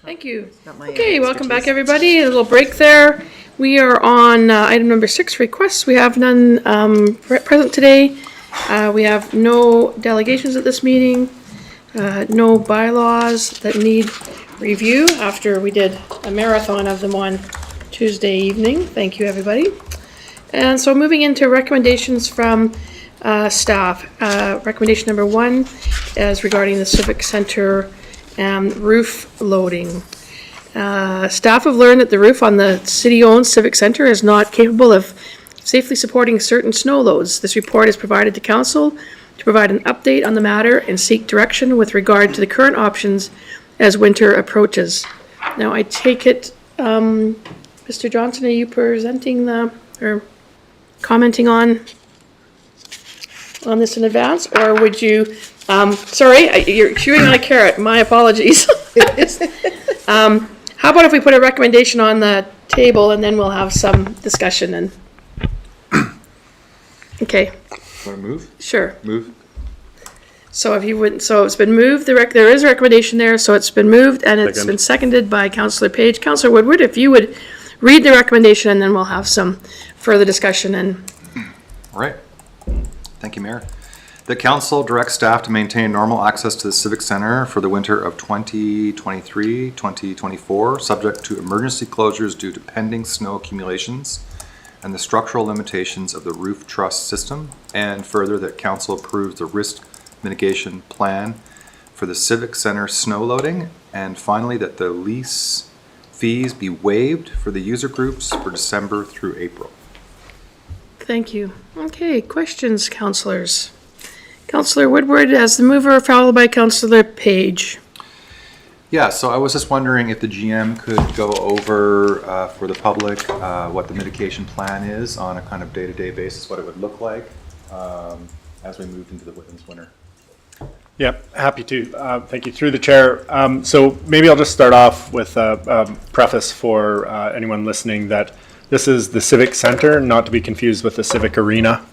Thank you. Okay, welcome back, everybody. A little break there. We are on item number 6, requests. We have none present today. We have no delegations at this meeting, no bylaws that need review after we did a marathon of them on Tuesday evening. Thank you, everybody. And so moving into recommendations from staff. Recommendation number 1 is regarding the Civic Center roof loading. Staff have learned that the roof on the city-owned Civic Center is not capable of safely supporting certain snow loads. This report is provided to council to provide an update on the matter and seek direction with regard to the current options as winter approaches. Now, I take it, Mr. Johnson, are you presenting or commenting on this in advance, or would you? Sorry, you're chewing on a carrot. My apologies. How about if we put a recommendation on the table and then we'll have some discussion and. Okay. Want to move? Sure. Move. So if you wouldn't, so it's been moved. There is a recommendation there, so it's been moved and it's been seconded by Councillor Page. Councillor Woodward, if you would read the recommendation and then we'll have some further discussion and. All right. Thank you, Mayor. The council directs staff to maintain normal access to the Civic Center for the winter of 2023-2024, subject to emergency closures due to pending snow accumulations and the structural limitations of the roof truss system, and further that council approves the risk mitigation plan for the Civic Center snow loading, and finally that the lease fees be waived for the user groups for December through April. Thank you. Okay, questions, councillors? Councillor Woodward as the mover, followed by Councillor Page. Yeah, so I was just wondering if the GM could go over for the public what the mitigation plan is on a kind of day-to-day basis, what it would look like as we moved into this winter. Yep, happy to. Thank you. Through the chair. So maybe I'll just start off with a preface for anyone listening that this is the Civic Center, not to be confused with the Civic Arena,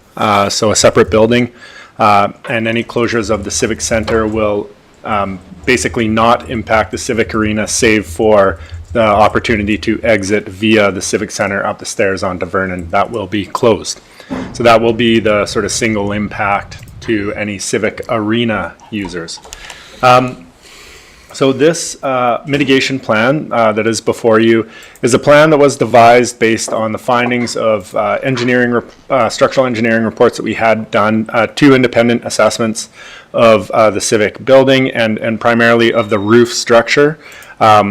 so a separate building. And any closures of the Civic Center will basically not impact the Civic Arena, save for the opportunity to exit via the Civic Center up the stairs onto Vernon. That will be closed. So that will be the sort of single impact to any Civic Arena users. So this mitigation plan that is before you is a plan that was devised based on the findings of structural engineering reports that we had done, 2 independent assessments of the Civic building and primarily of the roof structure,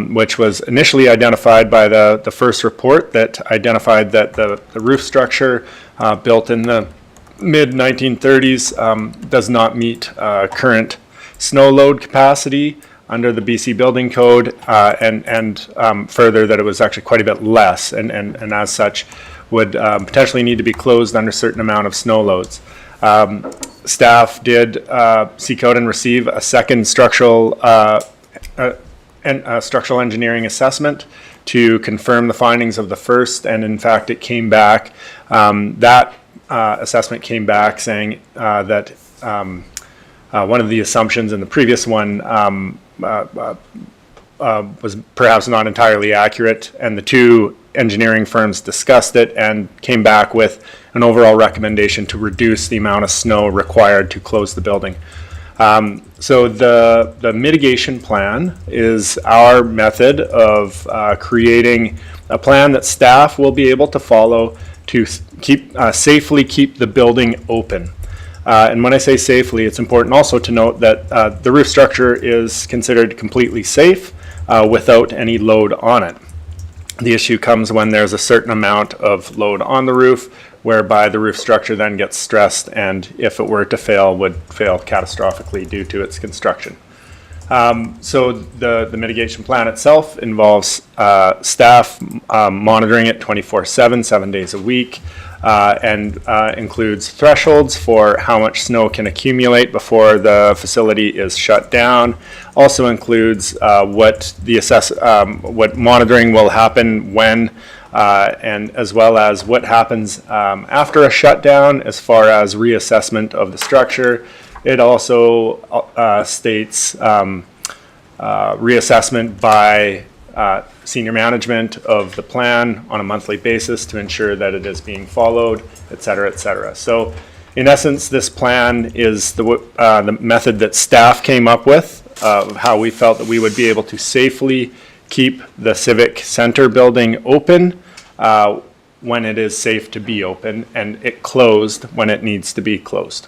which was initially identified by the first report that identified that the roof structure built in the mid-1930s does not meet current snow load capacity under the BC Building Code, and further that it was actually quite a bit less, and as such would potentially need to be closed under a certain amount of snow loads. Staff did seek out and receive a second structural engineering assessment to confirm the findings of the first, and in fact it came back, that assessment came back saying that one of the assumptions in the previous one was perhaps not entirely accurate, and the 2 engineering firms discussed it and came back with an overall recommendation to reduce the amount of snow required to close the building. So the mitigation plan is our method of creating a plan that staff will be able to follow to safely keep the building open. And when I say safely, it's important also to note that the roof structure is considered completely safe without any load on it. The issue comes when there's a certain amount of load on the roof, whereby the roof structure then gets stressed, and if it were to fail, would fail catastrophically due to its construction. So the mitigation plan itself involves staff monitoring it 24/7, 7 days a week, and includes thresholds for how much snow can accumulate before the facility is shut down. Also includes what monitoring will happen when, and as well as what happens after a shutdown as far as reassessment of the structure. It also states reassessment by senior management of the plan on a monthly basis to ensure that it is being followed, et cetera, et cetera. So in essence, this plan is the method that staff came up with of how we felt that we would be able to safely keep the Civic Center building open when it is safe to be open, and it closed when it needs to be closed.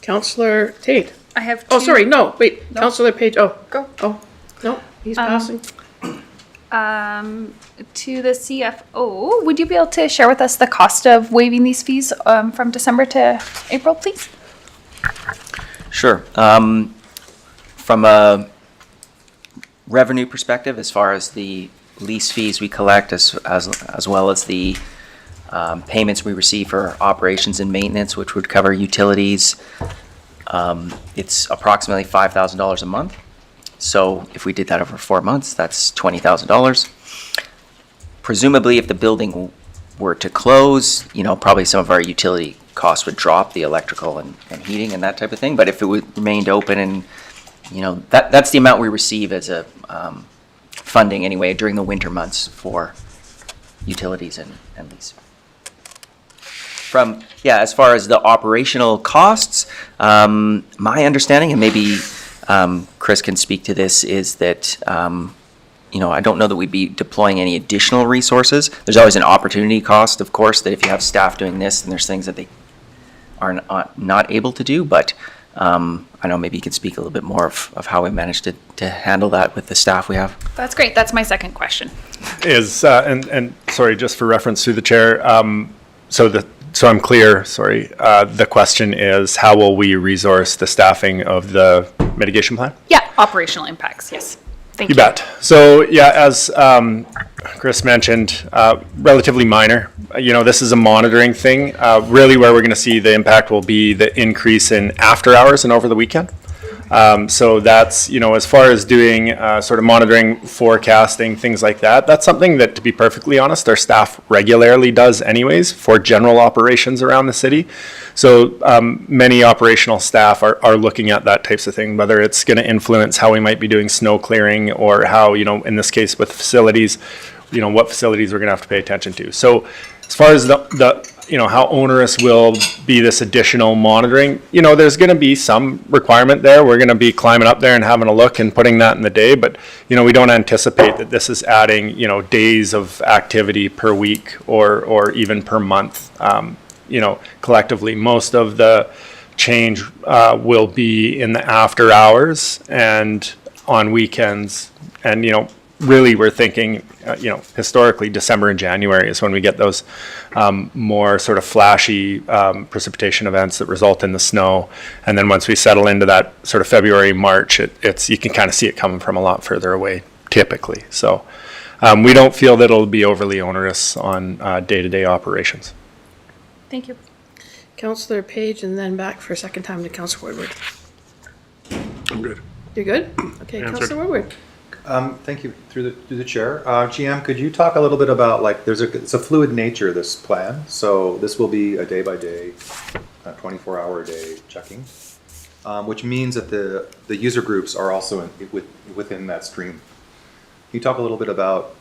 Councillor Tate. I have two. Oh, sorry, no, wait, Councillor Page, oh. Go. Oh, no, he's passing. To the CFO, would you be able to share with us the cost of waiving these fees from December to April, please? Sure. From a revenue perspective, as far as the lease fees we collect, as well as the payments we receive for operations and maintenance, which would cover utilities, it's approximately $5,000 a month. So if we did that over 4 months, that's $20,000. Presumably, if the building were to close, probably some of our utility costs would drop, the electrical and heating and that type of thing. But if it remained open and, that's the amount we receive as a funding anyway during the winter months for utilities and lease. As far as the operational costs, my understanding, and maybe Chris can speak to this, is that, I don't know that we'd be deploying any additional resources. There's always an opportunity cost, of course, that if you have staff doing this, then there's things that they are not able to do, but I know maybe you could speak a little bit more of how we managed to handle that with the staff we have. That's great. That's my second question. And sorry, just for reference through the chair, so I'm clear, sorry, the question is, how will we resource the staffing of the mitigation plan? Yeah, operational impacts, yes. Thank you. You bet. So yeah, as Chris mentioned, relatively minor. This is a monitoring thing. Really where we're going to see the impact will be the increase in after hours and over the weekend. So that's, as far as doing sort of monitoring, forecasting, things like that, that's something that, to be perfectly honest, our staff regularly does anyways for general operations around the city. So many operational staff are looking at that types of thing, whether it's going to influence how we might be doing snow clearing or how, in this case with facilities, what facilities we're going to have to pay attention to. So as far as the how onerous will be this additional monitoring, there's going to be some requirement there. We're going to be climbing up there and having a look and putting that in the day, but, we don't anticipate that this is adding, days of activity per week or even per month. Collectively, most of the change will be in the after hours and on weekends. And, really we're thinking, historically December and January is when we get those more sort of flashy precipitation events that result in the snow. And then once we settle into that sort of February, March, it's you can kind of see it coming from a lot further away typically. So we don't feel that it'll be overly onerous on day-to-day operations. Thank you. Councillor Page, and then back for a second time to Councillor Woodward. I'm good. You're good? Okay, Answered. Councillor Woodward. Thank you, through the chair. GM, could you talk a little bit about, it's a fluid nature, this plan, so this will be a day-by-day, 24-hour-a-day checking, which means that the user groups are also within that stream. Can you talk a little bit about,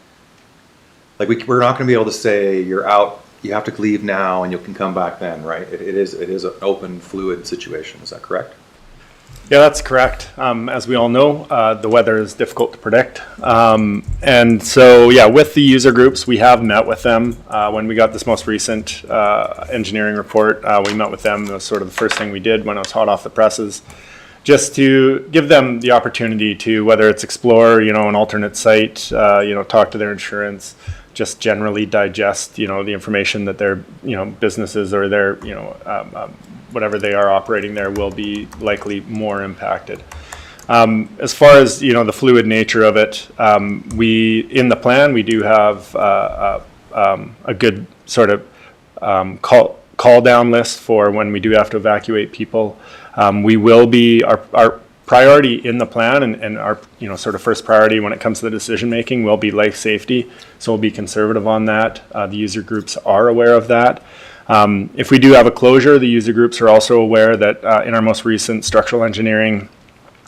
we're not going to be able to say, you're out, you have to leave now, and you can come back then, right? It is an open, fluid situation, is that correct? Yeah, that's correct. As we all know, the weather is difficult to predict. And so, yeah, with the user groups, we have met with them. When we got this most recent engineering report, we met with them. It was sort of the first thing we did when it was hot off the presses, just to give them the opportunity to, whether it's explore, an alternate site, talk to their insurance, just generally digest, the information that their, businesses or their, whatever they are operating there will be likely more impacted. As far as, the fluid nature of it, in the plan, we do have a good sort of call down list for when we do have to evacuate people. We will be, our priority in the plan and our, sort of first priority when it comes to the decision making will be life safety. So we'll be conservative on that. The user groups are aware of that. If we do have a closure, the user groups are also aware that in our most recent structural engineering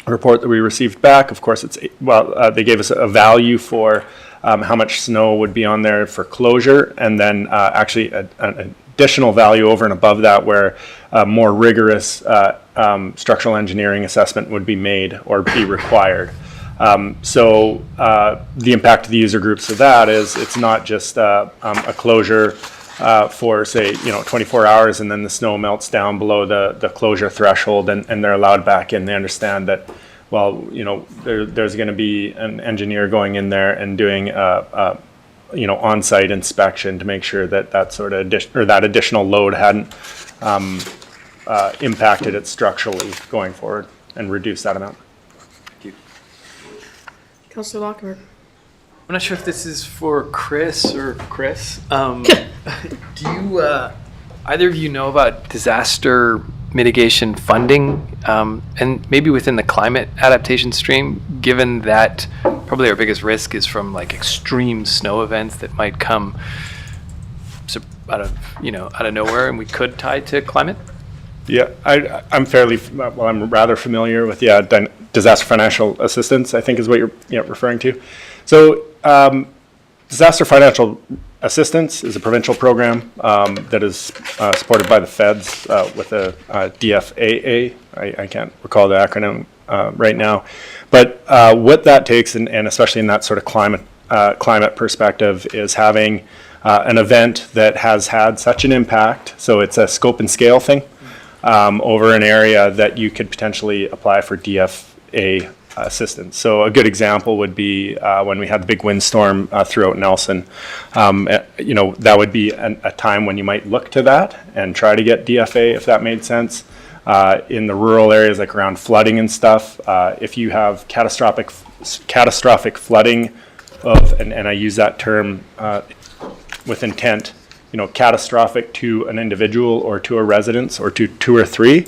report that we received back. Of course, they gave us a value for how much snow would be on there for closure, and then actually an additional value over and above that where a more rigorous structural engineering assessment would be made or be required. So the impact to the user groups of that is it's not just a closure for, say, 24 hours and then the snow melts down below the closure threshold and they're allowed back in. They understand that, well, there's going to be an engineer going in there and doing on-site inspection to make sure that that sort of that additional load hadn't impacted it structurally going forward and reduce that amount. Councillor Lockhart. I'm not sure if this is for Chris or Chris. Do you, either of you know about disaster mitigation funding? And maybe within the climate adaptation stream, given that probably our biggest risk is from like extreme snow events that might come out of nowhere, and we could tie to climate? Yeah, I'm rather familiar with, disaster financial assistance, I think is what you're referring to. So disaster financial assistance is a provincial program that is supported by the feds with a DFAA. I can't recall the acronym right now. But what that takes, and especially in that sort of climate perspective, is having an event that has had such an impact. So it's a scope and scale thing over an area that you could potentially apply for DFA assistance. So a good example would be when we had the big windstorm throughout Nelson. That would be a time when you might look to that and try to get DFA if that made sense. In the rural areas like around flooding and stuff, if you have catastrophic flooding and I use that term with intent, catastrophic to an individual or to a residence or to two or three,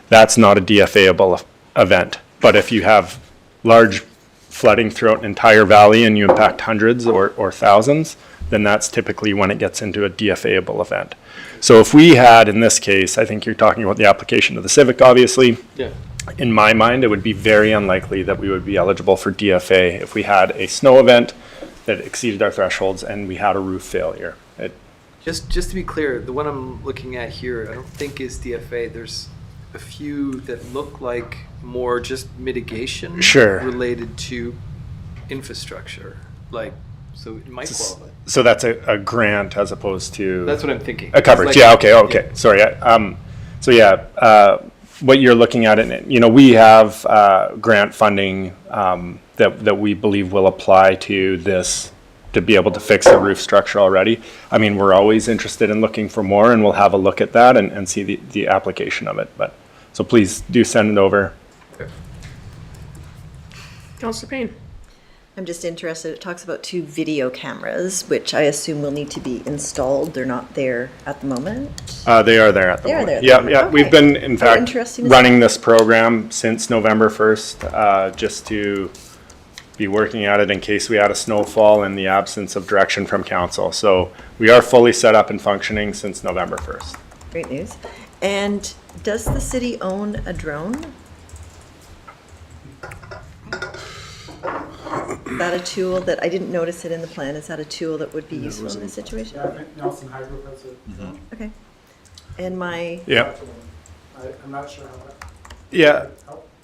that's not a DFA-able event. But if you have large flooding throughout an entire valley and you impact hundreds or thousands, then that's typically when it gets into a DFA-able event. So if we had, in this case, I think you're talking about the application of the Civic, obviously. Yeah. In my mind, it would be very unlikely that we would be eligible for DFA if we had a snow event that exceeded our thresholds and we had a roof failure. Just to be clear, the one I'm looking at here, I don't think is DFA. There's a few that look like more just mitigation related to infrastructure. So it might qualify. So that's a grant as opposed to... That's what I'm thinking. A coverage, okay. Sorry. What you're looking at, we have grant funding that we believe will apply to this to be able to fix the roof structure already. I mean, we're always interested in looking for more, and we'll have a look at that and see the application of it. So please do send it over. Okay. Councillor Payne. I'm just interested, it talks about 2 video cameras, which I assume will need to be installed. They're not there at the moment. They are there at the moment. There. Yeah. Okay. We've been, in fact, interesting. running this program since November 1st, just to be working at it in case we had a snowfall in the absence of direction from council. So we are fully set up and functioning since November 1st. Great news. And does the city own a drone? Is that a tool that, I didn't notice it in the plan, is that a tool that would be useful in this situation? Yeah, I think Nelson Hydro has it. Okay. And I'm not sure how that. Yeah,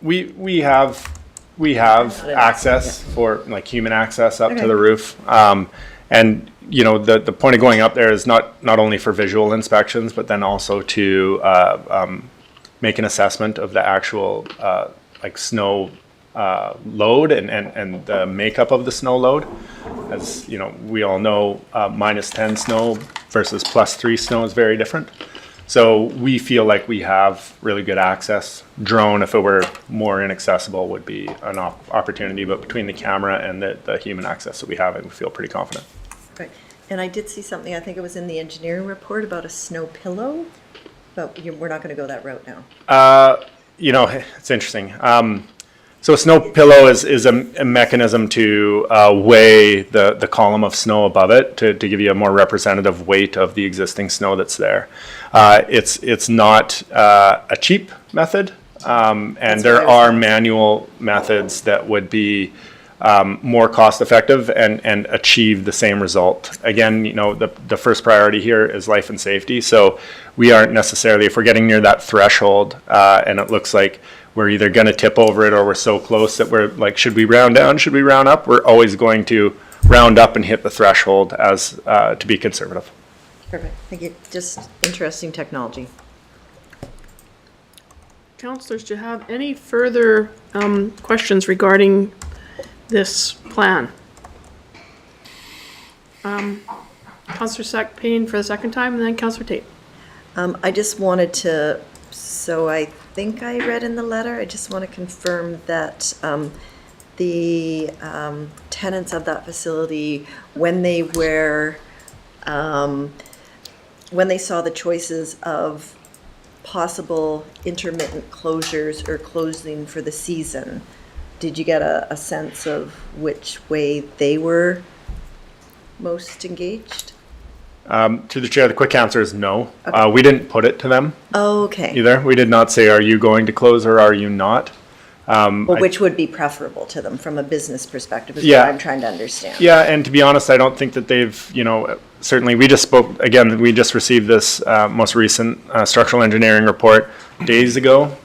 we have access for like human access up to the roof. And the point of going up there is not only for visual inspections, but then also to make an assessment of the actual snow load and the makeup of the snow load. As we all know, -10 snow versus +3 snow is very different. So we feel like we have really good access. Drone, if it were more inaccessible, would be an opportunity, but between the camera and the human access that we have, we feel pretty confident. Right. And I did see something, I think it was in the engineering report, about a snow pillow, but we're not going to go that route now. It's interesting. So a snow pillow is a mechanism to weigh the column of snow above it to give you a more representative weight of the existing snow that's there. It's not a cheap method And That's there what I was are wondering. manual methods that would be more cost-effective and achieve the same result. Again, you know, the first priority here is life and safety. So we aren't necessarily, if we're getting near that threshold and it looks like we're either going to tip over it or we're so close that we're like, should we round down? Should we round up? We're always going to round up and hit the threshold as to be conservative. Perfect, thank you. Just interesting technology. Councillors, do you have any further questions regarding this plan? Councillor Sack Payne for the second time, and then Councillor Tate. I just wanted to, so I think I read in the letter, I just want to confirm that the tenants of that facility, when they saw the choices of possible intermittent closures or closing for the season, did you get a sense of which way they were most engaged? To the chair, the quick answer is no. We didn't put it to them Okay. either. We did not say, are you going to close or are you not? Well, which would be preferable to them from a business perspective is Yeah. what I'm trying to understand. Yeah, and to be honest, I don't think that they've, you know, certainly we just spoke, again, we just received this most recent structural engineering report days ago.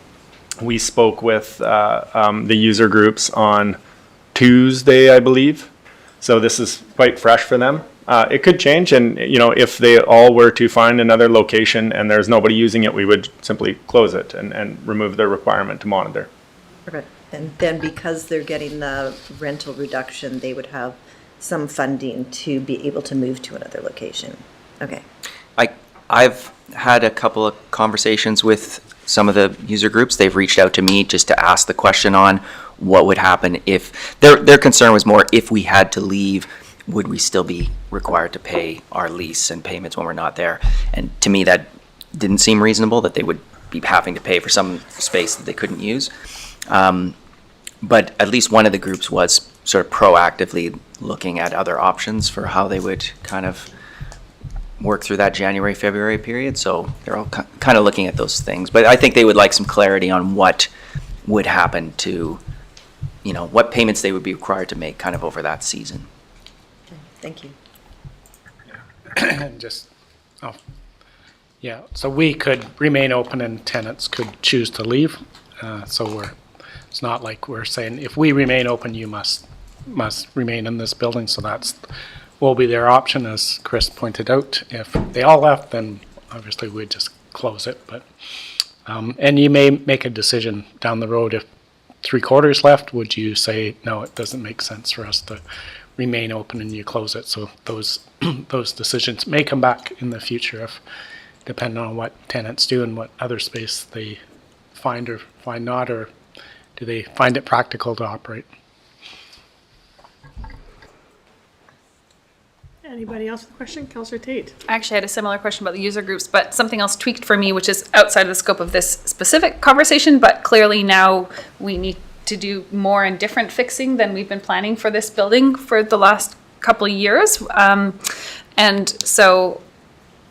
We spoke with the user groups on Tuesday, I believe. So this is quite fresh for them. It could change, and you know, if they all were to find another location and there's nobody using it, we would simply close it and remove the requirement to monitor. Perfect. And then because they're getting the rental reduction, they would have some funding to be able to move to another location. Okay. I've had a couple of conversations with some of the user groups. They've reached out to me just to ask the question on what would happen if, their concern was more if we had to leave, would we still be required to pay our lease and payments when we're not there? And to me, that didn't seem reasonable, that they would be having to pay for some space that they couldn't use. But at least one of the groups was sort of proactively looking at other options for how they would kind of work through that January, February period. So they're all kind of looking at those things. But I think they would like some clarity on what would happen to, you know, what payments they would be required to make kind of over that season. Okay. Thank you. And just, yeah, so we could remain open and tenants could choose to leave. So it's not like we're saying, if we remain open, you must remain in this building. So will be their option, as Chris pointed out. If they all left, then obviously we'd just close it. But and you may make a decision down the road. If 3/4 left, would you say, no, it doesn't make sense for us to remain open and you close it? So those those decisions may come back in the future, if depending on what tenants do and what other space they find or find not, or do they find it practical to operate? Anybody else with a question? Councillor Tate. I actually had a similar question about the user groups, but something else tweaked for me, which is outside of the scope of this specific conversation, but clearly now we need to do more and different fixing than we've been planning for this building for the last couple of years. And so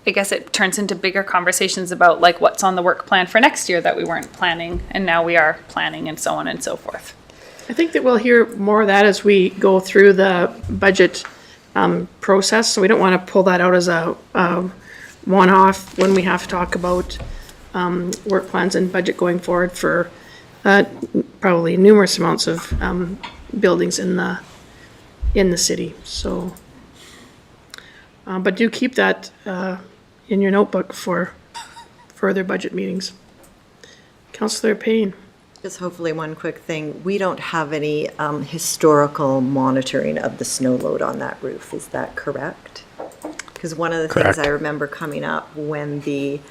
I guess it turns into bigger conversations about like what's on the work plan for next year that we weren't planning, and now we are planning, and so on and so forth. I think that we'll hear more of that as we go through the budget process, so we don't want to pull that out as a one-off when we have to talk about work plans and budget going forward for probably numerous amounts of buildings in the city. So, but do keep that in your notebook for further budget meetings. Councillor Payne. Just hopefully one quick thing. We don't have any historical monitoring of the snow load on that roof. Is that correct? Because one of the things I remember coming up when the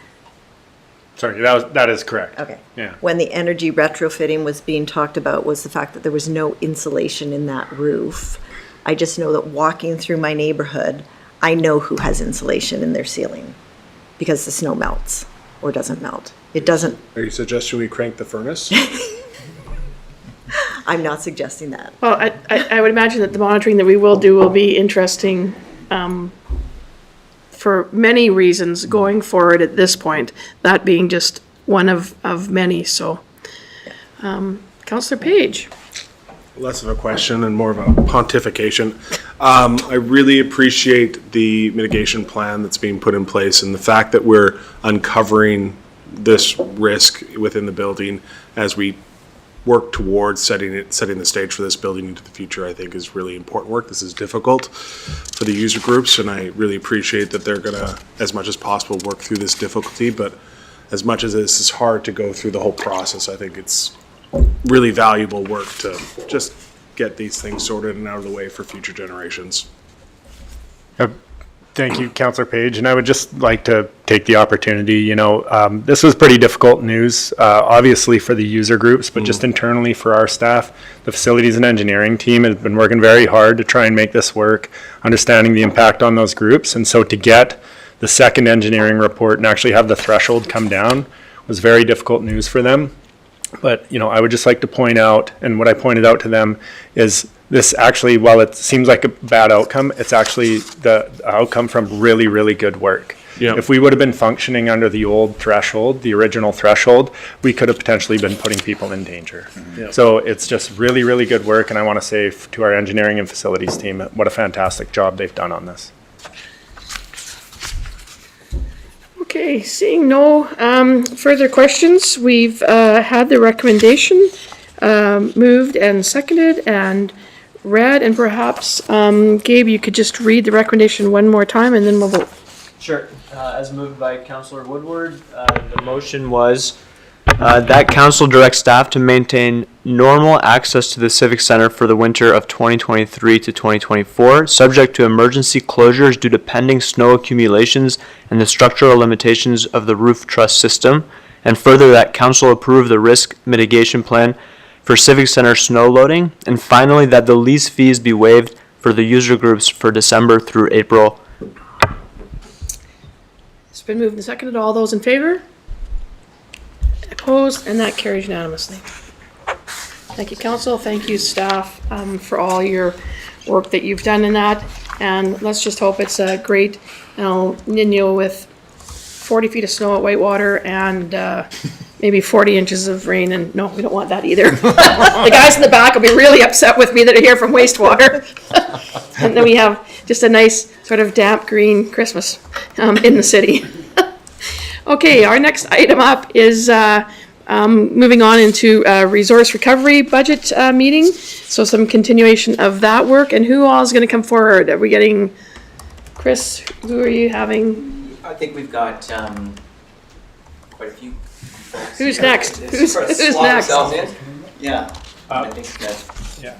Sorry, that is correct. Okay. Yeah. When the energy retrofitting was being talked about was the fact that there was no insulation in that roof. I just know that walking through my neighborhood, I know who has insulation in their ceiling because the snow melts or doesn't melt. It doesn't. Are you suggesting we crank the furnace? I'm not suggesting that. Well, I would imagine that the monitoring that we will do will be interesting for many reasons going forward at this point, that being just one of many. So Counselor Page. Less of a question and more of a pontification. I really appreciate the mitigation plan that's being put in place and the fact that we're uncovering this risk within the building as we work towards setting the stage for this building into the future. I think is really important work. This is difficult for the user groups, and I really appreciate that they're gonna, as much as possible, work through this difficulty. But as much as this is hard to go through the whole process, I think it's really valuable work to just get these things sorted and out of the way for future generations. Thank you, Councillor Page, and I would just like to take the opportunity, this was pretty difficult news, obviously for the user groups, but just internally for our staff. The facilities and engineering team has been working very hard to try and make this work, understanding the impact on those groups, and so to get the second engineering report and actually have the threshold come down was very difficult news for them. But, I would just like to point out, and what I pointed out to them is this actually, while it seems like a bad outcome, it's actually the outcome from really, really good work. Yeah. If we would have been functioning under the old threshold, the original threshold, we could have potentially been putting people in danger. Yeah. So it's just really, really good work, and I want to say to our engineering and facilities team, what a fantastic job they've done on this. Okay, seeing no further questions, we've had the recommendation moved and seconded and read, and perhaps, Gabe, you could just read the recommendation one more time and then we'll vote. Sure. As moved by Councillor Woodward, the motion was that council directs staff to maintain normal access to the Civic Center for the winter of 2023 to 2024, subject to emergency closures due to pending snow accumulations and the structural limitations of the roof truss system, and further that council approve the risk mitigation plan for Civic Center snow loading, and finally that the lease fees be waived for the user groups for December through April. It's been moved and seconded. All those in favor? Opposed? And that carries unanimously. Thank you, council. Thank you, staff, for all your work that you've done in that. And let's just hope it's a great El Nino with 40 feet of snow at Whitewater and maybe 40 inches of rain. And no, we don't want that either. The guys in the back will be really upset with me that are here from wastewater. And then we have just a nice sort of damp green Christmas in the city. Okay, our next item up is moving on into resource recovery budget meeting. So some continuation of that work. And who all is going to come forward? Are we getting, Chris, who are you having? I think we've got quite a few folks. Who's here. next? It's Who's sort of slot next? ourselves in. Yeah. I think that Yeah.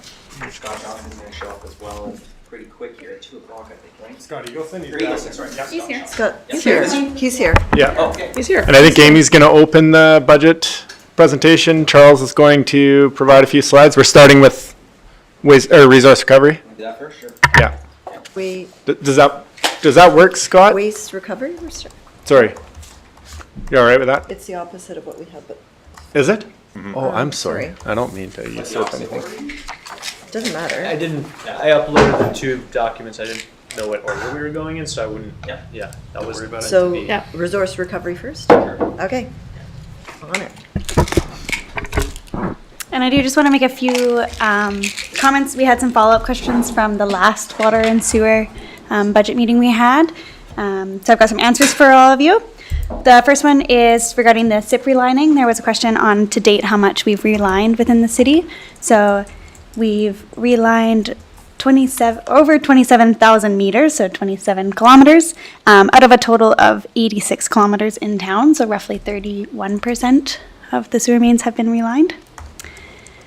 Scott Johnson's going to show up as well, and pretty quick here at 2 o'clock, I think, right? Scott Eagleson, Or Eagleson, sorry. Yeah, He's here. Scott, Yeah. he's here. He's here. Yeah. Oh, okay. He's here. And I think Amy's going to open the budget presentation. Charles is going to provide a few slides. We're starting with resource recovery. Do that first, sure. Yeah. We, Does that work, Scott? waste recovery, Sorry. You all right with that? it's the opposite of what we had, but Is it? Oh, I'm sorry. sorry. I don't mean to usurp anything. it doesn't matter. I uploaded the 2 documents. I didn't know what order we were going in, so I wouldn't. Yeah. That was about So, Yeah. resource recovery first? Okay. On it. And I do just want to make a few comments. We had some follow-up questions from the last water and sewer budget meeting we had. So I've got some answers for all of you. The first one is regarding the SIP relining. There was a question on to date how much we've relined within the city. So we've relined over 27,000 meters, so 27 kilometers, out of a total of 86 kilometers in town, so roughly 31% of the sewer mains have been relined.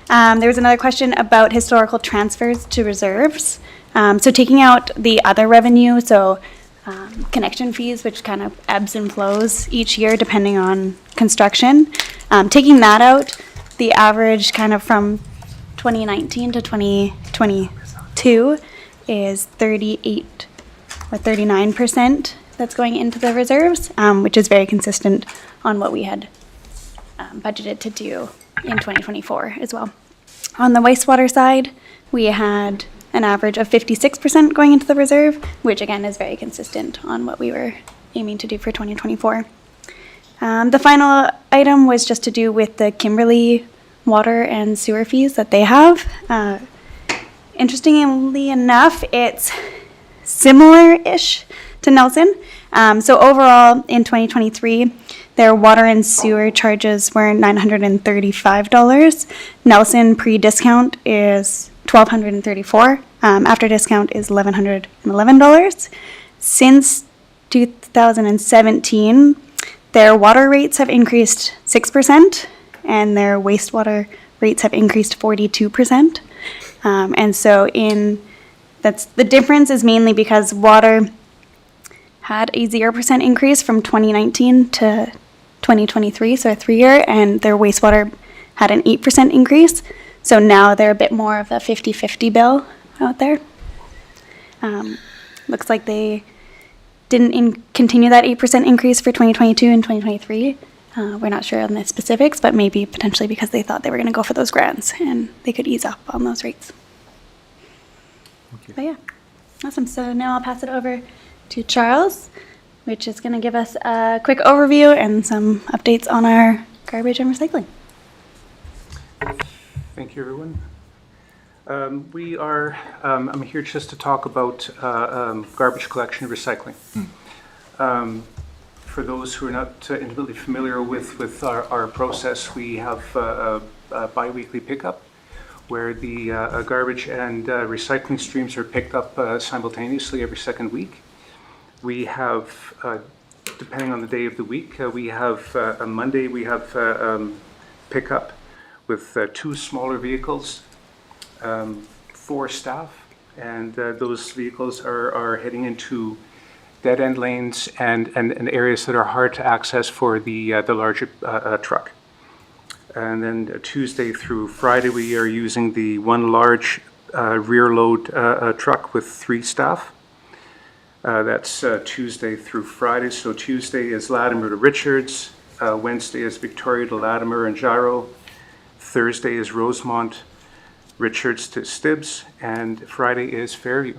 There was another question about historical transfers to reserves. So taking out the other revenue, so connection fees, which kind of ebbs and flows each year depending on construction. Taking that out, the average kind of from 2019 to 2022 is 38 or 39% that's going into the reserves, which is very consistent on what we had budgeted to do in 2024 as well. On the wastewater side, we had an average of 56% going into the reserve, which again is very consistent on what we were aiming to do for 2024. The final item was just to do with the Kimberley water and sewer fees that they have. Interestingly enough, it's similar-ish to Nelson. So overall, in 2023, their water and sewer charges were $935. Nelson pre-discount is $1,234. After discount is $1,111. Since 2017, their water rates have increased 6%, and their wastewater rates have increased 42%. And so that's the difference is mainly because water had a 0% increase from 2019 to 2023, so a 3-year, and their wastewater had an 8% increase. So now they're a bit more of a 50-50 bill out there. Looks like they didn't continue that 8% increase for 2022 and 2023. We're not sure on the specifics, but maybe potentially because they thought they were going to go for those grants and they could ease up on those rates. But yeah, awesome. So now I'll pass it over to Charles, which is going to give us a quick overview and some updates on our garbage and recycling. Thank you, everyone. I'm here just to talk about garbage collection and recycling. For those who are not intimately familiar with our process, we have a bi-weekly pickup where the garbage and recycling streams are picked up simultaneously every second week. We have, depending on the day of the week, we have a Monday, we have pickup with 2 smaller vehicles, 4 staff, and those vehicles are heading into dead-end lanes and areas that are hard to access for the larger truck. And then Tuesday through Friday, we are using the one large rear load truck with 3 staff. That's Tuesday through Friday. So Tuesday is Latimer to Richards, Wednesday is Victoria to Latimer and Gyro, Thursday is Rosemont, Richards to Stibbs, and Friday is Fairview.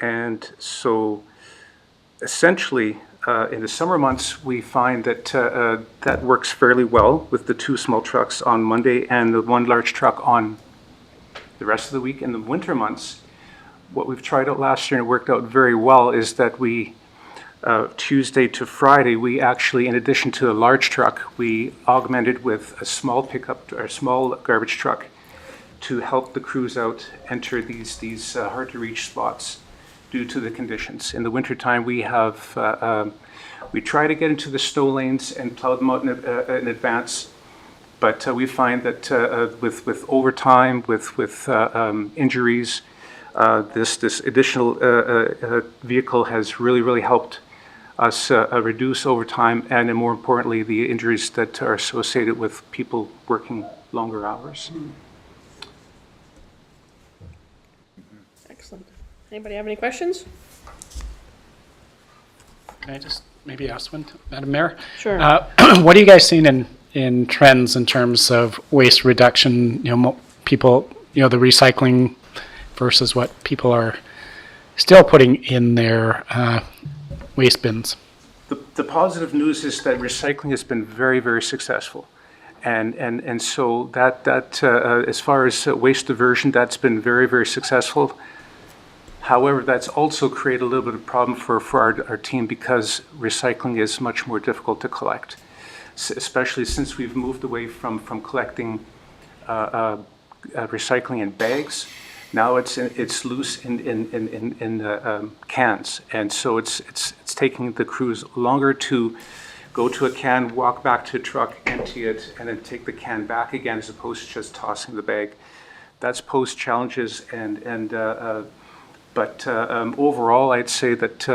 And so essentially, in the summer months, we find that that works fairly well with the 2 small trucks on Monday and the 1 large truck on the rest of the week. In the winter months, what we've tried out last year and it worked out very well is that we, Tuesday to Friday, we actually, in addition to a large truck, we augmented with a small pickup or small garbage truck to help the crews out enter these hard to reach spots due to the conditions. In the wintertime, we have, we try to get into the snow lanes and plow them out in advance, but we find that with overtime, with injuries, this additional vehicle has really helped us reduce overtime and, more importantly, the injuries that are associated with people working longer hours. Excellent. Anybody have any questions? Can I just maybe ask one, Madam Mayor? Sure. What are you guys seeing in trends in terms of waste reduction? People, the recycling versus what people are still putting in their waste bins. The positive news is that recycling has been very successful. And so that as far as waste diversion, that's been very successful. However, that's also created a little bit of problem for our team because recycling is much more difficult to collect, especially since we've moved away from collecting recycling in bags. Now it's loose in cans, and so it's taking the crews longer to go to a can, walk back to a truck, empty it, and then take the can back again, as opposed to just tossing the bag. That's posed challenges, but overall, I'd say that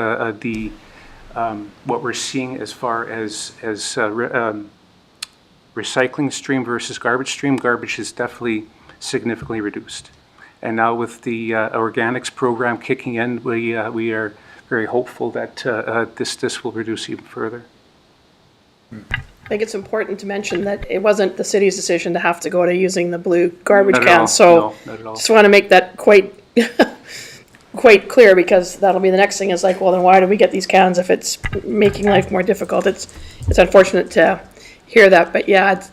what we're seeing as far as recycling stream versus garbage stream, garbage is definitely significantly reduced. And now with the organics program kicking in, we are very hopeful that this will reduce even further. I think it's important to mention that it wasn't the city's decision to have to go to using the blue garbage Not at all. cans. So No, not at all. just want to make that quite clear, because that'll be the next thing is like, well, then why do we get these cans if it's making life more difficult? It's unfortunate to hear that, but yeah,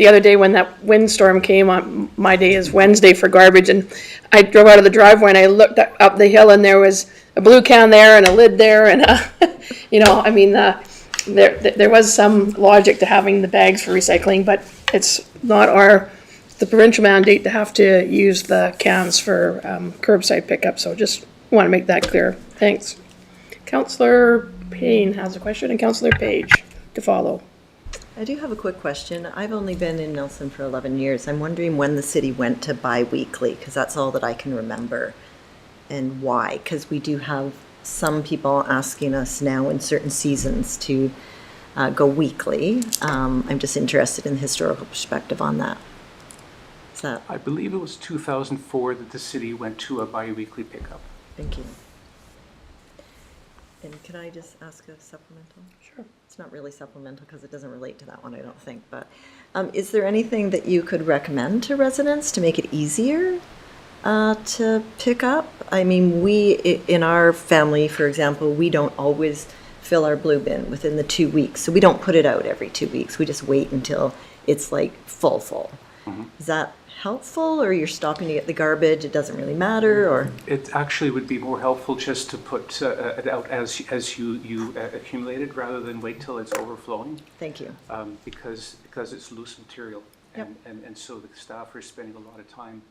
the other day when that windstorm came on, my day is Wednesday for garbage, and I drove out of the driveway and I looked up the hill and there was a blue can there and a lid there and there was some logic to having the bags for recycling, but it's not the provincial mandate to have to use the cans for curbside pickup, so just want to make that clear. Thanks. Councillor Payne has a question, and Councillor Page to follow. I do have a quick question. I've only been in Nelson for 11 years. I'm wondering when the city went to bi-weekly, because that's all that I can remember, and why. Because we do have some people asking us now in certain seasons to go weekly. I'm just interested in the historical perspective on that. Is that? I believe it was 2004 that the city went to a bi-weekly pickup. Thank you. And can I just ask a supplemental? Sure. It's not really supplemental because it doesn't relate to that one, I don't think, but is there anything that you could recommend to residents to make it easier to pick up? I mean, in our family, for example, we don't always fill our blue bin within the 2 weeks, so we don't put it out every 2 weeks. We just wait until it's like full. Mm-hmm. Is that helpful, or you're stopping to get the garbage, it doesn't really matter, or? It actually would be more helpful just to put it out as you accumulate it, rather than wait till it's overflowing. Thank you. Because it's loose material. Yep. And so the staff are spending a lot of time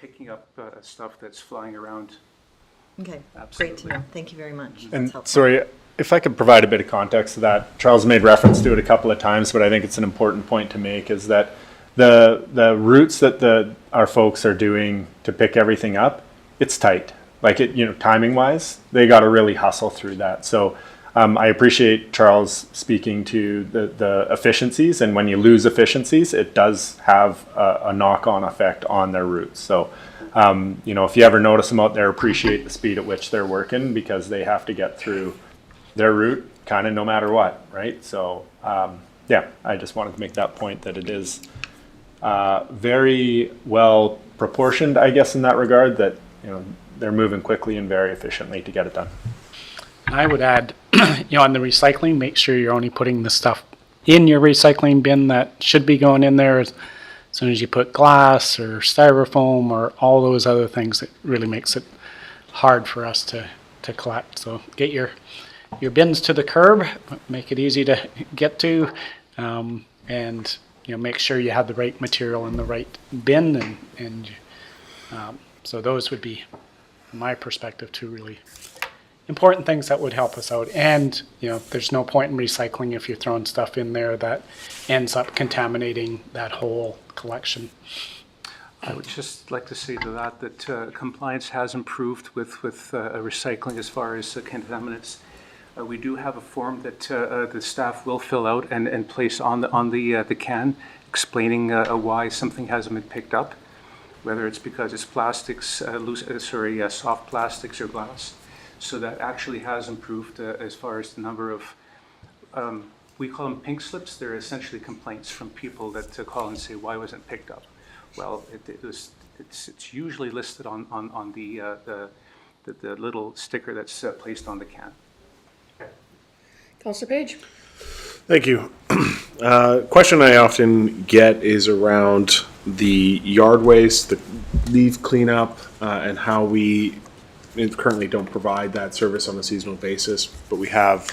picking up stuff that's flying around. Okay, Absolutely. great to know. Thank you very much. And That's helpful. sorry, if I could provide a bit of context to that, Charles made reference to it a couple of times, but I think it's an important point to make, is that the routes that our folks are doing to pick everything up, it's tight. Like timing wise, they got to really hustle through that. So I appreciate Charles speaking to the efficiencies, and when you lose efficiencies, it does have a knock-on effect on their routes. So if you ever notice them out there, appreciate the speed at which they're working, because they have to get through their route kind of no matter what, right? So I just wanted to make that point, that it is very well proportioned, I guess, in that regard, that they're moving quickly and very efficiently to get it done. I would add, on the recycling, make sure you're only putting the stuff in your recycling bin that should be going in there. As soon as you put glass or styrofoam or all those other things, it really makes it hard for us to collect. So get your bins to the curb, make it easy to get to, and make sure you have the right material in the right bin, and so those would be, from my perspective, two really important things that would help us out. And there's no point in recycling if you're throwing stuff in there that ends up contaminating that whole collection. I would just like to say to that compliance has improved with recycling as far as contaminants. We do have a form that the staff will fill out and place on the can, explaining why something hasn't been picked up, whether it's because it's plastics, soft plastics or glass. So that actually has improved as far as the number of, we call them pink slips. They're essentially complaints from people that call and say, why wasn't it picked up? Well, it's usually listed on the little sticker that's placed on the can. Councillor Page. Thank you. Question I often get is around the yard waste, the leaf cleanup, and how we currently don't provide that service on a seasonal basis, but we have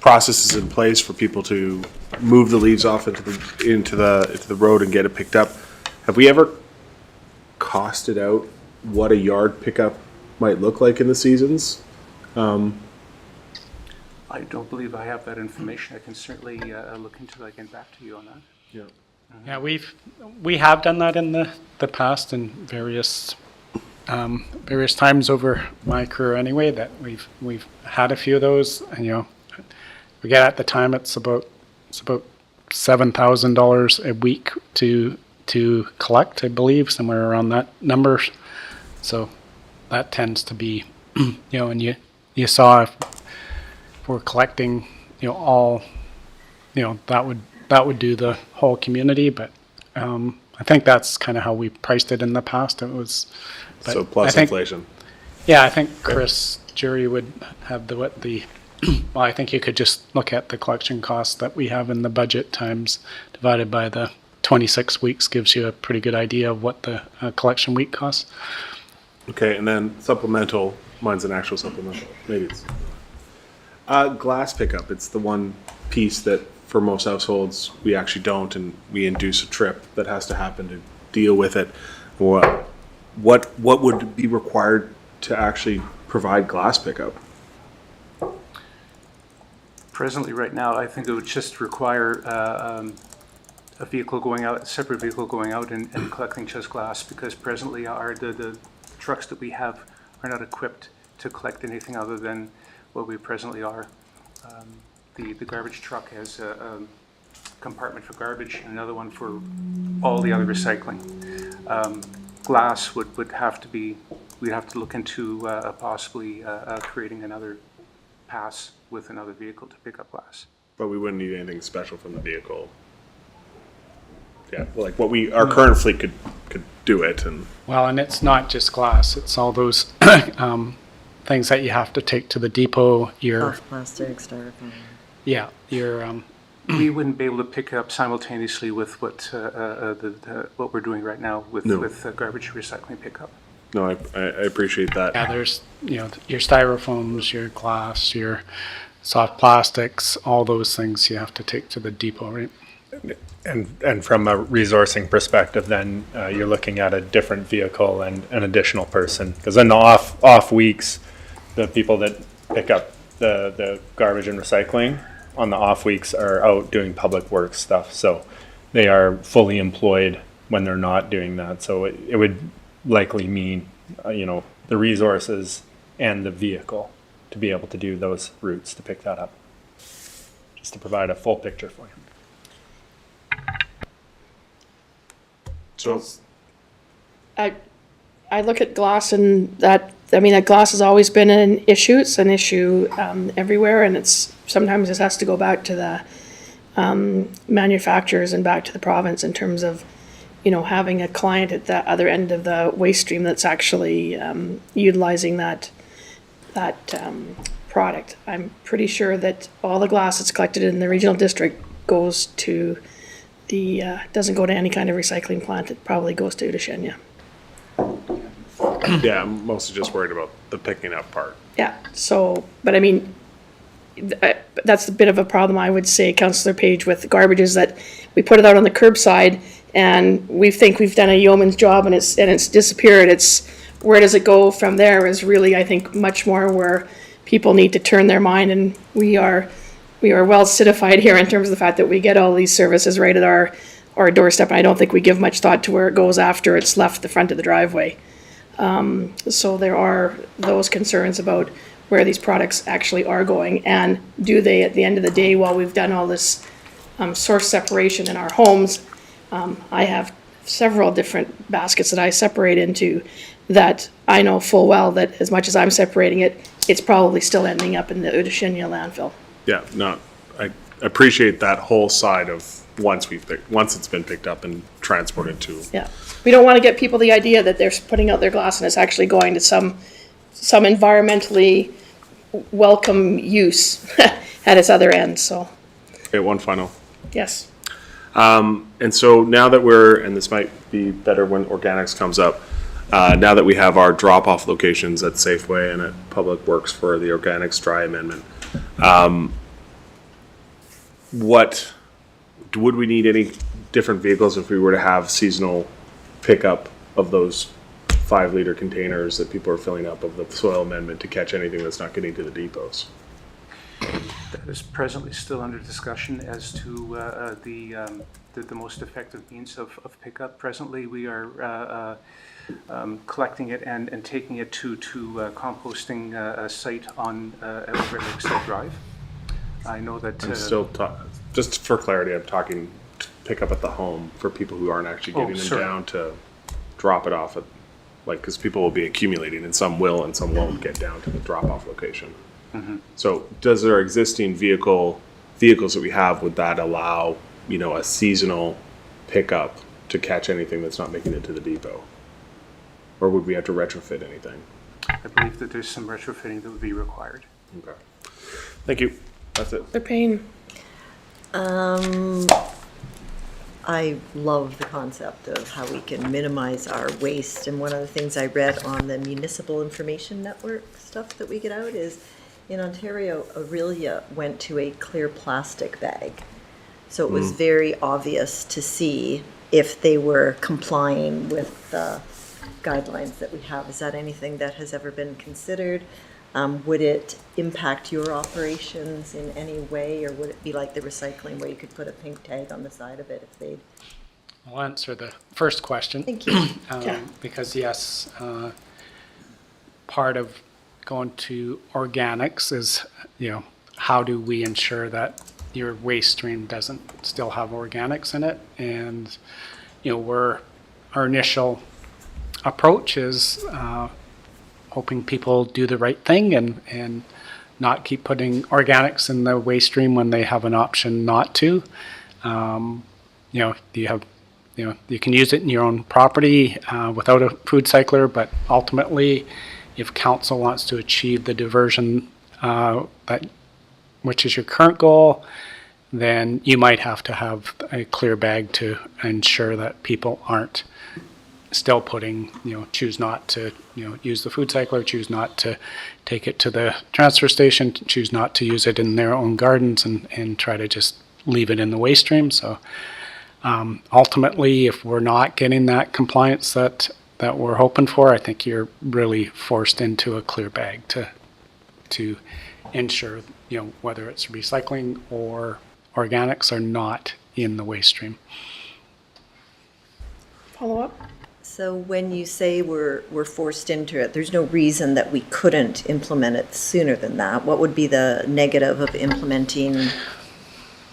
processes in place for people to move the leaves off into the road and get it picked up. Have we ever costed out what a yard pickup might look like in the seasons? I don't believe I have that information. I can certainly look into that and get back to you on that. Yeah. Yeah, we have done that in the past in various times over my career anyway, that we've had a few of those, and we get at the time it's about $7,000 a week to collect, I believe, somewhere around that number. So that tends to be and you saw if we're collecting all that would do the whole community, but I think that's kind of how we priced it in the past. It was So plus inflation. Yeah, I think Chris Jury would have well, I think you could just look at the collection costs that we have in the budget times divided by the 26 weeks gives you a pretty good idea of what the collection week costs. Okay, and then supplemental, mine's an actual supplemental, maybe it's. Glass pickup, it's the one piece that for most households, we actually don't, and we induce a trip that has to happen to deal with it. What would be required to actually provide glass pickup? Presently, right now, I think it would just require a vehicle going out, a separate vehicle going out and collecting just glass, because presently the trucks that we have are not equipped to collect anything other than what we presently are. The garbage truck has a compartment for garbage and another one for all the other recycling. Glass would have to be, we'd have to look into possibly creating another pass with another vehicle to pick up glass. But we wouldn't need anything special from the vehicle. Yeah, like our current fleet could do it, and Well, and it's not just glass, it's all those things that you have to take to the depot, Soft plastic, styrofoam. We wouldn't be able to pick up simultaneously with what we're doing right now with garbage recycling pickup. no, I appreciate that. Yeah, there's, your styrofoams, your glass, your soft plastics, all those things you have to take to the depot, right? And from a resourcing perspective, then you're looking at a different vehicle and an additional person. Because in the off weeks, the people that pick up the garbage and recycling on the off weeks are out doing public works stuff. So they are fully employed when they're not doing that. So it would likely mean, the resources and the vehicle to be able to do those routes to pick that up. Just to provide a full picture for you. So I look at glass and that glass has always been an issue. It's an issue everywhere, and sometimes it has to go back to the manufacturers and back to the province in terms of, having a client at the other end of the waste stream that's actually utilizing that product. I'm pretty sure that all the glass that's collected in the regional district goes to doesn't go to any kind of recycling plant. It probably goes to Udashenya. yeah, I'm mostly just worried about the picking up part. Yeah, so, but that's a bit of a problem, I would say, Councillor Page, with garbage, is that we put it out on the curbside and we think we've done a yeoman's job and it's disappeared. It's where does it go from there is really, I think, much more where people need to turn their mind, and we are well citified here in terms of the fact that we get all these services right at our doorstep, and I don't think we give much thought to where it goes after it's left the front of the driveway. So there are those concerns about where these products actually are going, and do they, at the end of the day, while we've done all this source separation in our homes, I have several different baskets that I separate into that I know full well that as much as I'm separating it, it's probably still ending up in the Udashenya landfill. Yeah, no, I appreciate that whole side of once it's been picked up and transported to. Yeah, we don't want to get people the idea that they're putting out their glass and it's actually going to some environmentally welcome use at its other end, so. Okay, one final. Yes. And so now that and this might be better when organics comes up, now that we have our drop-off locations at Safeway and at Public Works for the organics dry amendment, would we need any different vehicles if we were to have seasonal pickup of those 5-liter containers that people are filling up of the soil amendment to catch anything that's not getting to the depots? That is presently still under discussion as to the most effective means of pickup. Presently, we are collecting it and taking it to composting a site on over at Lakeside Drive. I know that. I'm still just for clarity, I'm talking pick up at the home for people who aren't actually getting them down to drop it off at, because people will be accumulating, and some will and some won't get down to the drop-off location. Mm-hmm. So does our existing vehicles that we have, would that allow, a seasonal pickup to catch anything that's not making it to the depot? Or would we have to retrofit anything? I believe that there's some retrofitting that would be required. Okay. Thank you. That's it. They're paying. I love the concept of how we can minimize our waste. And one of the things I read on the Municipal Information Network stuff that we get out is in Ontario, Aurelia went to a clear plastic bag. So it was very obvious to see if they were complying with the guidelines that we have. Is that anything that has ever been considered? Would it impact your operations in any way, or would it be like the recycling where you could put a pink tag on the side of it if they'd? I'll answer the first question. Thank you. Because yes, part of going to organics is, how do we ensure that your waste stream doesn't still have organics in it? And, our initial approach is hoping people do the right thing and not keep putting organics in the waste stream when they have an option not to. You can use it in your own property without a food cycler, but ultimately, if council wants to achieve the diversion which is your current goal, then you might have to have a clear bag to ensure that people aren't still putting, choose not to, use the food cycler, choose not to take it to the transfer station, choose not to use it in their own gardens and try to just leave it in the waste stream. So ultimately, if we're not getting that compliance that we're hoping for, I think you're really forced into a clear bag to ensure, whether it's recycling or organics are not in the waste stream. Follow up? So when you say we're forced into it, there's no reason that we couldn't implement it sooner than that. What would be the negative of implementing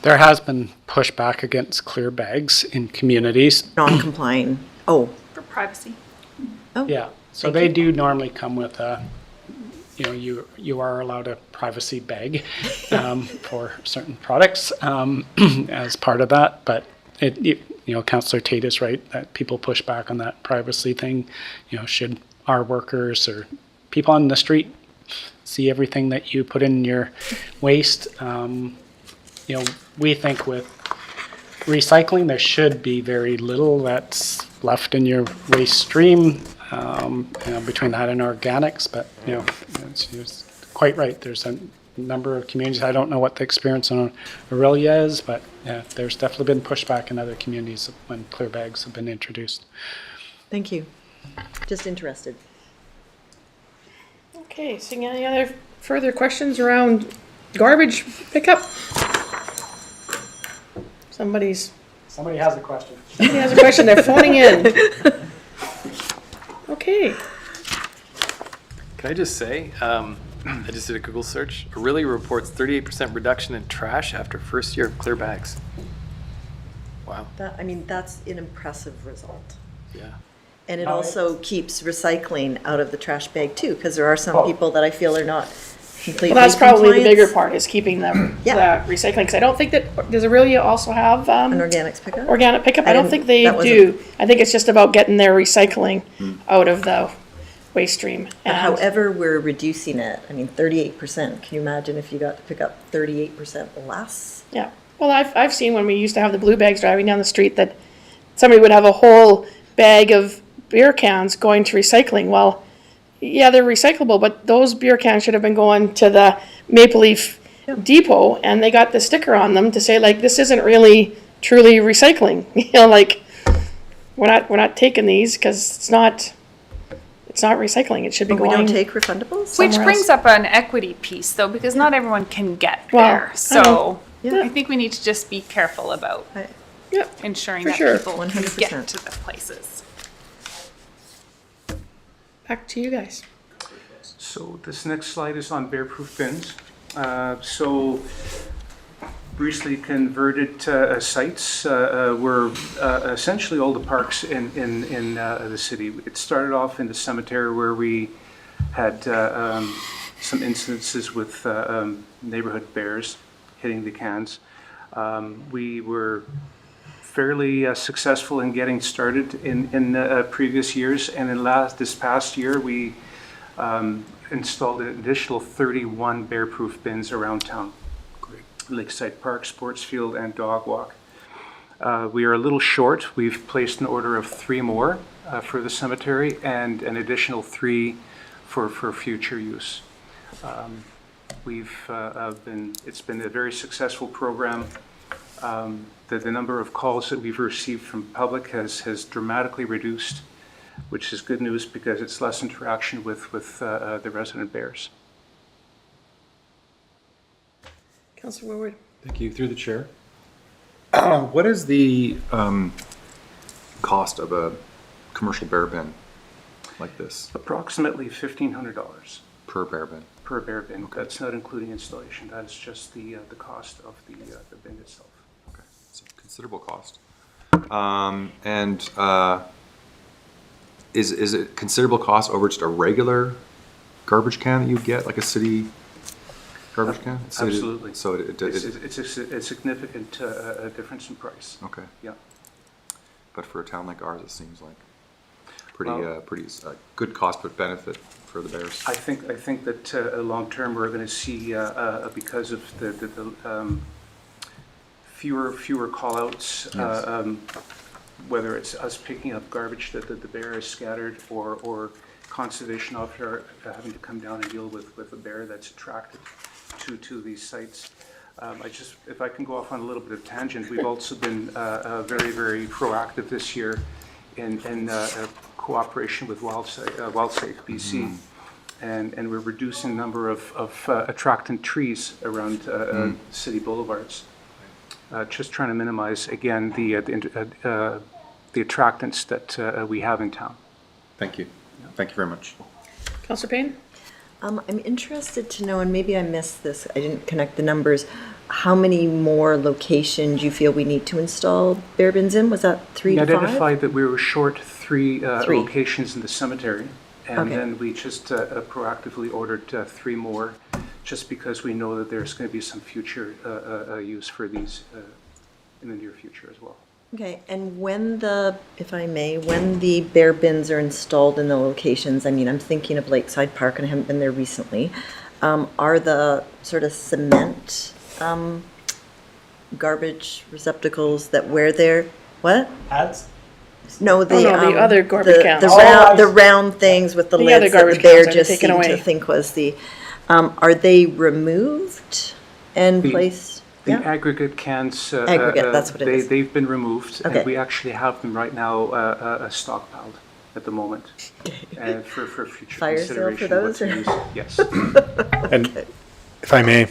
There has been pushback against clear bags in communities. non-complying? Oh, For privacy. Yeah, so they do normally come with a, you are allowed a privacy bag for certain products as part of that, but Councillor Tate is right that people push back on that privacy thing. Should our workers or people on the street see everything that you put in your waste? We think with recycling, there should be very little that's left in your waste stream between that and organics, but it's quite right. There's a number of communities. I don't know what the experience on Aurelia is, but there's definitely been pushback in other communities when clear bags have been introduced. thank you. Just interested. Okay, seeing any other further questions around garbage pickup? Somebody Somebody has a question. has a question, they're phoning in. Okay. Can I just say, I just did a Google search. Aurelia reports 38% reduction in trash after first year of clear bags. Wow. That's an impressive result. Yeah. And it also keeps recycling out of the trash bag too, because there are some people that I feel are not completely Well, that's probably the compliant. bigger part, is keeping the recycling, because I don't think that, does Aurelia also have An organics pickup? organic pickup? I don't think they that wasn't- do. I think it's just about getting their recycling out of the waste stream. But And- however we're reducing it, 38%, can you imagine if you got to pick up 38% less? Yeah, well, I've seen when we used to have the blue bags driving down the street that somebody would have a whole bag of beer cans going to recycling. Well, yeah, they're recyclable, but those beer cans should have been going to the Maple Leaf Depot, and they got the sticker on them to say, like, this isn't really truly recycling. We're not taking these because it's not recycling. It should be But we going. don't take refundables? Which Somewhere brings else. up an equity piece, though, because not everyone can get Well, there. I So know. Yeah. I think we need to just be careful about Yep. ensuring For that sure. people can 100%. get to the places. Back to you guys. So this next slide is on bear-proof bins. So recently converted sites were essentially all the parks in the city. It started off in the cemetery where we had some incidences with neighborhood bears hitting the cans. We were fairly successful in getting started in previous years, and this past year we installed an additional 31 bear-proof bins around town. Lakeside Park, Sports Field, and Dog Walk. We are a little short. We've placed an order of 3 more for the cemetery and an additional 3 for future use. It's been a very successful program. The number of calls that we've received from public has dramatically reduced, which is good news because it's less interaction with the resident bears. Councillor Woodward. Thank you. Through the chair. What is the cost of a commercial bear bin like this Approximately $1,500 per bear bin? per bear bin. That's not including installation. That's just the cost of the bin itself. Okay, it's a considerable cost. Is it considerable cost over just a regular garbage can that you get, like a city garbage can? Absolutely. So It's a significant difference in price. Okay. Yeah. But for a town like ours, it seems like Well- pretty good cost but benefit for the bears. I think that long term we're going to see because of the fewer call-outs, whether it's us picking up garbage that the bear has scattered or conservation officer having to come down and deal with a bear that's attracted to these sites. If I can go off on a little bit of tangent, we've also been very, very proactive this year in cooperation with WildSafe BC, and we're reducing the number of attractant trees around city boulevards. Just trying to minimize again the attractants that we have in town. Thank you. Thank you very much. Councillor Payne. I'm interested to know, and maybe I missed this, I didn't connect the numbers, how many more locations you feel we need to install bear bins in? Was that 3 to 5? We identified that we were short 3 3. locations in the cemetery, and Okay. then we just proactively ordered 3 more, just because we know that there's going to be some future use for these in the near future as well. Okay, and when if I may, when the bear bins are installed in the locations, I mean, I'm thinking of Lakeside Park and I haven't been there recently, are the sort of cement garbage receptacles that were there, what? Ads? No, the the other garbage cans. The round things with the The lids other that the garbage bear cans that are just taken seemed to away. think was the, are they removed and The- placed? The Yeah. aggregate cans, Aggregate, that's what it is. they've been removed, Okay. and we actually have them right now stockpiled at the moment for future Fire sale for consideration. what those, to or- use. Yes. And if I may,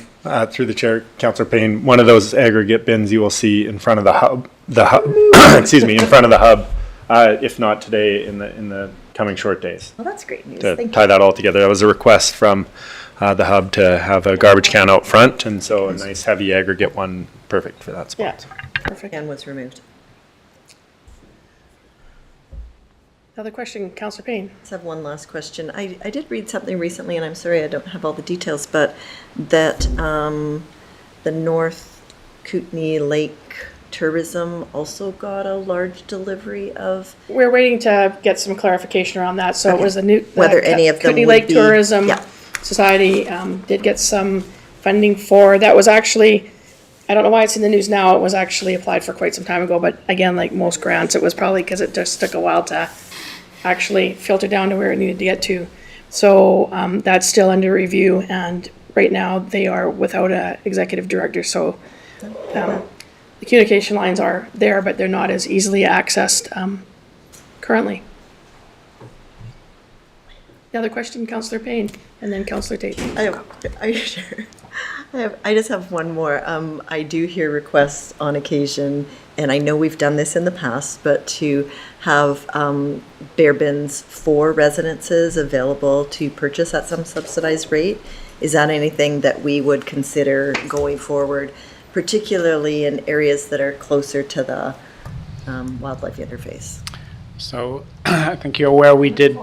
through the chair, Councillor Payne, one of those aggregate bins you will see in front of the hub, excuse me, in front of the hub, if not today, in the coming short days. Well, that's great news, To thank tie you. that all together, that was a request from the hub to have a garbage can out front, and so a nice heavy aggregate one, perfect for that Yeah, spot. perfect. And was removed. Another question, Councillor Payne. I just have one last question. I did read something recently, and I'm sorry I don't have all the details, but that the North Kootenai Lake Tourism also got a large delivery of, We're waiting to get some clarification around that, so it was the new. Whether any of them Kootenai would Lake be- Tourism yeah. Society did get some funding for, that was actually, I don't know why it's in the news now, it was actually applied for quite some time ago, but again, like most grants, it was probably because it just took a while to actually filter down to where it needed to get to. So that's still under review, and right now they are without a executive director, so the communication lines are there, but they're not as easily accessed currently. The other question, Councillor Payne, and then Councillor Tate. are you sure? I just have one more. I do hear requests on occasion, and I know we've done this in the past, but to have bear bins for residences available to purchase at some subsidized rate. Is that anything that we would consider going forward, particularly in areas that are closer to the wildlife interface? So I think you're aware we did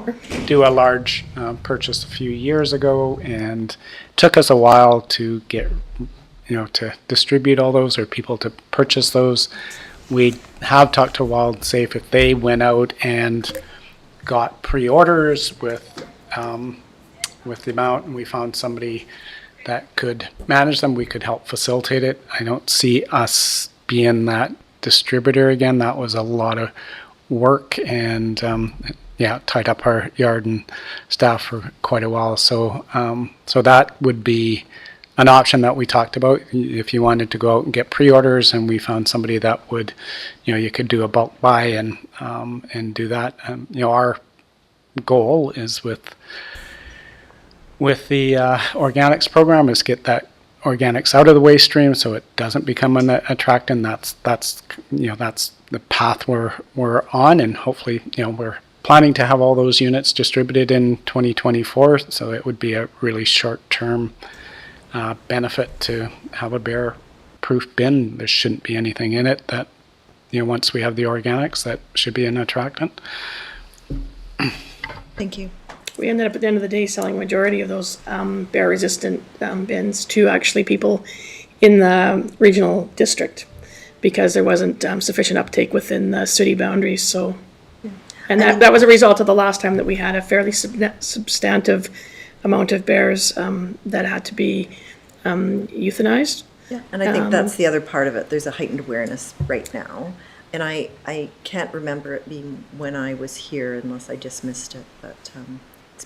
do a large purchase a few years ago, and it took us a while to get, to distribute all those or people to purchase those. We have talked to WildSafe if they went out and got pre-orders with the amount, and we found somebody that could manage them, we could help facilitate it. I don't see us being that distributor again. That was a lot of work and, tied up our yard and staff for quite a while. So, so that would be an option that we talked about if you wanted to go out and get pre-orders, and we found somebody that would, you could do a bulk buy and do that. Our goal is with the organics program is get that organics out of the waste stream so it doesn't become an attractant. That's the path we're on, and hopefully we're planning to have all those units distributed in 2024. So it would be a really short-term benefit to have a bear-proof bin. There shouldn't be anything in it that once we have the organics, that should be an attractant. Thank you. We ended up at the end of the day selling majority of those bear-resistant bins to actually people in the regional district because there wasn't sufficient uptake within the city boundaries. So, and that was a result of the last time that we had a fairly substantive amount of bears that had to be euthanized. Yeah, and I think that's the other part of it. There's a heightened awareness right now. And I can't remember it being when I was here unless I just missed it. But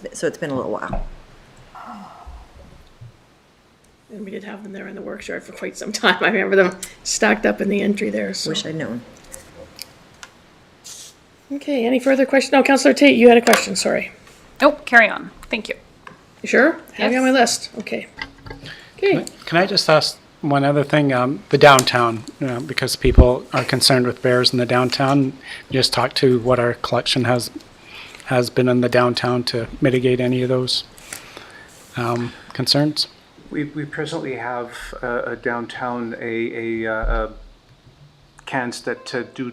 it's been a little while. And we did have them there in the workshop for quite some time. I remember them stacked up in the entry there. So. Wish I'd known. Okay, any further questions? No, Councillor Tate, you had a question, sorry. Nope, carry on. Thank you. You sure? Have you on my Yes. list? Okay. Okay. Can I just ask one other thing? The downtown, because people are concerned with bears in the downtown. Just talk to what our collection has been in the downtown to mitigate any of those concerns. We presently have downtown a cans that do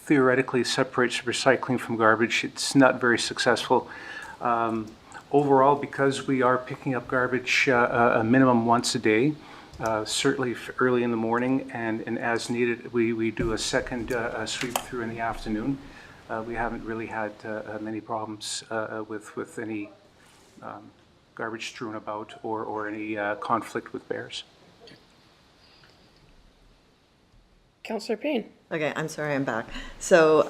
theoretically separates recycling from garbage. It's not very successful. Overall, because we are picking up garbage a minimum once a day, certainly early in the morning, and as needed, we do a second sweep through in the afternoon. We haven't really had many problems with any garbage strewn about or any conflict with bears. Councillor Payne. Okay, I'm sorry, I'm back. So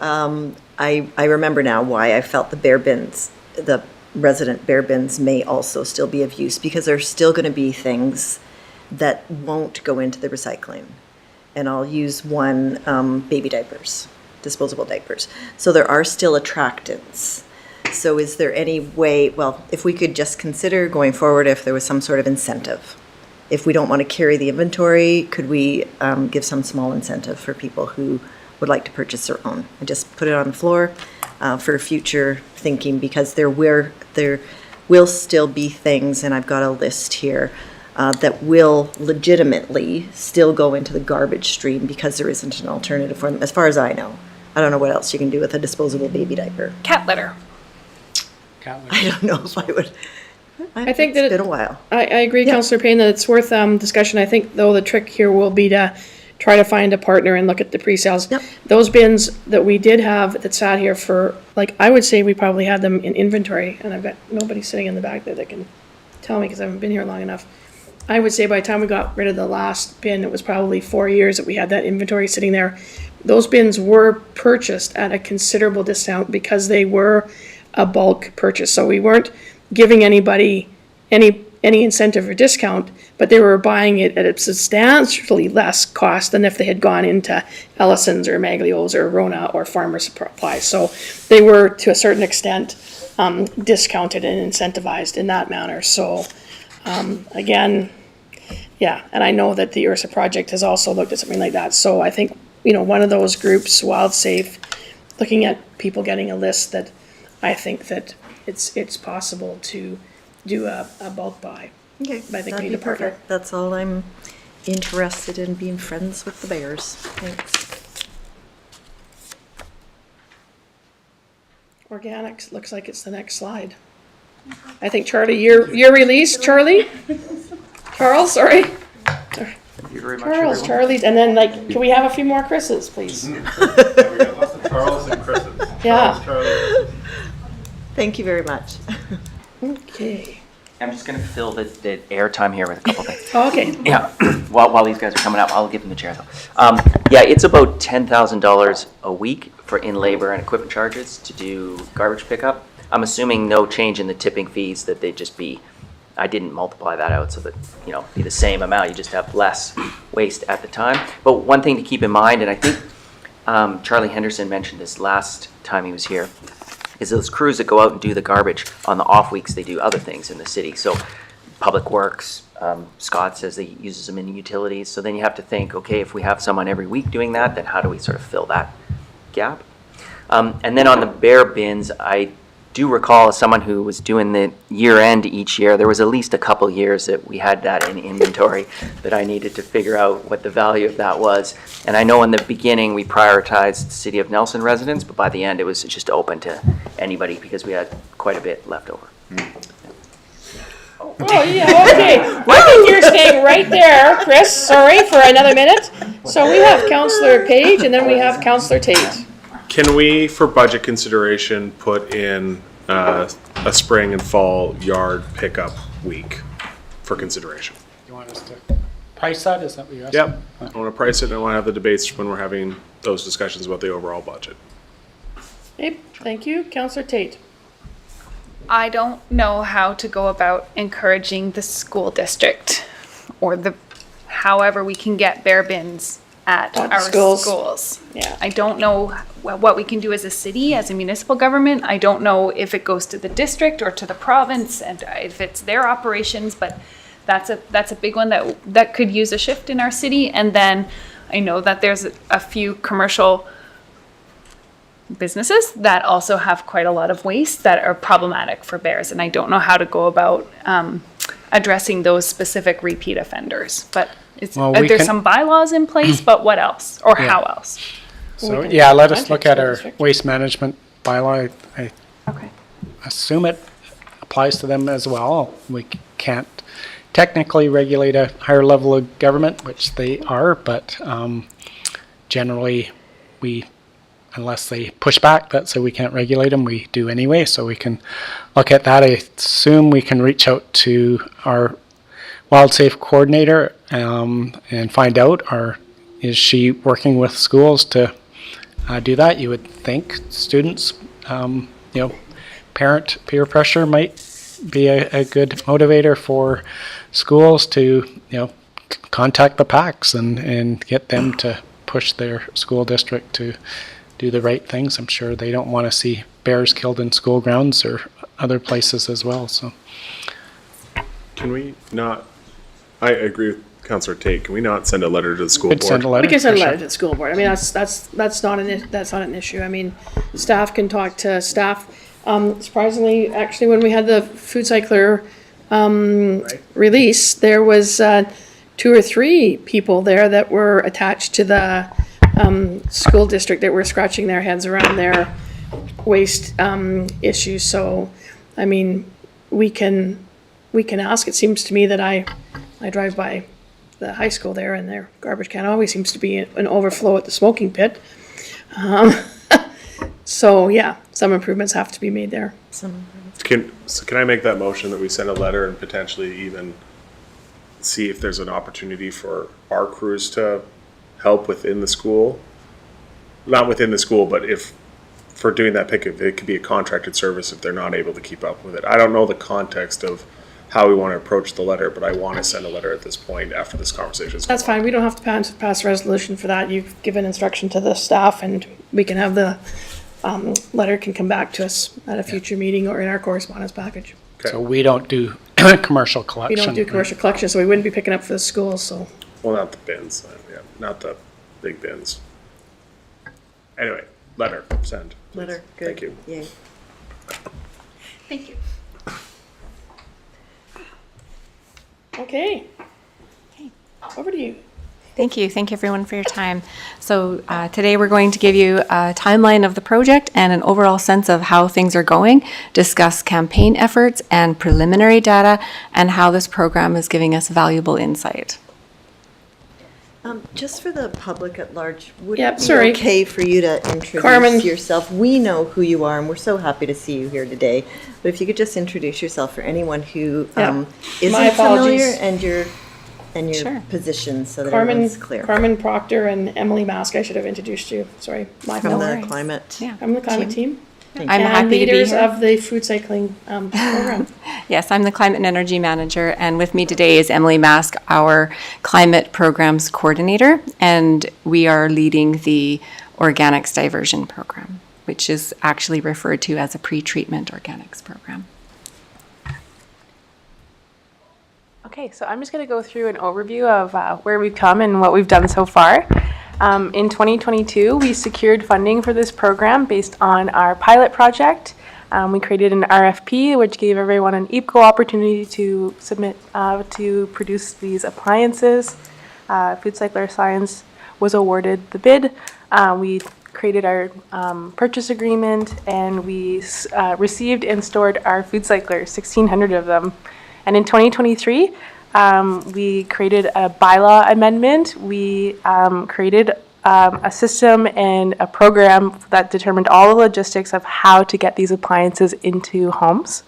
I remember now why I felt the bear bins, the resident bear bins may also still be of use, because there's still going to be things that won't go into the recycling. And I'll use one, baby diapers, disposable diapers. So there are still attractants. So is there any way, well, if we could just consider going forward, if there was some sort of incentive. If we don't want to carry the inventory, could we give some small incentive for people who would like to purchase their own? I just put it on the floor for future thinking, because there will still be things, and I've got a list here, that will legitimately still go into the garbage stream because there isn't an alternative for them, as far as I know. I don't know what else you can do with a disposable baby diaper. Cat litter. I don't know if I would. I think that it's been a while. I agree, Yeah. Councillor Payne, that it's worth discussion. I think, though, the trick here will be to try to find a partner and look at the pre-sales. Yep. Those bins that we did have that sat here for, like, I would say we probably had them in inventory, and I've got nobody sitting in the back there that can tell me because I haven't been here long enough. I would say by the time we got rid of the last bin, it was probably 4 years that we had that inventory sitting there. Those bins were purchased at a considerable discount because they were a bulk purchase. So we weren't giving anybody any incentive or discount, but they were buying it at a substantially less cost than if they had gone into Ellison's or Maglio's or Rona or Farmer Supplies. So they were, to a certain extent, discounted and incentivized in that manner. So again, yeah, and I know that the URSA project has also looked at something like that. So I think, one of those groups, Wild Safe, looking at people getting a list, that I think that it's possible to do a bulk buy. Okay, But I think we that'd need be a partner. perfect. That's all I'm interested in, being friends with the bears. Thanks. Organics, looks like it's the next slide. I think, Charlie, your release, Charlie? Charles, sorry. Thank you very much, Charles, everyone. Charlie's, and then can we have a few more Chris's, please? We got lots of Charles and Chris's. Yeah. Thank you very much. Okay. I'm just going to fill the airtime here with a couple things. Oh, okay. Yeah. while these guys are coming up, I'll give them the chair though. Yeah, it's about $10,000 a week for in labor and equipment charges to do garbage pickup. I'm assuming no change in the tipping fees, that they'd just be, I didn't multiply that out so that, you know, be the same amount, you just have less waste at the time. But one thing to keep in mind, and I think Charlie Henderson mentioned this last time he was here, is those crews that go out and do the garbage on the off weeks, they do other things in the city. So Public Works, Scott says he uses them in utilities. So then you have to think, okay, if we have someone every week doing that, then how do we sort of fill that gap? And then on the bare bins, I do recall, as someone who was doing the year end each year, there was at least a couple years that we had that in inventory that I needed to figure out what the value of that was. And I know in the beginning we prioritized City of Nelson residents, but by the end it was just open to anybody because we had quite a bit left over. Oh, yeah, okay. I think you're staying right there, Chris, sorry, for another minute. So we have Councillor Page and then we have Councillor Tate. Can we, for budget consideration, put in a spring and fall yard pickup week for consideration? You want us to price that? Is that what you're asking? Yep. I want to price it and I want to have the debates when we're having those discussions about the overall budget. Okay, thank you. Councillor Tate. I don't know how to go about encouraging the school district or however we can get bare bins at our schools. Yeah. I don't know what we can do as a city, as a municipal government. I don't know if it goes to the district or to the province and if it's their operations, but that's a big one that could use a shift in our city. And then I know that there's a few commercial businesses that also have quite a lot of waste that are problematic for bears, and I don't know how to go about addressing those specific repeat offenders. But there's some bylaws in place, but what else, or how else? So, yeah, let us look at our waste management bylaw. I Okay. assume it applies to them as well. We can't technically regulate a higher level of government, which they are, but generally unless they push back that say we can't regulate them, we do anyway. So we can look at that. I assume we can reach out to our Wild Safe coordinator and find out, is she working with schools to do that? You would think students, parent peer pressure might be a good motivator for schools to, contact the PACs and get them to push their school district to do the right things. I'm sure they don't want to see bears killed in school grounds or other places as well. So, Can we not? I agree with Councillor Tate. Can we not send a letter to the school board? Send a letter. We can send a for letter sure. to the school board. I mean, that's not an issue. I mean, staff can talk to staff. Surprisingly, actually, when we had the food cycler release, there was 2 or 3 people there that were attached to the school district that were scratching their heads around their waste issues. So, I mean, we can ask. It seems to me that I drive by the high school there, and their garbage can always seems to be an overflow at the smoking pit. So yeah, some improvements have to be made there. Can I make that motion that we send a letter and potentially even see if there's an opportunity for our crews to help within the school? Not within the school, but if for doing that pickup, it could be a contracted service if they're not able to keep up with it. I don't know the context of how we want to approach the letter, but I want to send a letter at this point after this conversation. That's fine. We don't have to pass a resolution for that. You've given instruction to the staff, and we can have the letter can come back to us at a future meeting or in our correspondence package. So we don't do commercial We collection. don't do commercial collection, so we wouldn't be picking up for the schools, so. Well, not the bins, not the big bins. Anyway, letter, send. please. Letter, good. Thank you. Yay. Thank you. Okay. Over to you. Thank you. Thank you everyone for your time. So today we're going to give you a timeline of the project and an overall sense of how things are going, discuss campaign efforts and preliminary data, and how this program is giving us valuable insight. Just for the public at large, would Yep, it be sorry. okay for you to introduce Carmen. yourself? We know who you are, and we're so happy to see you here today. But if you could just introduce yourself for anyone who Yeah. isn't My apologies. familiar, and your and your Sure. positions so that Carmen, everyone's clear. Carmen Proctor and Emily Mask, I should have introduced you. Sorry, my From fault. the worries. climate. Yeah. I'm the climate team. I'm And happy to be leaders here. of the food cycling program. Yes, I'm the Climate and Energy Manager, and with me today is Emily Mask, our Climate Programs Coordinator, and we are leading the Organics Diversion Program, which is actually referred to as a pre-treatment organics program. Okay, so I'm just going to go through an overview of where we've come and what we've done so far. In 2022, we secured funding for this program based on our pilot project. We created an RFP, which gave everyone an equal opportunity to submit to produce these appliances. Food Cycler Science was awarded the bid. We created our purchase agreement, and we received and stored our food cyclers, 1,600 of them. And in 2023, we created a bylaw amendment. We created a system and a program that determined all the logistics of how to get these appliances into homes.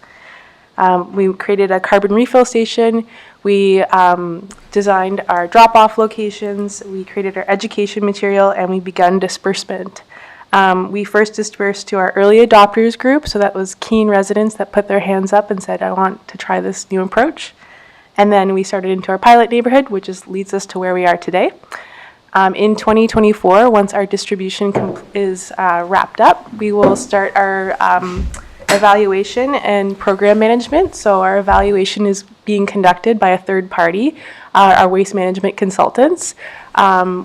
We created a carbon refill station. We designed our drop-off locations. We created our education material, and we begun disbursement. We first dispersed to our early adopters group, so that was Keene residents that put their hands up and said, I want to try this new approach. And then we started into our pilot neighborhood, which leads us to where we are today. In 2024, once our distribution is wrapped up, we will start our evaluation and program management. So our evaluation is being conducted by a third party, our waste management consultants.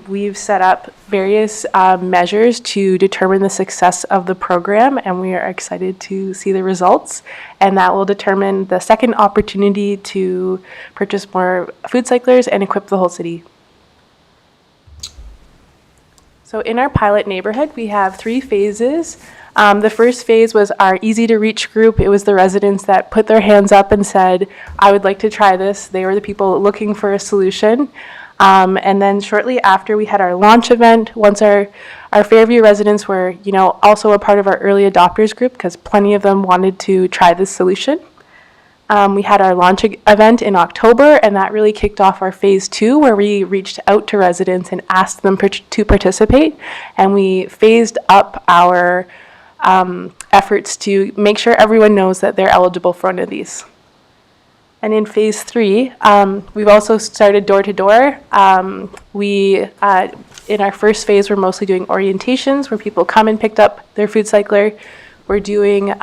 We've set up various measures to determine the success of the program, and we are excited to see the results. And that will determine the second opportunity to purchase more food cyclers and equip the whole city. So in our pilot neighborhood, we have 3 phases. The first phase was our easy to reach group. It was the residents that put their hands up and said, I would like to try this. They were the people looking for a solution. And then shortly after, we had our launch event. Once our Fairview residents were, also a part of our early adopters group, because plenty of them wanted to try this solution. We had our launch event in October, and that really kicked off our phase 2, where we reached out to residents and asked them to participate. And we phased up our efforts to make sure everyone knows that they're eligible for one of these. And in phase 3, we've also started door-to-door. In our first phase, we're mostly doing orientations, where people come and picked up their food cycler. We're doing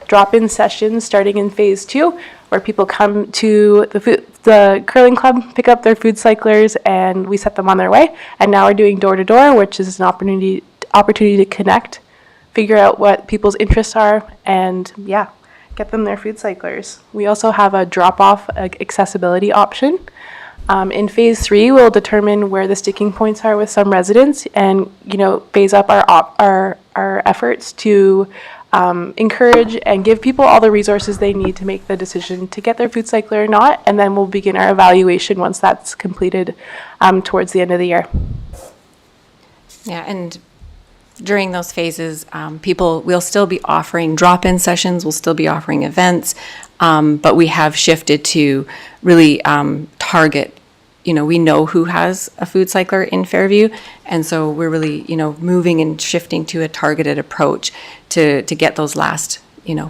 drop-in sessions starting in phase 2, where people come to the curling club, pick up their food cyclers, and we set them on their way. And now we're doing door-to-door, which is an opportunity to connect, figure out what people's interests are, and get them their food cyclers. We also have a drop-off accessibility option. In phase 3, we'll determine where the sticking points are with some residents, and phase up our efforts to encourage and give people all the resources they need to make the decision to get their food cycler or not. And then we'll begin our evaluation once that's completed towards the end of the year. Yeah, and during those phases, we'll still be offering drop-in sessions, we'll still be offering events, but we have shifted to really target, we know who has a food cycler in Fairview, and so we're really, moving and shifting to a targeted approach to get those last,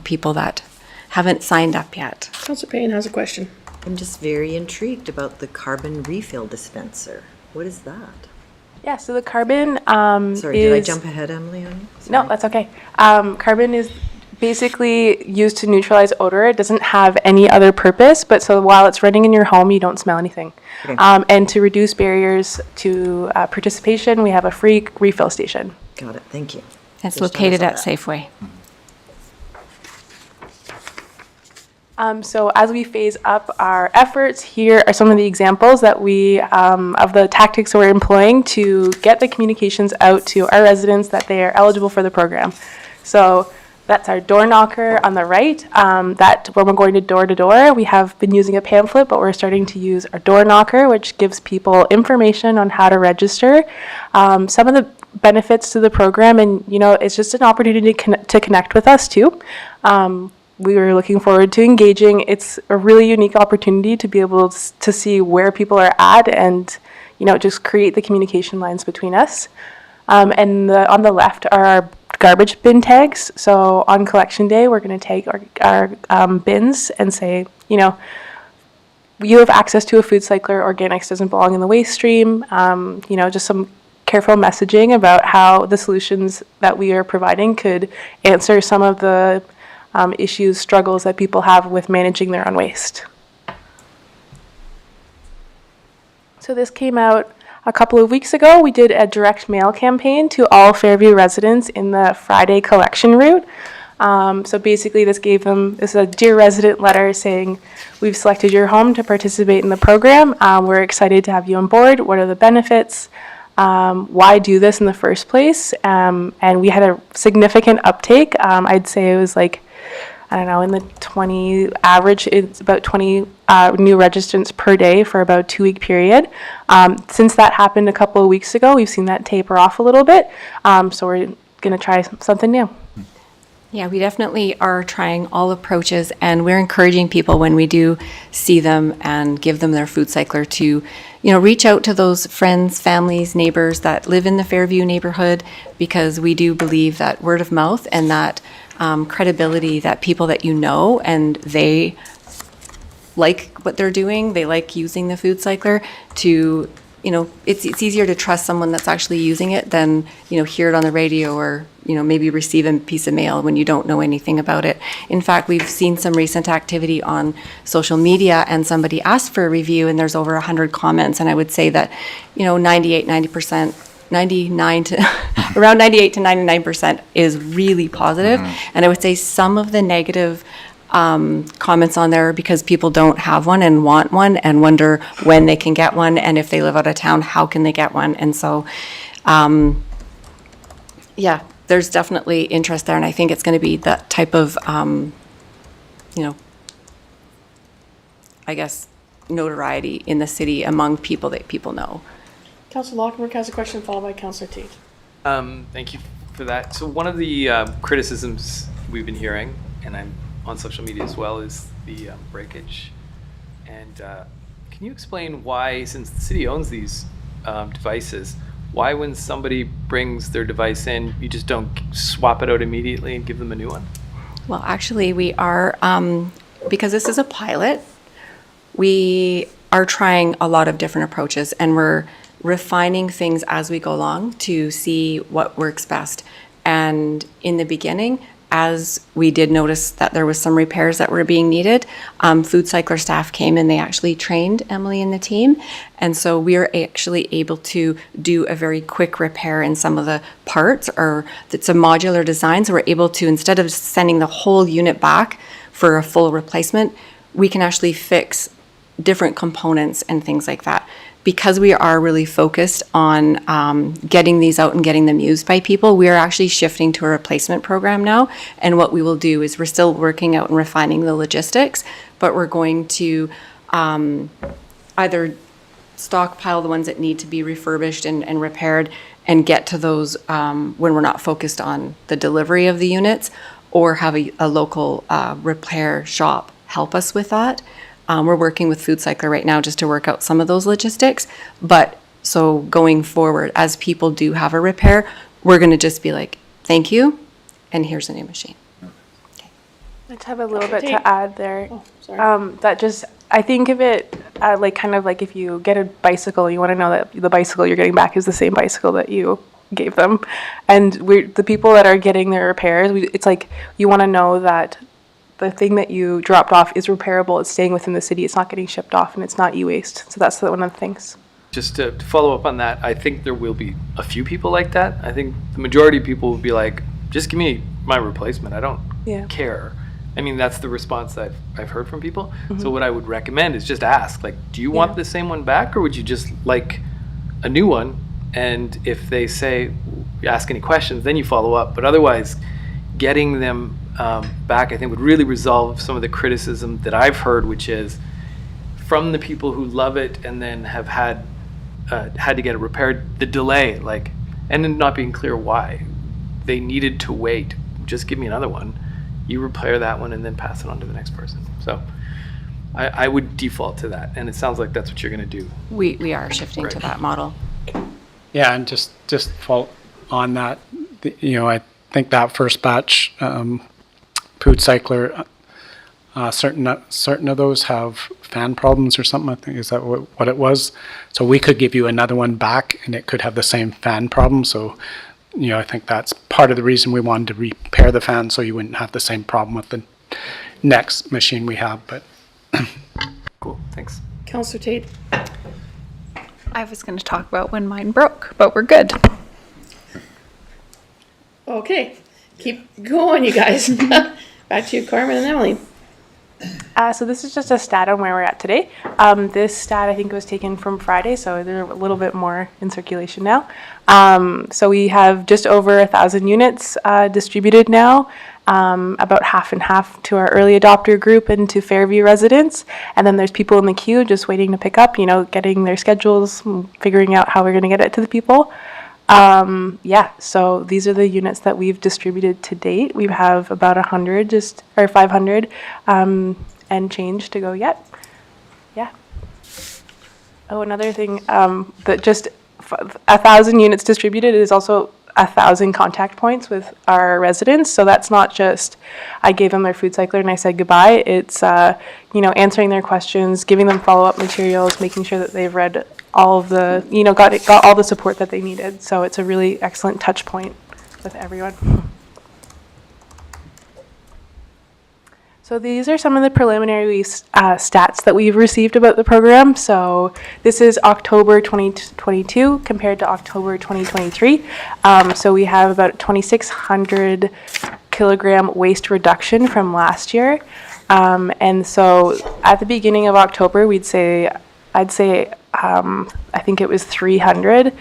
people that haven't signed up yet. Councillor Payne has a question. I'm just very intrigued about the carbon refill dispenser. What is that? Yeah, so the carbon Sorry, did I jump ahead, Emily, on you? No, that's okay. Carbon is basically used to neutralize odor. It doesn't have any other purpose, but so while it's running in your home, you don't smell anything. Okay. And to reduce barriers to participation, we have a free refill station. Got it, thank you. It's Just noticed located at that. Safeway. So as we phase up our efforts, here are some of the examples that we, of the tactics we're employing to get the communications out to our residents that they are eligible for the program. So that's our door knocker on the right. That when we're going to door, we have been using a pamphlet, but we're starting to use our door knocker, which gives people information on how to register. Some of the benefits to the program, and it's just an opportunity to connect with us too. we were looking forward to engaging. It's a really unique opportunity to be able to see where people are at and, just create the communication lines between us. And on the left are our garbage bin tags. So on collection day, we're going to tag our bins and say, you have access to a food cycler. Organics doesn't belong in the waste stream. Just some careful messaging about how the solutions that we are providing could answer some of the issues, struggles that people have with managing their own waste. So this came out a couple of weeks ago. We did a direct mail campaign to all Fairview residents in the Friday collection route. So basically this is a Dear Resident letter saying, we've selected your home to participate in the program. We're excited to have you on board. What are the benefits? Why do this in the first place? And we had a significant uptake. I'd say it was in the 20 average, it's about 20 new registrants per day for about a 2-week period. Since that happened a couple of weeks ago, we've seen that taper off a little bit. So we're going to try something new. Yeah, we definitely are trying all approaches, and we're encouraging people when we do see them and give them their food cycler to, reach out to those friends, families, neighbors that live in the Fairview neighborhood, because we do believe that word of mouth and that credibility, that people that and they like what they're doing, they like using the food cycler to, it's easier to trust someone that's actually using it than, hear it on the radio or, maybe receive a piece of mail when you don't know anything about it. In fact, we've seen some recent activity on social media, and somebody asked for a review, and there's over 100 comments, and I would say that, 98 to 99% is really positive. And I would say some of the negative comments on there because people don't have one and want one and wonder when they can get one, and if they live out of town, how can they get one? And so, there's definitely interest there, and I think it's going to be that type of, notoriety in the city among people that people know. Councillor Lockenberg has a question, followed by Councillor Tate. Thank you for that. So one of the criticisms we've been hearing, and I'm on social media as well, is the breakage. And can you explain why, since the city owns these devices, why when somebody brings their device in, you just don't swap it out immediately and give them a new one? Well, actually, we are, because this is a pilot, we are trying a lot of different approaches, and we're refining things as we go along to see what works best. And in the beginning, as we did notice that there was some repairs that were being needed, food cycler staff came and they actually trained Emily and the team. And so we are actually able to do a very quick repair in some of the parts, or it's a modular design. So we're able to, instead of sending the whole unit back for a full replacement, we can actually fix different components and things like that. Because we are really focused on getting these out and getting them used by people, we are actually shifting to a replacement program now. And what we will do is, we're still working out and refining the logistics, but we're going to either stockpile the ones that need to be refurbished and repaired and get to those when we're not focused on the delivery of the units, or have a local repair shop help us with that. We're working with Food Cycler right now just to work out some of those logistics. But so going forward, as people do have a repair, we're going to just be like, thank you, and here's a new machine. I just have a little bit to add there. I think of it kind of like if you get a bicycle, you want to know that the bicycle you're getting back is the same bicycle that you gave them. And the people that are getting their repairs, it's like you want to know that the thing that you dropped off is repairable, it's staying within the city, it's not getting shipped off, and it's not e-waste. So that's one of the things. Just to follow up on that, I think there will be a few people like that. I think the majority of people will be like, just give me my replacement, I don't care. I mean, that's the response that I've heard from people. Mm-hmm. So what I would recommend is just ask, do you want the same one back, or would you just like a new one? And if they say, ask any questions, then you follow up. But otherwise, getting them back, I think, would really resolve some of the criticism that I've heard, which is from the people who love it and then have had to get it repaired, the delay, and then not being clear why they needed to wait. Just give me another one. you repair that one and then pass it on to the next person. So I would default to that, and it sounds like that's what you're going to do. We are shifting to that model. Yeah, and just fault on that, I think that first batch food cycler, certain of those have fan problems or something. I think is that what it was. So we could give you another one back, and it could have the same fan problem. So, I think that's part of the reason we wanted to repair the fan, so you wouldn't have the same problem with the next machine we have. But Cool, thanks. Councillor Tate? I was going to talk about when mine broke, but we're good. Okay, keep going, you guys. Back to you, Carmen and Emily. So this is just a stat on where we're at today. This stat, I think, was taken from Friday, so they're a little bit more in circulation now. So we have just over 1,000 units distributed now, about half and half to our early adopter group and to Fairview residents. And then there's people in the queue just waiting to pick up, getting their schedules, figuring out how we're going to get it to the people. So these are the units that we've distributed to date. We have about 500 and change to go yet. Yeah. Oh, another thing, that just 1,000 units distributed is also 1,000 contact points with our residents. So that's not just I gave them their food cycler and I said goodbye. It's answering their questions, giving them follow-up materials, making sure that they've read all of the got all the support that they needed. So it's a really excellent touch point with everyone. So these are some of the preliminary stats that we've received about the program. So this is October 2022 compared to October 2023. So we have about 2,600 kilogram waste reduction from last year. And so at the beginning of October, I'd say I think it was 300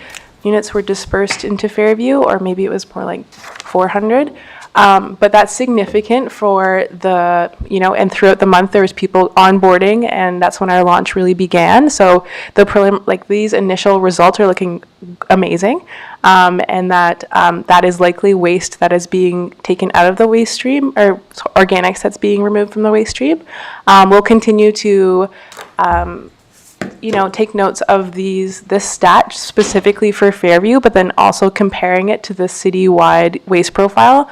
units were dispersed into Fairview, or maybe it was more like 400. But that's significant for and throughout the month there was people onboarding, and that's when our launch really began. So these initial results are looking amazing, and that is likely waste that is being taken out of the waste stream, or organics that's being removed from the waste stream. We'll continue to take notes of this stat specifically for Fairview, but then also comparing it to the citywide waste profile,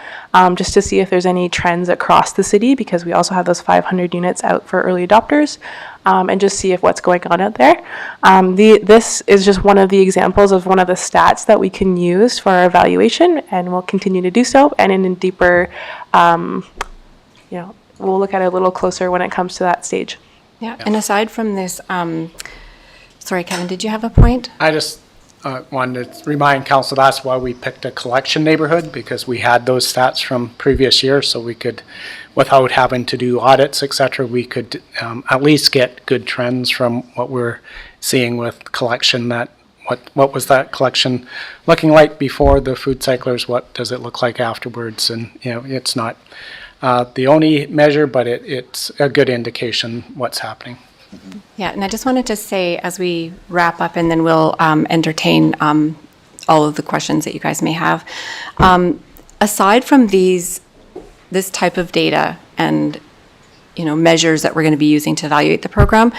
just to see if there's any trends across the city, because we also have those 500 units out for early adopters, and just see if what's going on out there. This is just one of the examples of one of the stats that we can use for our evaluation, and we'll continue to do so. And in a deeper, we'll look at it a little closer when it comes to that stage. Yeah, and aside from this, sorry, Kevin, did you have a point? I just wanted to remind council that's why we picked a collection neighborhood, because we had those stats from previous years, so we could, without having to do audits, etc., we could at least get good trends from what we're seeing with collection. What was that collection looking like before the food cyclers? What does it look like afterwards? And it's not the only measure, but it's a good indication what's happening. Yeah, and I just wanted to say, as we wrap up, and then we'll entertain all of the questions that you guys may have. Aside from this type of data and measures that we're going to be using to evaluate the program,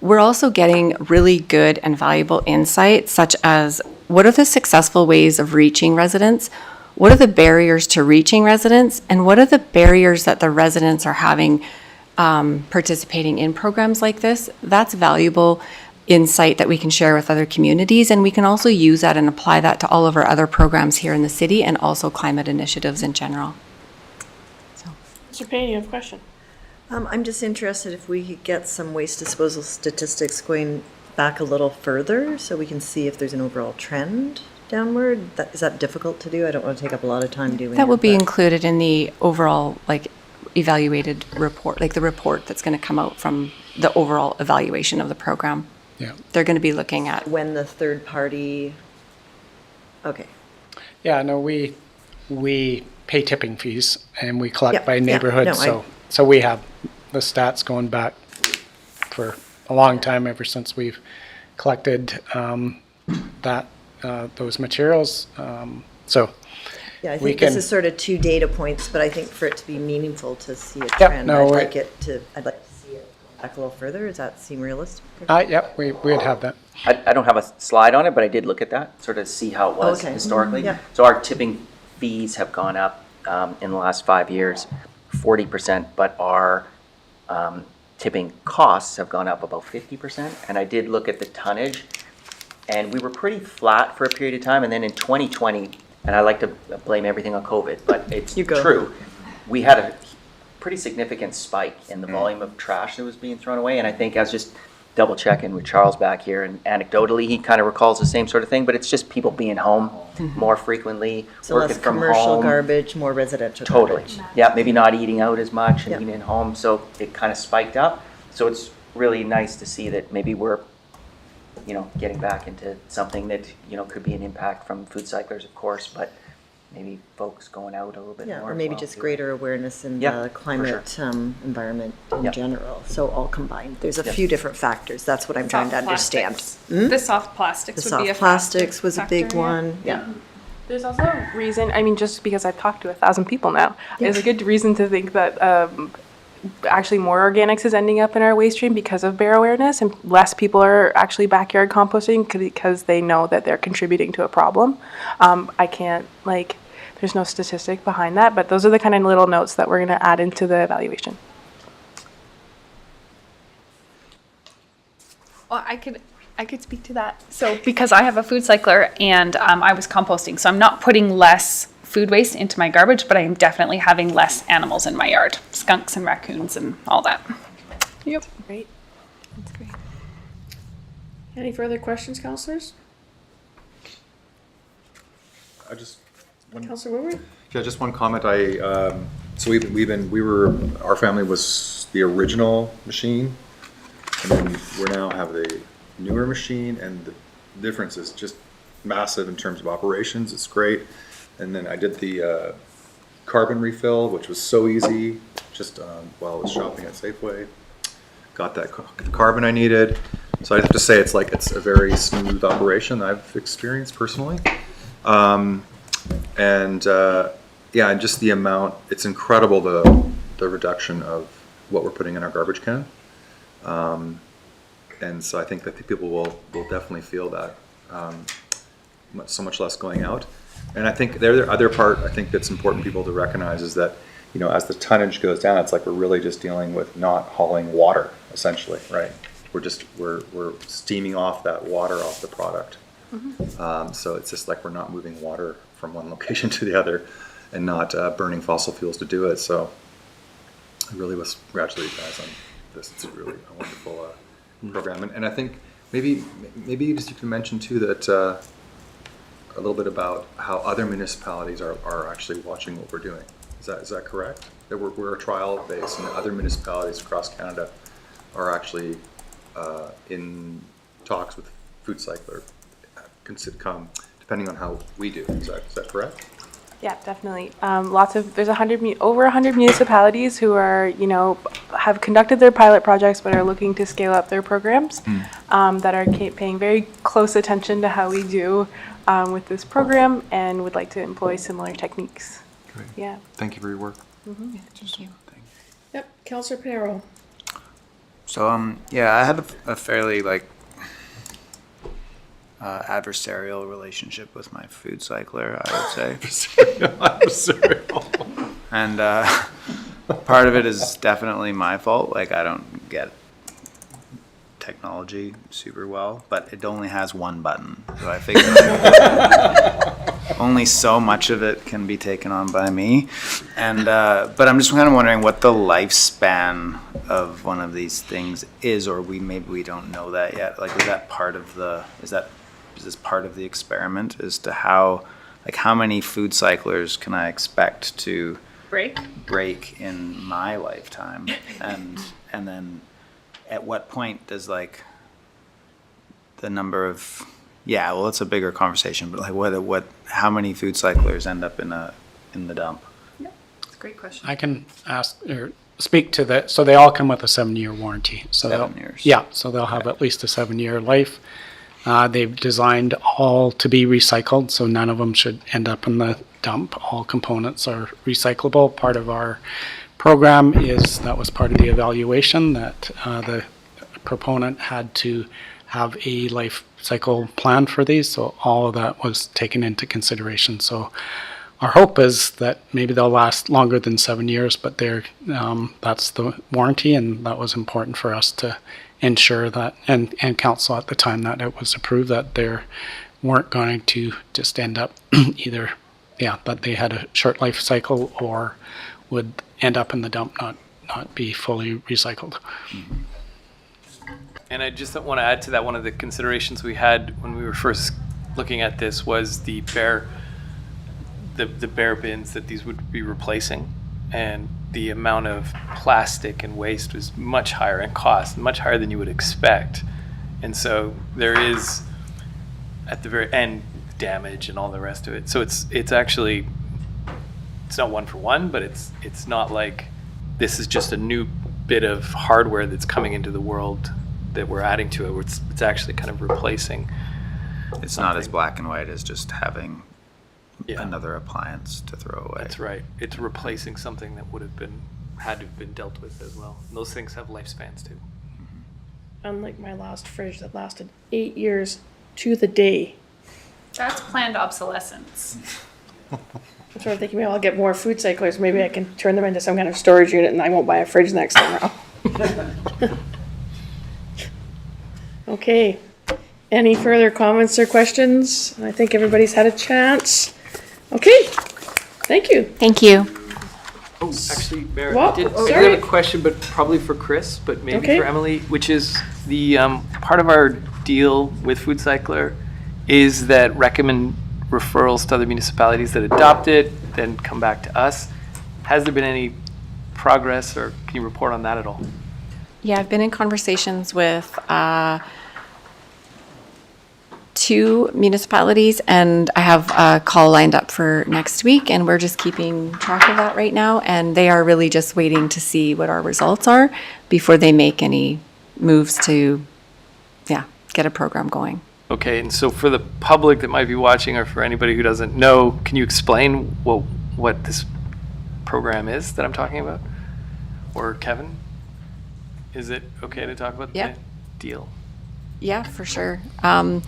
we're also getting really good and valuable insights, such as what are the successful ways of reaching residents? What are the barriers to reaching residents? And what are the barriers that the residents are having participating in programs like this? That's valuable insight that we can share with other communities, and we can also use that and apply that to all of our other programs here in the city, and also climate initiatives in general. Mr. Payne, you have a question? I'm just interested if we could get some waste disposal statistics going back a little further, so we can see if there's an overall trend downward. Is that difficult to do? I don't want to take up a lot of time doing that. Will be included in the overall evaluated report, the report that's going to come out from the overall evaluation of the program. Yeah, they're going to be looking at when the third party. Okay. Yeah, no, we pay tipping fees, and we collect by neighborhood. So we have the stats going back for a long time, ever since we've collected those materials. Yeah, I we think this can- is sort of 2 data points, but I think for it to be meaningful to see a trend, no, I'd we- like to see it back a little further. Does that seem realistic? Yep, we'd have that. I don't have a slide on it, but I did look at that, sort of see how it was Okay. historically. Yeah. So our tipping fees have gone up in the last 5 years, 40%, but our tipping costs have gone up about 50%. And I did look at the tonnage, and we were pretty flat for a period of time. And then in 2020, and I like to blame everything on COVID, but it's You go. true, we had a pretty significant spike in the volume of trash that was being thrown away. And I think I was just double checking with Charles back here, and anecdotally, he kind of recalls the same sort of thing, but it's just people being home more frequently, So working less from commercial home. garbage, more residential Totally. garbage. Yeah, maybe not eating out as much and Yep. eating at home, so it kind of spiked up. So it's really nice to see that maybe we're, getting back into something that, could be an impact from food cyclers, of course, but maybe folks going out a little bit Yeah, more. or as maybe well, just too. greater awareness in Yeah, the for climate environment in Yeah. general. So all combined. There's a Yeah. few different factors. That's what I'm trying to Soft understand. plastics. The soft plastics The would be a soft plastics was a factor, big yeah. one. Yeah. There's also a reason, I mean, just because I've talked to 1,000 people now, Yeah. there's a good reason to think that actually more organics is ending up in our waste stream because of bear awareness, and less people are actually backyard composting because they know that they're contributing to a problem. I can't, there's no statistic behind that, but those are the kind of little notes that we're going to add into the evaluation. Well, I could speak to that. So because I have a food cycler and I was composting, so I'm not putting less food waste into my garbage, but I am definitely having less animals in my yard, skunks and raccoons and all that. Yep. Great. That's great. Any further questions, councillors? Councillor Woodward? Yeah, just one comment. So our family was the original machine, and then we now have the newer machine, and the difference is just massive in terms of operations. It's great. And then I did the carbon refill, which was so easy, just while I was shopping at Safeway. Got that the carbon I needed. So I have to say it's a very smooth operation I've experienced personally. And just the amount, it's incredible the reduction of what we're putting in our garbage can. And so I think that people will definitely feel that so much less going out. And I think the other part I think that's important people to recognize is that, as the tonnage goes down, it's like we're really just dealing with not hauling water, essentially, right? We're steaming off that water off the product. So it's just like we're not moving water from one location to the other and not burning fossil fuels to do it. So I really was congratulate you guys on this. It's really a wonderful program. And I think maybe just you can mention too that a little bit about how other municipalities are actually watching what we're doing. Is that correct? That we're a trial base, and other municipalities across Canada are actually in talks with Food Cycler, depending on how we do. Is that correct? Yeah, definitely. There's over 100 municipalities who are, have conducted their pilot projects but are looking to scale up their programs that are paying very close attention to how we do with this program and would like to employ similar techniques. Great. Yeah. Thank you for your work. Thank you. Yep, Councillor Pinero. So, I had a fairly adversarial relationship with my food cycler, I would say. Adversarial. And part of it is definitely my fault. I don't get technology super well, but it only has one button. So I figure only so much of it can be taken on by me. And but I'm just kind of wondering what the lifespan of one of these things is, or maybe we don't know that yet. Is that part of is this part of the experiment as to how many food cyclers can I expect to break in my lifetime, and then at what point does the number of it's a bigger conversation, but how many food cyclers end up in the dump? Yeah, it's a great question. I can ask or speak to that. So they all come with a 7-year warranty. So 7 years. Yeah, so they'll have at least a 7-year life. They've designed all to be recycled, so none of them should end up in the dump. All components are recyclable. Part of our program is, that was part of the evaluation, that the proponent had to have a life cycle plan for these, so all of that was taken into consideration. So our hope is that maybe they'll last longer than 7 years, but that's the warranty, and that was important for us to ensure that, and council at the time that it was approved, that they weren't going to just end up either, that they had a short life cycle or would end up in the dump, not be fully recycled. And I just want to add to that, one of the considerations we had when we were first looking at this was the bare bins that these would be replacing, and the amount of plastic and waste was much higher in cost, much higher than you would expect. And so there is, at the very end, damage and all the rest of it. So it's actually, it's not one for one, but it's not like this is just a new bit of hardware that's coming into the world that we're adding to it. It's actually kind of replacing. It's not as black and white as just having another appliance to throw away. That's right. It's replacing something that would have had to have been dealt with as well. And those things have lifespans too. Unlike my last fridge that lasted 8 years to the day. That's planned obsolescence. I'm sort of thinking, maybe I'll get more food cyclers. Maybe I can turn them into some kind of storage unit and I won't buy a fridge next time around. Okay. Any further comments or questions? I think everybody's had a chance. Okay. Thank you. Thank you. Oh, actually, Mayor, Well, I sorry. have a question, but probably for Chris, but maybe Okay. for Emily, which is the part of our deal with Food Cycler is that recommend referrals to other municipalities that adopt it, then come back to us. Has there been any progress, or can you report on that at all? Yeah, I've been in conversations with 2 municipalities, and I have a call lined up for next week, and we're just keeping track of that right now, and they are really just waiting to see what our results are before they make any moves to, get a program going. Okay, and so for the public that might be watching, or for anybody who doesn't know, can you explain what this program is that I'm talking about? Or Kevin? Is it okay to talk about Yeah. the deal? Yeah, for sure. I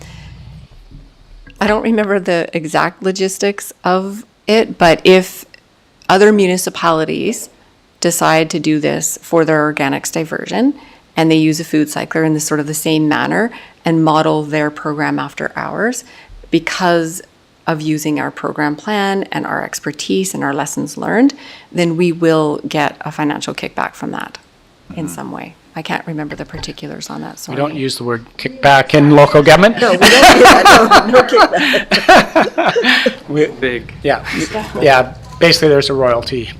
don't remember the exact logistics of it, but if other municipalities decide to do this for their organics diversion, and they use a food cycler in this sort of the same manner and model their program after ours, because of using our program plan and our expertise and our lessons learned, then we will get a financial kickback from that in some way. I can't remember the particulars on that, We sorry. don't use the word kickback in local government. No, we don't do that, no kickback. Big. Yeah, basically there's a royalty.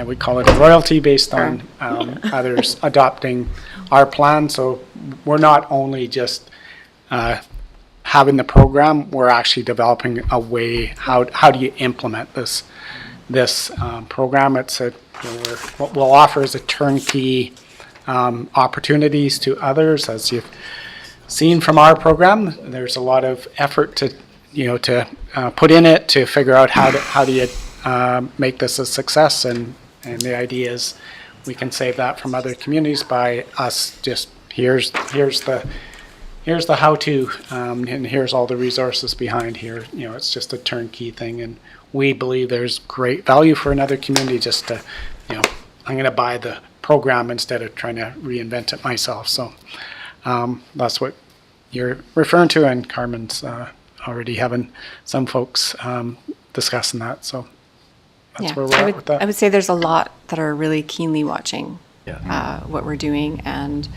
We call it a royalty based on others adopting our plan. So we're not only just having the program, we're actually developing a way, how do you implement this program. It's what we'll offer is a turnkey opportunities to others. As you've seen from our program, there's a lot of effort to put in it to figure out how do you make this a success, and the idea is we can save that from other communities by us just here's the how-to, and here's all the resources behind here. It's just a turnkey thing, and we believe there's great value for another community just to, I'm going to buy the program instead of trying to reinvent it myself. So that's what you're referring to, and Carmen's already having some folks discussing that. So that's where we're at with that. I would say there's a lot that are really keenly watching what we're doing, and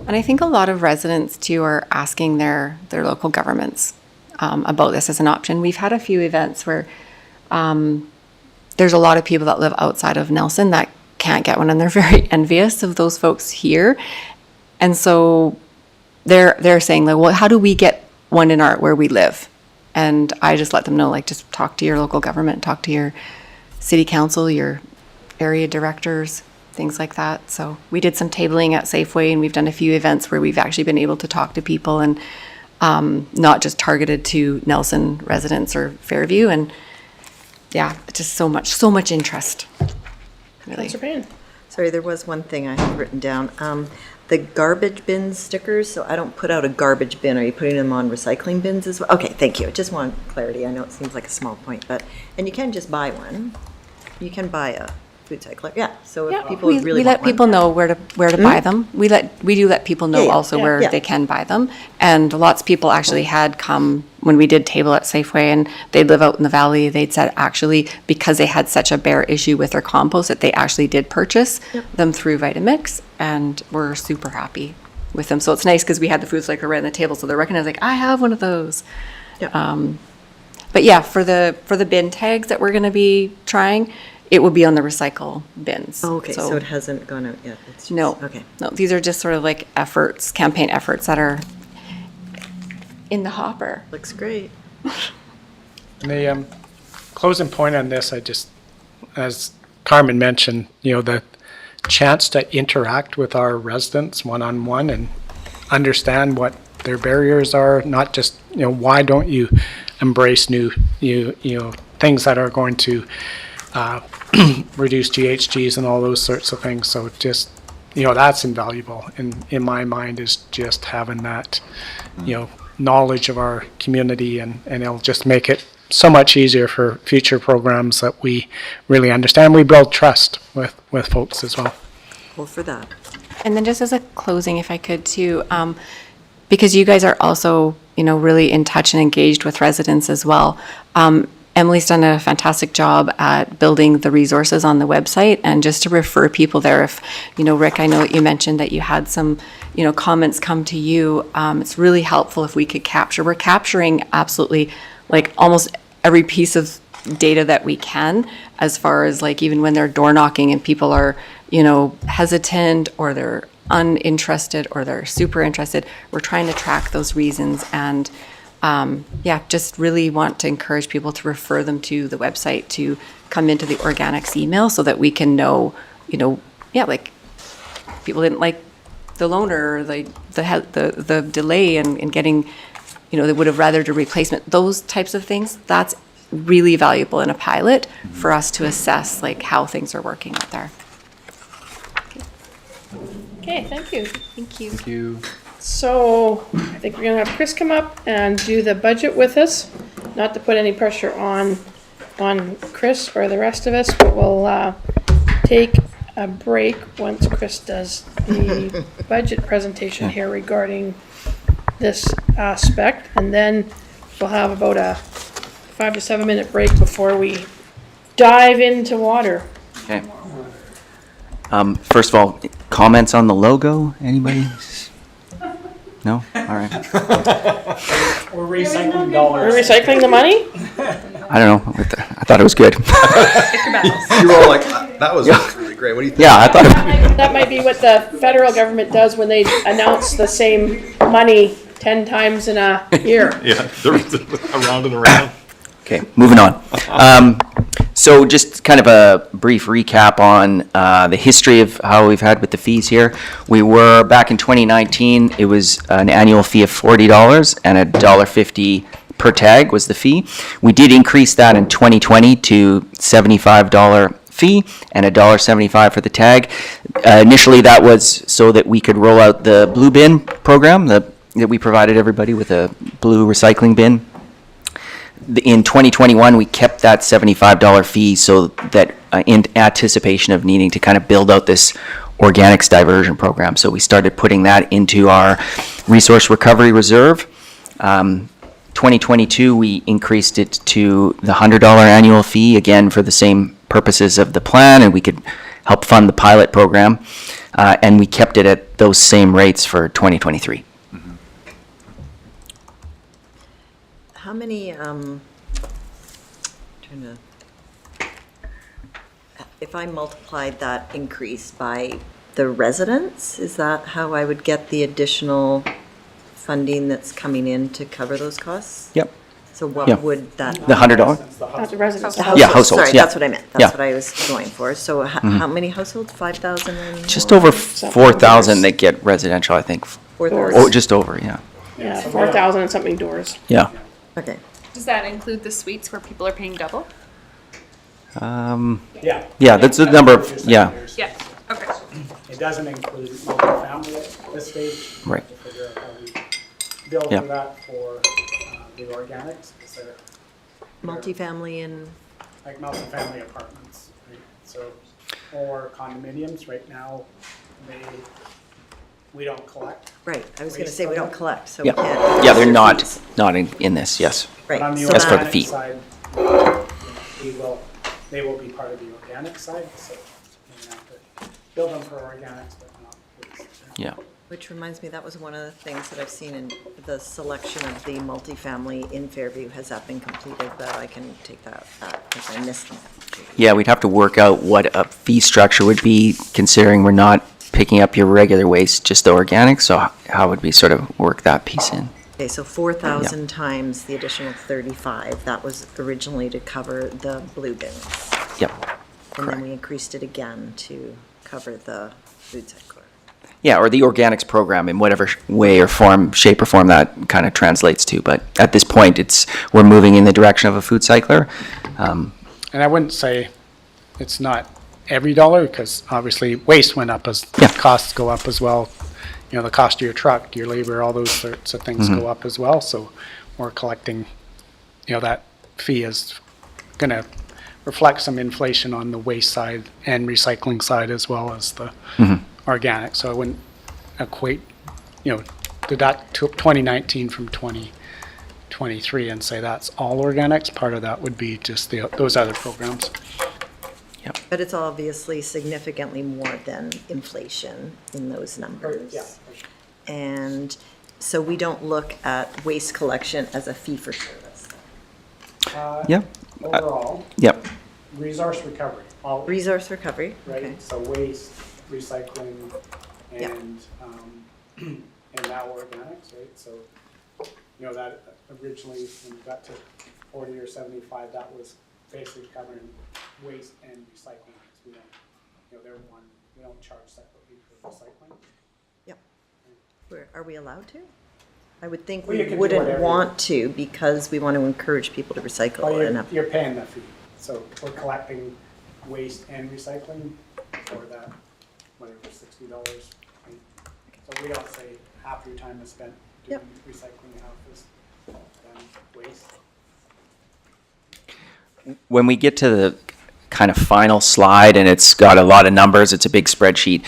I think a lot of residents too are asking their local governments about this as an option. We've had a few events where there's a lot of people that live outside of Nelson that can't get one, and they're very envious of those folks here, and so they're saying like, well, how do we get one in where we live? And I just let them know, like, just talk to your local government, talk to your city council, your area directors, things like that. So we did some tabling at Safeway, and we've done a few events where we've actually been able to talk to people and not just targeted to Nelson residents or Fairview. And yeah, just so much interest. Really. Councillor Payne. Sorry, there was one thing I had written down. The garbage bin stickers, so I don't put out a garbage bin. Are you putting them on recycling bins as well? Okay, thank you. Just want clarity. I know it seems like a small point, but, and you can just buy one. You can buy a food cycler. Yeah, so if people we really let want people one. know where to buy them. We do let people know Yeah, yeah, also yeah, where yeah. they can buy them. And lots of people actually had come when we did table at Safeway, and they live out in the valley. They'd said actually because they had such a bare issue with their compost that they actually did purchase them through Vitamix, and we're super happy with them. So it's nice because we had the food cycler right on the table, so they're recognized like I have one of those. But yeah, for the bin tags that we're going to be trying, it will be on the recycle bins. Oh, okay, so it hasn't gone out yet. It's just, No. Okay. No, these are just sort of like efforts, campaign efforts that are in the hopper. Looks great. And the closing point on this, as Carmen mentioned, the chance to interact with our residents one-on-one and understand what their barriers are, not just, why don't you embrace new things that are going to reduce GHGs and all those sorts of things. So just, that's invaluable in my mind, is just having that, knowledge of our community, and it'll just make it so much easier for future programs that we really understand. We build trust with folks as well. Well, for that. And then just as a closing, if I could too, because you guys are also, really in touch and engaged with residents as well. Emily's done a fantastic job at building the resources on the website, and just to refer people there. If, Rick, I know that you mentioned that you had some, comments come to you. It's really helpful if we could we're capturing absolutely like almost every piece of data that we can, as far as like even when they're door knocking and people are, hesitant or they're uninterested or they're super interested. We're trying to track those reasons, and just really want to encourage people to refer them to the website, to come into the organics email, so that we can know, like people didn't like the loaner or the delay in getting, they would have rather a replacement. Those types of things, that's really valuable in a pilot for us to assess like how things are working out there. Okay, thank you. Thank you. Thank you. So I think we're gonna have Chris come up and do the budget with us. Not to put any pressure on Chris or the rest of us, but we'll take a break once Chris does the budget presentation here regarding this aspect, and then we'll have about a 5 to 7 minute break before we dive into water. Okay. First of all, comments on the logo? Anybody? No? All right. We're recycling dollars. We're recycling the money? I don't know. I thought it was good. You were all like, that was really great. What do you think? Yeah, I thought That might be what the federal government does when they announce the same money 10 times in a year. Yeah, around and around. Okay, moving on. So just kind of a brief recap on the history of how we've had with the fees here. We were, back in 2019, it was an annual fee of $40 and $1.50 per tag was the fee. We did increase that in 2020 to $75 fee and $1.75 for the tag. Initially, that was so that we could roll out the blue bin program, that we provided everybody with a blue recycling bin. In 2021, we kept that $75 fee, so that in anticipation of needing to kind of build out this organics diversion program. So we started putting that into our resource recovery reserve. 2022, we increased it to the $100 annual fee, again for the same purposes of the plan, and we could help fund the pilot program. And we kept it at those same rates for 2023. How many, if I multiplied that increase by the residents, is that how I would get the additional funding that's coming in to cover those costs? Yep. So what Yeah. would that? The $100? Not the residents. The Yeah, households, Sorry, yeah. that's what I meant. Yeah. That's what I was going for. So how many households? 5,000 and? Just over 4,000 that get residential, I think. 4,000. Oh, just over, yeah. Yeah, 4,000 and something doors. Yeah. Okay. Does that include the suites where people are paying double? Yeah. Yeah, that's the number of, yeah, Yeah, okay. It doesn't include multifamily at this stage. Right. To figure out how we build Yeah. for that for the organics, is there, Multifamily and, like multifamily apartments, right? So, or condominiums, right now, we don't collect. right, I was gonna say we don't collect, so we yeah. can't. Yeah, they're not in this, yes. Right. But on the so That's for the organic fee. side, they will be part of the organic side, so we have to build them for organics, but not waste. Yeah. Which reminds me, that was one of the things that I've seen in the selection of the multifamily in Fairview. Has that been completed? But I can take that back because I missed that. Yeah, we'd have to work out what a fee structure would be, considering we're not picking up your regular waste, just the organic, so how would we sort of work that piece in? Okay, so 4,000 times the additional 35, that was originally to cover the blue bins. Yep. And then we increased it again to cover the food cycler. Yeah, or the organics program in whatever way or form, shape or form that kind of translates to. But at this point, we're moving in the direction of a food cycler. And I wouldn't say it's not every dollar, because obviously waste went up as Yeah. costs go up as well. You know, the cost of your truck, your labor, all those sorts of things go up as well. So we're collecting, you know, that fee is going to reflect some inflation on the waste side and recycling side as well as the organic. So I wouldn't equate, you know, deduct 2019 from 2023 and say that's all organics. Part of that would be just those other programs. But it's obviously significantly more than inflation in those numbers. Yeah. And so we don't look at waste collection as a fee for service. Yeah. Overall, Yep. resource recovery, all, Resource recovery, okay. right? So waste, recycling, Yeah. and now organics, right? So, you know, that originally, when we got to 40 or 75, that was basically covering waste and recycling. 'Cause we don't, you know, we don't charge separately for recycling. Yep. Are we allowed to? I would think Well, you we can do wouldn't whatever. want to because we want to encourage people to recycle Well, enough. you're paying the fee. So we're collecting waste and recycling for that, whatever, $60. Right? So we don't say half your time is spent doing Yep. recycling, half is done waste. When we get to the kind of final slide and it's got a lot of numbers, it's a big spreadsheet,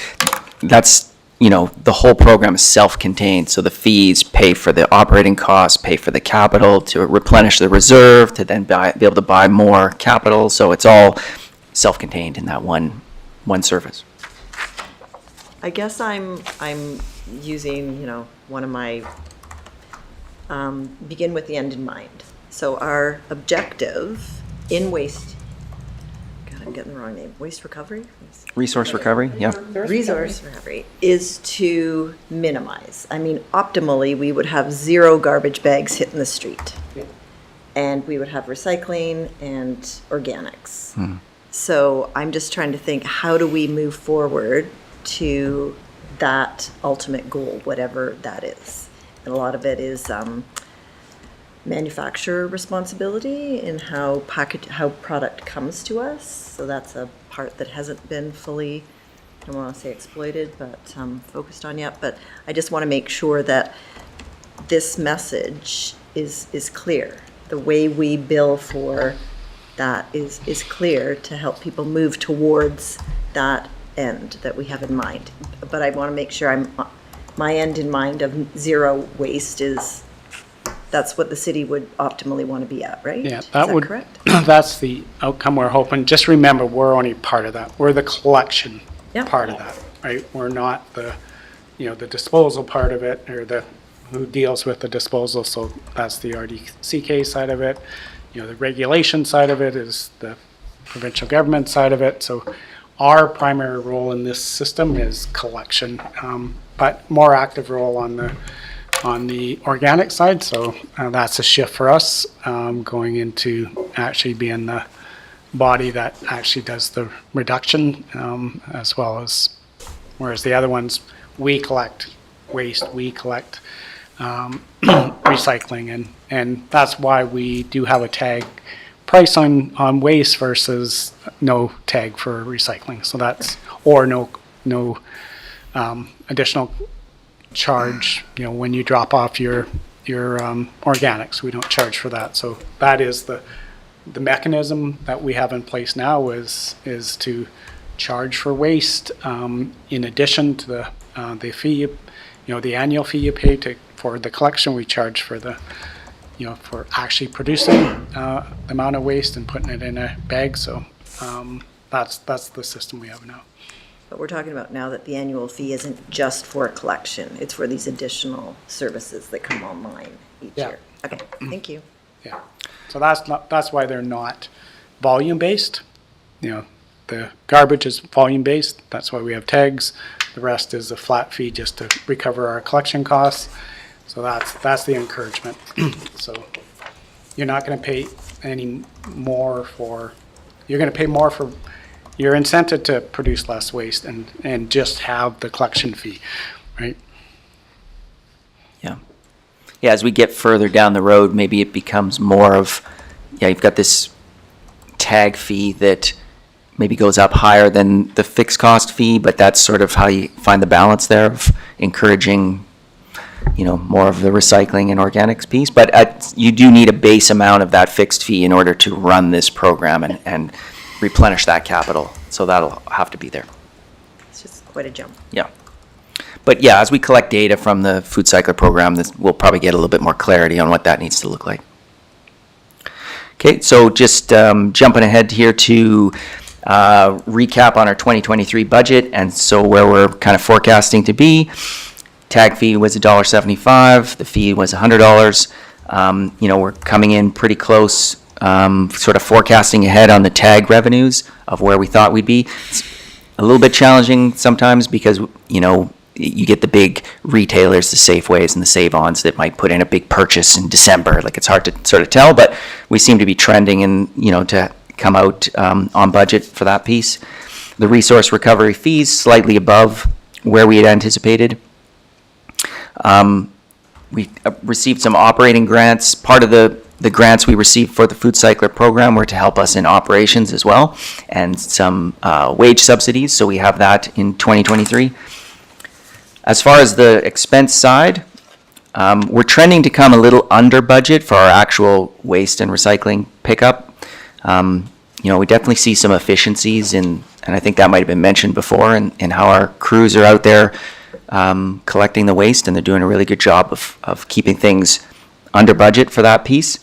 that's, you know, the whole program is self-contained. So the fees pay for the operating costs, pay for the capital to replenish the reserve, to then be able to buy more capital. So it's all self-contained in that one service. I guess I'm using, you know, one of my, begin with the end in mind. So our objective in waste, God, I'm getting the wrong name, waste recovery? Resource recovery, yeah. Resource recovery is to minimize. I mean, optimally, we would have 0 garbage bags hitting the street. And we would have recycling and organics. So I'm just trying to think, how do we move forward to that ultimate goal, whatever that is? And a lot of it is manufacturer responsibility in how product comes to us. So that's a part that hasn't been fully, I don't want to say exploited, but focused on yet. But I just want to make sure that this message is clear. The way we bill for that is clear to help people move towards that end that we have in mind. But I want to make sure my end in mind of 0 waste is, that's what the city would optimally want to be at, right? Yeah, Is that correct? That's the outcome we're hoping. Just remember, we're only part of that. We're the collection Yep. part of that, right? We're not the, you know, the disposal part of it, or who deals with the disposal. So that's the RDCK side of it. You know, the regulation side of it is the provincial government side of it. So our primary role in this system is collection, but more active role on the organic side. So that's a shift for us, going into actually being the body that actually does the reduction, as well as, whereas the other ones, we collect waste, we collect recycling, and that's why we do have a tag price on waste versus no tag for recycling. So that's, or no additional charge, when you drop off your organics, we don't charge for that. So that is the mechanism that we have in place now is to charge for waste in addition to the fee, the annual fee you pay for the collection. We charge for the for actually producing the amount of waste and putting it in a bag. So that's the system we have now. But we're talking about now that the annual fee isn't just for a collection, it's for these additional services that come online each year. Okay, thank you. Yeah, so that's why they're not volume-based. The garbage is volume-based, that's why we have tags. The rest is a flat fee just to recover our collection costs. So that's the encouragement. So you're not going to pay any more for, you're going to pay more for, you're incented to produce less waste and just have the collection fee, right? Yeah. Yeah, as we get further down the road, maybe it becomes more of, you've got this tag fee that maybe goes up higher than the fixed cost fee, but that's sort of how you find the balance there of encouraging, more of the recycling and organics piece. But you do need a base amount of that fixed fee in order to run this program and replenish that capital. So that'll have to be there. It's just quite a jump. Yeah. But yeah, as we collect data from the food cycler program, we'll probably get a little bit more clarity on what that needs to look like. Okay, so just jumping ahead here to recap on our 2023 budget, and so where we're kind of forecasting to be. Tag fee was $1.75. The fee was $100. We're coming in pretty close, sort of forecasting ahead on the tag revenues of where we thought we'd be. It's a little bit challenging sometimes because, you get the big retailers, the Safeways and the Save-Ons that might put in a big purchase in December. Like, it's hard to sort of tell, but we seem to be trending and, to come out on budget for that piece. The resource recovery fees slightly above where we had anticipated. We received some operating grants. Part of the grants we received for the food cycler program were to help us in operations as well, and some wage subsidies, so we have that in 2023. As far as the expense side, we're trending to come a little under budget for our actual waste and recycling pickup. We definitely see some efficiencies and I think that might have been mentioned before, in how our crews are out there collecting the waste, and they're doing a really good job of keeping things under budget for that piece.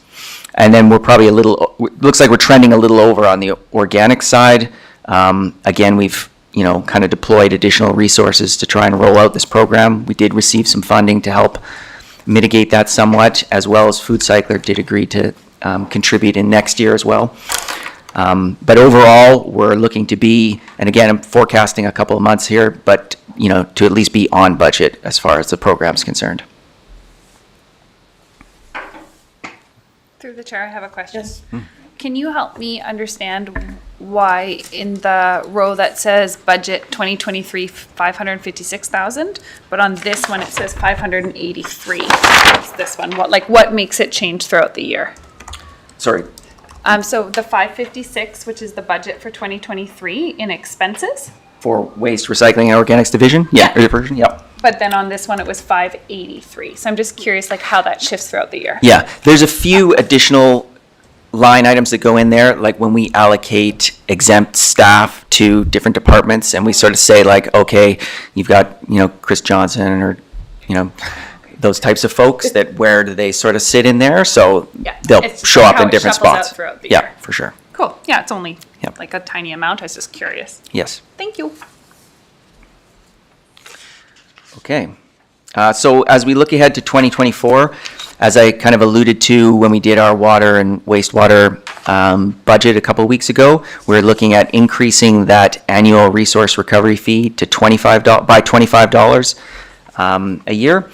And then we're probably looks like we're trending a little over on the organic side. Again, we've kind of deployed additional resources to try and roll out this program. We did receive some funding to help mitigate that somewhat, as well as Food Cycler did agree to contribute in next year as well. But overall, we're looking to be, and again, I'm forecasting a couple of months here, but to at least be on budget as far as the program's concerned. Through the chair, I have a question. Yes. Can you help me understand why in the row that says budget 2023 $556,000, but on this one it says 583? It's this one. What makes it change throughout the year? Sorry. So the 556, which is the budget for 2023 in expenses. For waste, recycling, and organics division? Yeah. Version? Yep. But then on this one, it was 583. So I'm just curious, how that shifts throughout the year. Yeah, there's a few additional line items that go in there, like when we allocate exempt staff to different departments, and we sort of say, okay, you've got, Chris Johnson or, those types of folks, that where do they sort of sit in there? So they'll show up in different spots. Yeah, for sure. Cool. Yeah, it's only a tiny amount. I was just curious. Yes. Thank you. Okay. So as we look ahead to 2024, as I kind of alluded to when we did our water and wastewater budget a couple of weeks ago, we're looking at increasing that annual resource recovery fee to $25 a year.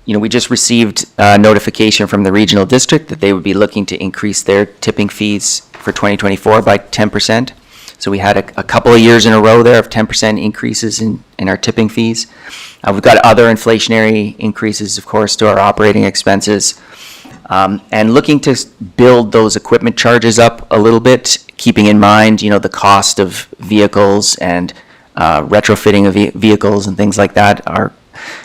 We just received a notification from the regional district that they would be looking to increase their tipping fees for 2024 by 10%. So we had a couple of years in a row there of 10% increases in our tipping fees. We've got other inflationary increases, of course, to our operating expenses. And looking to build those equipment charges up a little bit, keeping in mind, the cost of vehicles and retrofitting of vehicles and things like that.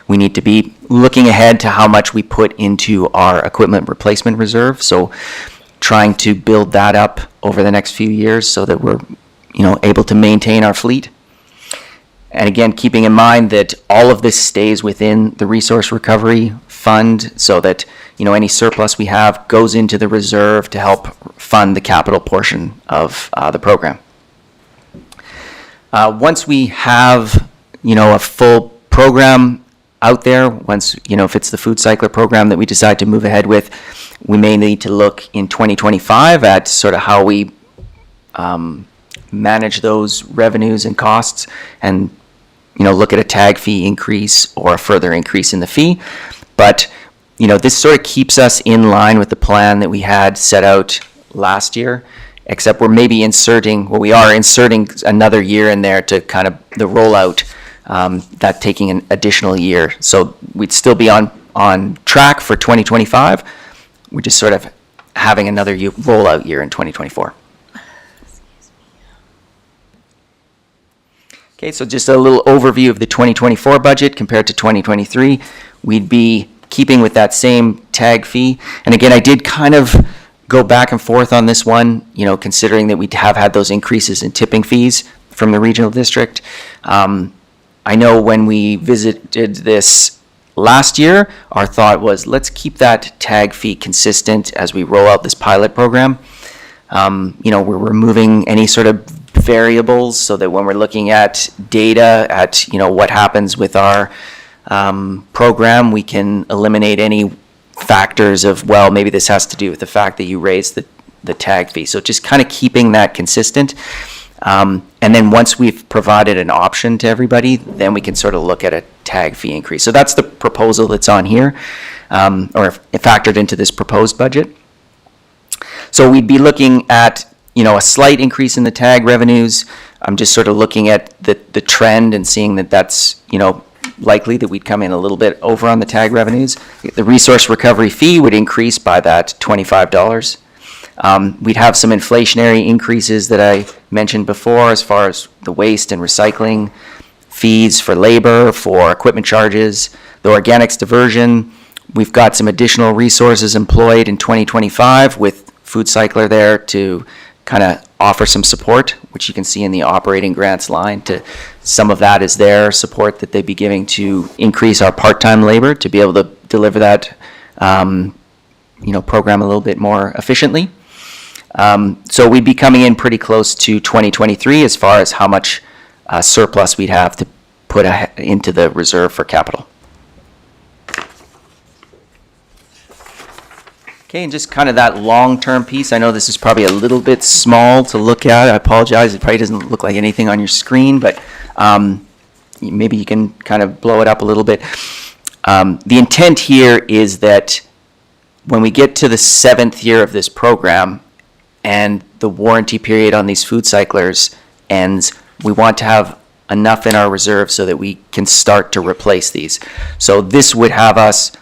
We need to be looking ahead to how much we put into our equipment replacement reserve. So trying to build that up over the next few years so that we're, able to maintain our fleet. And again, keeping in mind that all of this stays within the resource recovery fund so that, any surplus we have goes into the reserve to help fund the capital portion of the program. Once we have, a full program out there, once, if it's the food cycler program that we decide to move ahead with, we may need to look in 2025 at sort of how we manage those revenues and costs and, look at a tag fee increase or a further increase in the fee. But, this sort of keeps us in line with the plan that we had set out last year, except we are inserting another year in there to kind of the rollout, that taking an additional year. So we'd still be on track for 2025. We're just sort of having another rollout year in 2024. Okay, so just a little overview of the 2024 budget compared to 2023. We'd be keeping with that same tag fee. And again, I did kind of go back and forth on this one, considering that we have had those increases in tipping fees from the regional district. I know when we visited this last year, our thought was let's keep that tag fee consistent as we roll out this pilot program. We're removing any sort of variables so that when we're looking at data at, what happens with our program, we can eliminate any factors of, well, maybe this has to do with the fact that you raised the tag fee. So just kind of keeping that consistent. And then once we've provided an option to everybody, then we can sort of look at a tag fee increase. So that's the proposal that's on here, or factored into this proposed budget. So we'd be looking at, a slight increase in the tag revenues. I'm just sort of looking at the trend and seeing that that's, likely that we'd come in a little bit over on the tag revenues. The resource recovery fee would increase by that $25. We'd have some inflationary increases that I mentioned before as far as the waste and recycling fees for labor, for equipment charges, the organics diversion. We've got some additional resources employed in 2025 with Food Cycler there to kind of offer some support, which you can see in the operating grants line. Some of that is their support that they'd be giving to increase our part-time labor to be able to deliver that program a little bit more efficiently. So we'd be coming in pretty close to 2023 as far as how much surplus we'd have to put into the reserve for capital. Okay, and just kind of that long-term piece. I know this is probably a little bit small to look at. I apologize. It probably doesn't look like anything on your screen, but maybe you can kind of blow it up a little bit. The intent here is that when we get to the 7th year of this program and the warranty period on these food cyclers ends, we want to have enough in our reserve so that we can start to replace these. So this would have us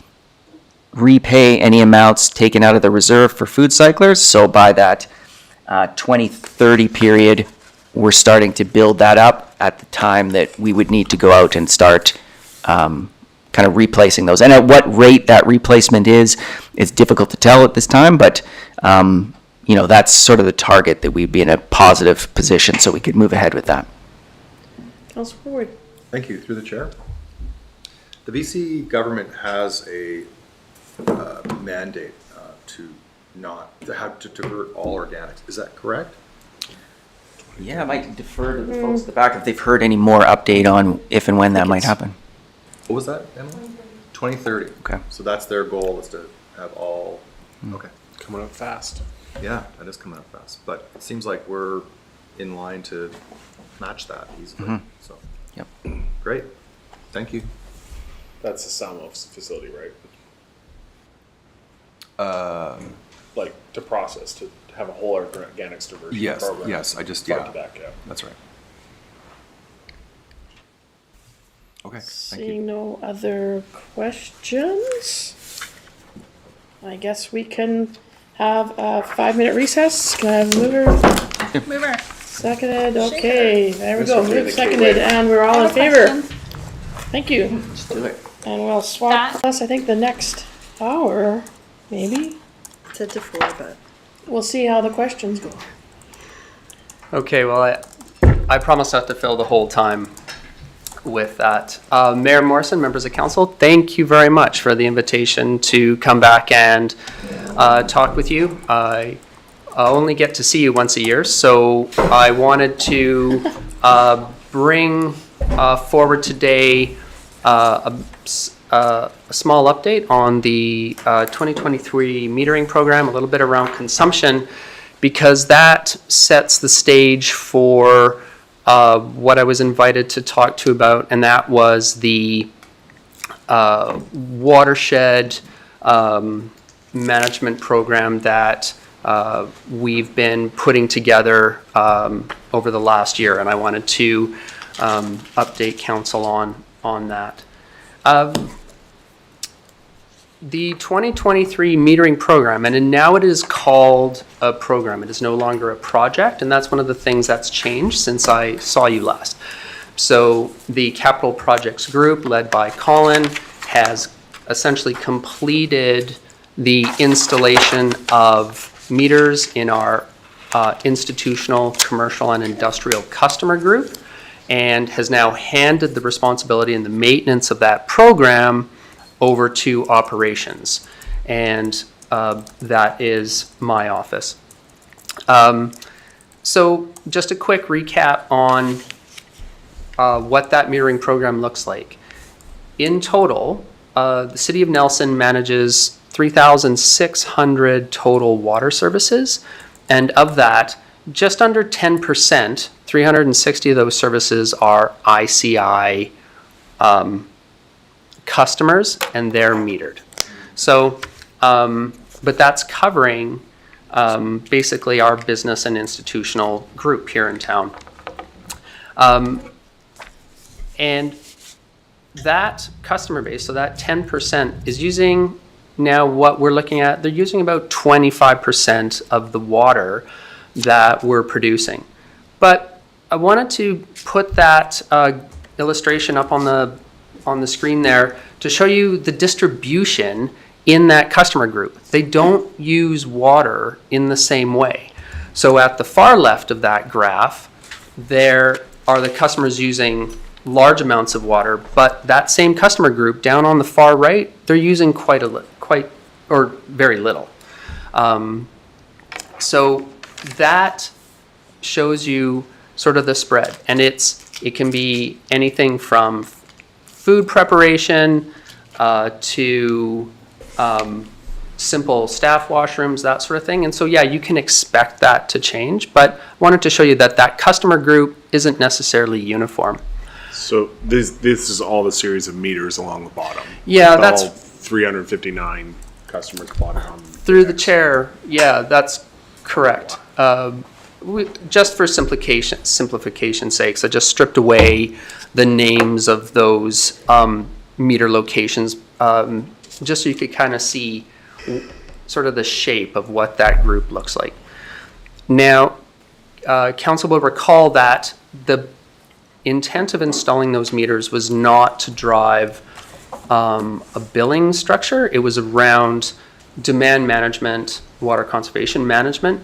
repay any amounts taken out of the reserve for food cyclers. So by that 2030 period, we're starting to build that up at the time that we would need to go out and start kind of replacing those. And at what rate that replacement is difficult to tell at this time, but that's sort of the target that we'd be in a positive position so we could move ahead with that. Councilor Ward. Thank you. Through the chair. The BC government has a mandate to divert all organics. Is that correct? Yeah, I might defer to the folks at the back if they've heard any more update on if and when that might happen. What was that, Emily? 2030. Okay. So that's their goal, is to have all. Okay. Coming up fast. Yeah, that is coming up fast. But it seems like we're in line to match that easily. Mhm. So. Yep. Great. Thank you. That's the Salmos facility, right? Like to process, to have a whole organics diversion Yes, program. yes, I just, Front yeah, to back, yeah. that's right. Okay, thank Seeing you. no other questions, I guess we can have a 5-minute recess. Can I have a mover? Mover. Seconded, okay, there we This go, was really moved, seconded, quick. and we're all in have a favor. question. Thank you. Let's do it. And we'll swap That- us, I think, the next hour, maybe. Said to 4, but. We'll see how the questions go. Okay, well, I promise not to fill the whole time with that. Mayor Morrison, members of council, thank you very much for the invitation to come back and talk with you. I only get to see you once a year, so I wanted to bring forward today a small update on the 2023 metering program, a little bit around consumption, because that sets the stage for what I was invited to talk to about, and that was the watershed management program that we've been putting together over the last year, and I wanted to update council on that. The 2023 metering program, and now it is called a program. It is no longer a project, and that's one of the things that's changed since I saw you last. So the capital projects group led by Colin has essentially completed the installation of meters in our institutional, commercial, and industrial customer group, and has now handed the responsibility and the maintenance of that program over to operations, and that is my office. So just a quick recap on what that metering program looks like. In total, the City of Nelson manages 3,600 total water services, and of that, just under 10%, 360 of those services are ICI customers, and they're metered. So, but that's covering basically our business and institutional group here in town. And that customer base, so that 10% is using, now what we're looking at, they're using about 25% of the water that we're producing. But I wanted to put that illustration up on the screen there to show you the distribution in that customer group. They don't use water in the same way. So at the far left of that graph, there are the customers using large amounts of water, but that same customer group down on the far right, they're using very little. So that shows you sort of the spread, and it can be anything from food preparation to simple staff washrooms, that sort of thing. And so, yeah, you can expect that to change, but I wanted to show you that that customer group isn't necessarily uniform. So this is all the series of meters along the bottom. Yeah, All that's 359 customers plotted on. through the chair. Yeah, that's correct. Just for simplification's sake, I just stripped away the names of those meter locations, just so you could kind of see sort of the shape of what that group looks like. Now, council will recall that the intent of installing those meters was not to drive a billing structure. It was around demand management, water conservation management,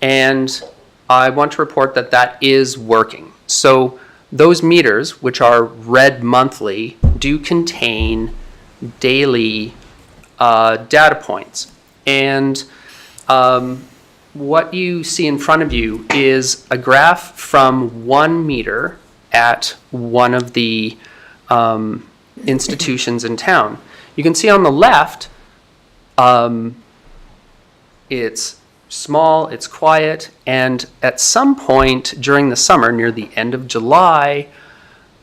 and I want to report that that is working. So those meters, which are read monthly, do contain daily data points. And what you see in front of you is a graph from 1 meter at one of the institutions in town. You can see on the left, it's small, it's quiet, and at some point during the summer, near the end of July,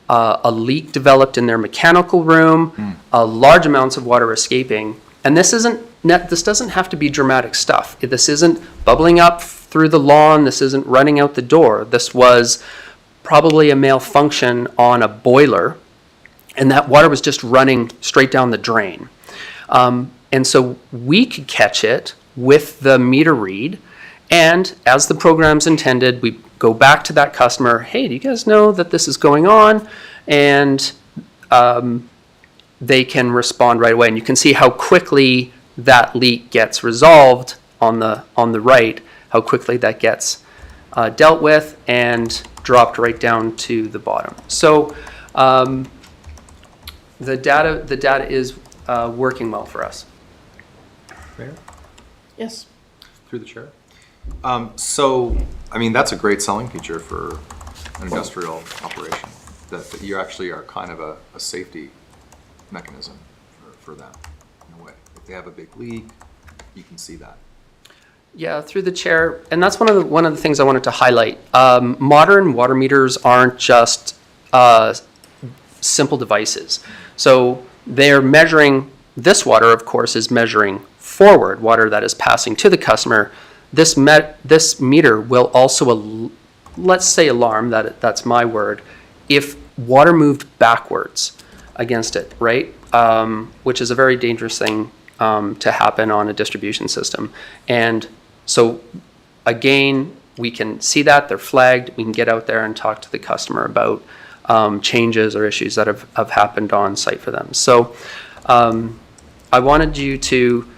a leak developed in their mechanical room, large amounts of water escaping. And this isn't this doesn't have to be dramatic stuff. This isn't bubbling up through the lawn. This isn't running out the door. This was probably a malfunction on a boiler, and that water was just running straight down the drain. And so we could catch it with the meter read, and as the program's intended, we go back to that customer, hey, do you guys know that this is going on? And they can respond right away. And you can see how quickly that leak gets resolved on the right, how quickly that gets dealt with and dropped right down to the bottom. So the data is working well for us. Mayor? Yes. Through the chair. So, I mean, that's a great selling feature for an industrial operation, that you actually are kind of a safety mechanism for them, in a way. If they have a big leak, you can see that. Yeah, through the chair, and that's one of the things I wanted to highlight. Modern water meters aren't just simple devices. So they're measuring, this water, of course, is measuring forward water that is passing to the customer. This meter will also, let's say, alarm, that's my word, if water moved backwards against it, right? Which is a very dangerous thing to happen on a distribution system. And so again, we can see that, they're flagged, we can get out there and talk to the customer about changes or issues that have happened on site for them. So I wanted you to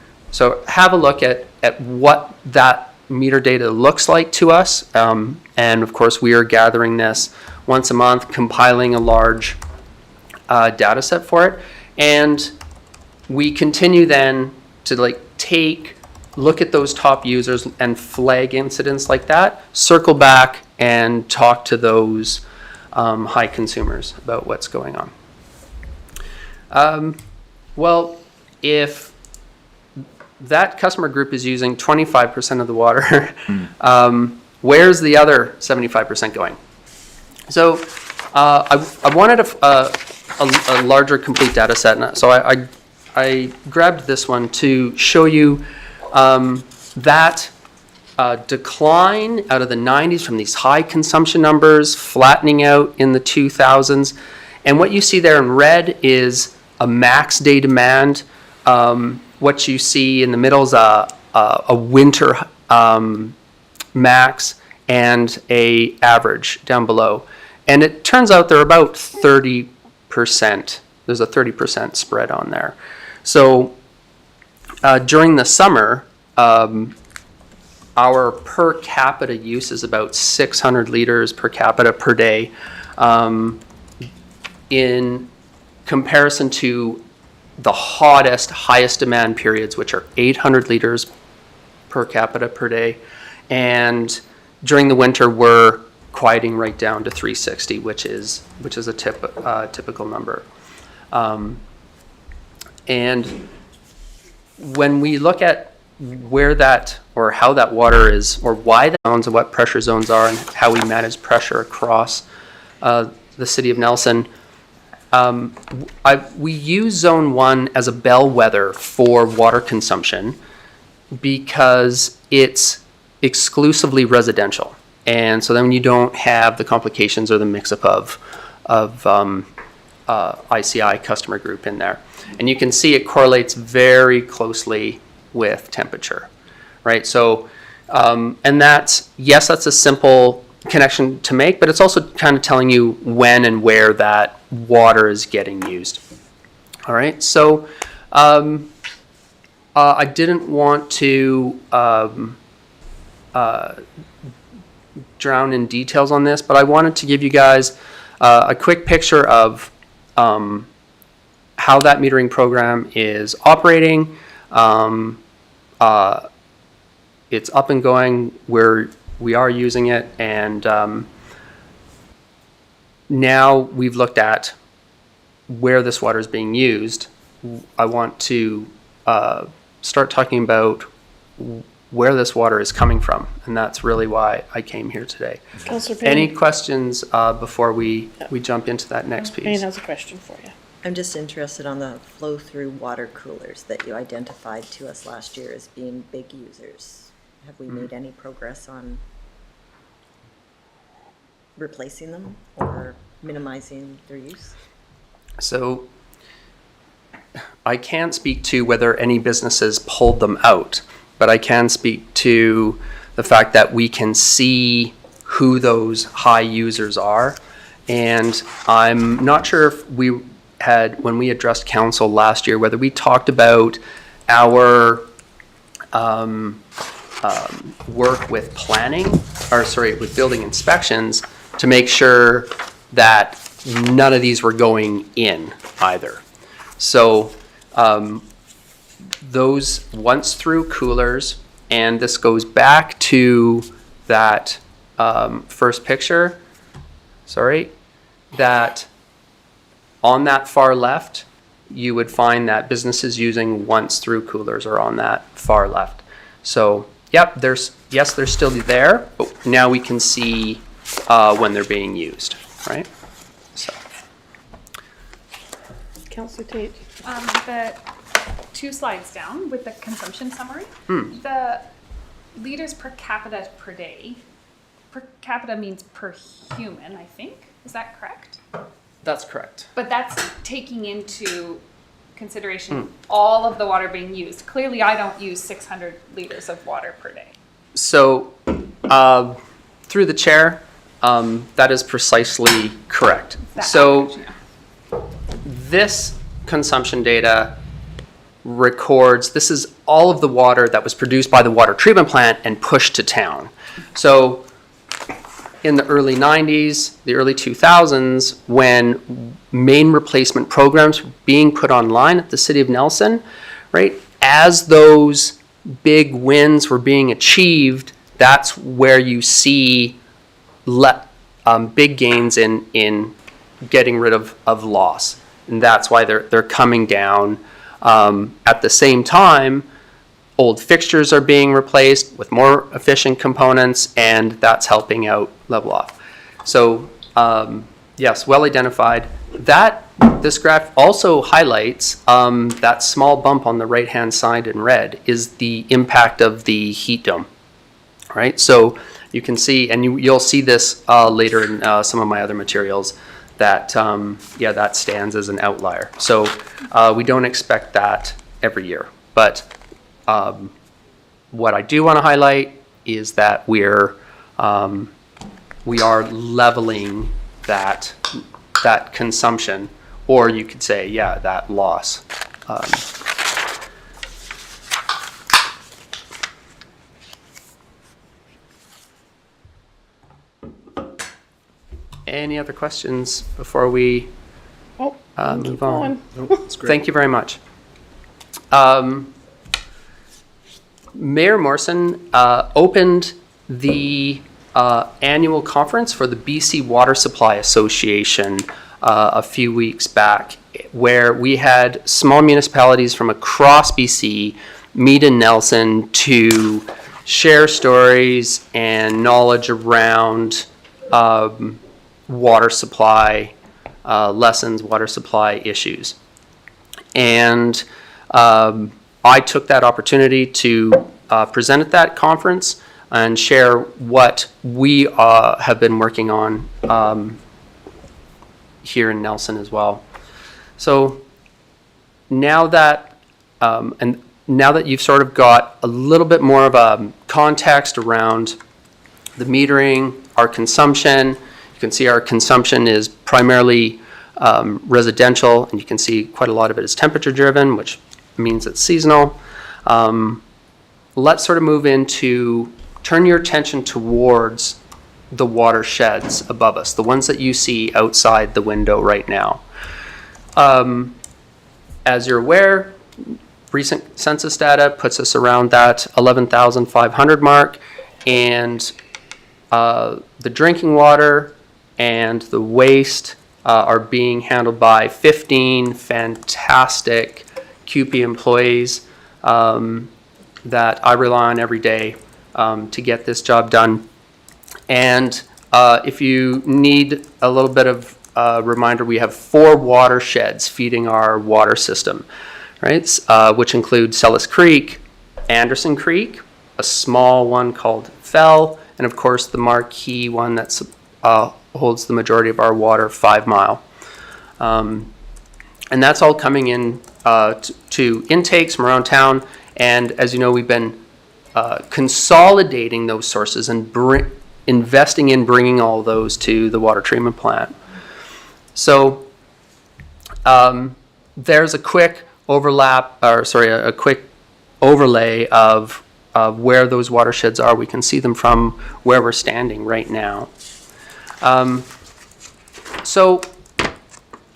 have a look at what that meter data looks like to us. And of course, we are gathering this once a month, compiling a large data set for it. And we continue then to look at those top users and flag incidents like that, circle back and talk to those high consumers about what's going on. Well, if that customer group is using 25% of the water, where's the other 75% going? So I wanted a larger complete data set. So I grabbed this one to show you that decline out of the 90s from these high consumption numbers, flattening out in the 2000s. And what you see there in red is a max day demand. What you see in the middle is a winter max and a average down below. And it turns out they're about 30%. There's a 30% spread on there. So during the summer, our per capita use is about 600 liters per capita per day. In comparison to the highest demand periods, which are 800 liters per capita per day. And during the winter, we're quieting right down to 360, which is a typical number. And when we look at where that, or how that water is, or why the zones and what pressure zones are, and how we manage pressure across the city of Nelson, we use Zone 1 as a bellwether for water consumption because it's exclusively residential. And so then you don't have the complications or the mix-up of ICI customer group in there. And you can see it correlates very closely with temperature, right? So, and that's a simple connection to make, but it's also kind of telling you when and where that water is getting used. All right, so I didn't want to drown in details on this, but I wanted to give you guys a quick picture of how that metering program is operating. It's up and going where we are using it, and now we've looked at where this water is being used. I want to start talking about where this water is coming from, and that's really why I came here today. Councillor Payne. Any questions before we jump into that next piece? Payne has a question for you. I'm just interested on the flow-through water coolers that you identified to us last year as being big users. Have we made any progress on replacing them or minimizing their use? So I can't speak to whether any businesses pulled them out, but I can speak to the fact that we can see who those high users are. And I'm not sure if we had, when we addressed council last year, whether we talked about our work with planning, or sorry, with building inspections to make sure that none of these were going in either. So those once through coolers, and this goes back to that first picture, sorry, that on that far left, you would find that businesses using once through coolers are on that far left. So, yep, they're still there, but now we can see when they're being used, right? So. Councillor Tate. The 2 slides down with the consumption summary, the liters per capita per day. Per capita means per human, I think. Is that correct? That's correct. But that's taking into consideration all of the water being used. Clearly, I don't use 600 liters of water per day. So, through the chair, that is precisely correct. So, this consumption data records, this is all of the water that was produced by the water treatment plant and pushed to town. So, in the early 90s, the early 2000s, when main replacement programs were being put online at the City of Nelson, right, as those big wins were being achieved, that's where you see big gains in getting rid of loss. And that's why they're coming down. At the same time, old fixtures are being replaced with more efficient components, and that's helping out level off. So, yes, well identified. This graph also highlights that small bump on the right-hand side in red is the impact of the heat dome, right? So you can see, and you'll see this later in some of my other materials, that, that stands as an outlier. So we don't expect that every year. But what I do want to highlight is that we are leveling that consumption, or you could say, that loss. Any other questions before we move on? Nope, that's great. Thank you very much. Mayor Morrison opened the annual conference for the BC Water Supply Association a few weeks back, where we had small municipalities from across BC meet in Nelson to share stories and knowledge around water supply lessons, water supply issues. And I took that opportunity to present at that conference and share what we have been working on here in Nelson as well. So now that you've sort of got a little bit more of a context around the metering, our consumption, you can see our consumption is primarily residential, and you can see quite a lot of it is temperature driven, which means it's seasonal. Let's sort of move into, turn your attention towards the watersheds above us, the ones that you see outside the window right now. As you're aware, recent census data puts us around that 11,500 mark, and the drinking water and the waste are being handled by 15 fantastic CUPE employees that I rely on every day to get this job done. And if you need a little bit of a reminder, we have 4 watersheds feeding our water system, right? Which include Sellis Creek, Anderson Creek, a small one called Fell, and of course the marquee one that holds the majority of our water, 5 Mile. And that's all coming in to intakes from around town. And as you know, we've been consolidating those sources and investing in bringing all those to the water treatment plant. So there's a quick a quick overlay of where those watersheds are. We can see them from where we're standing right now. So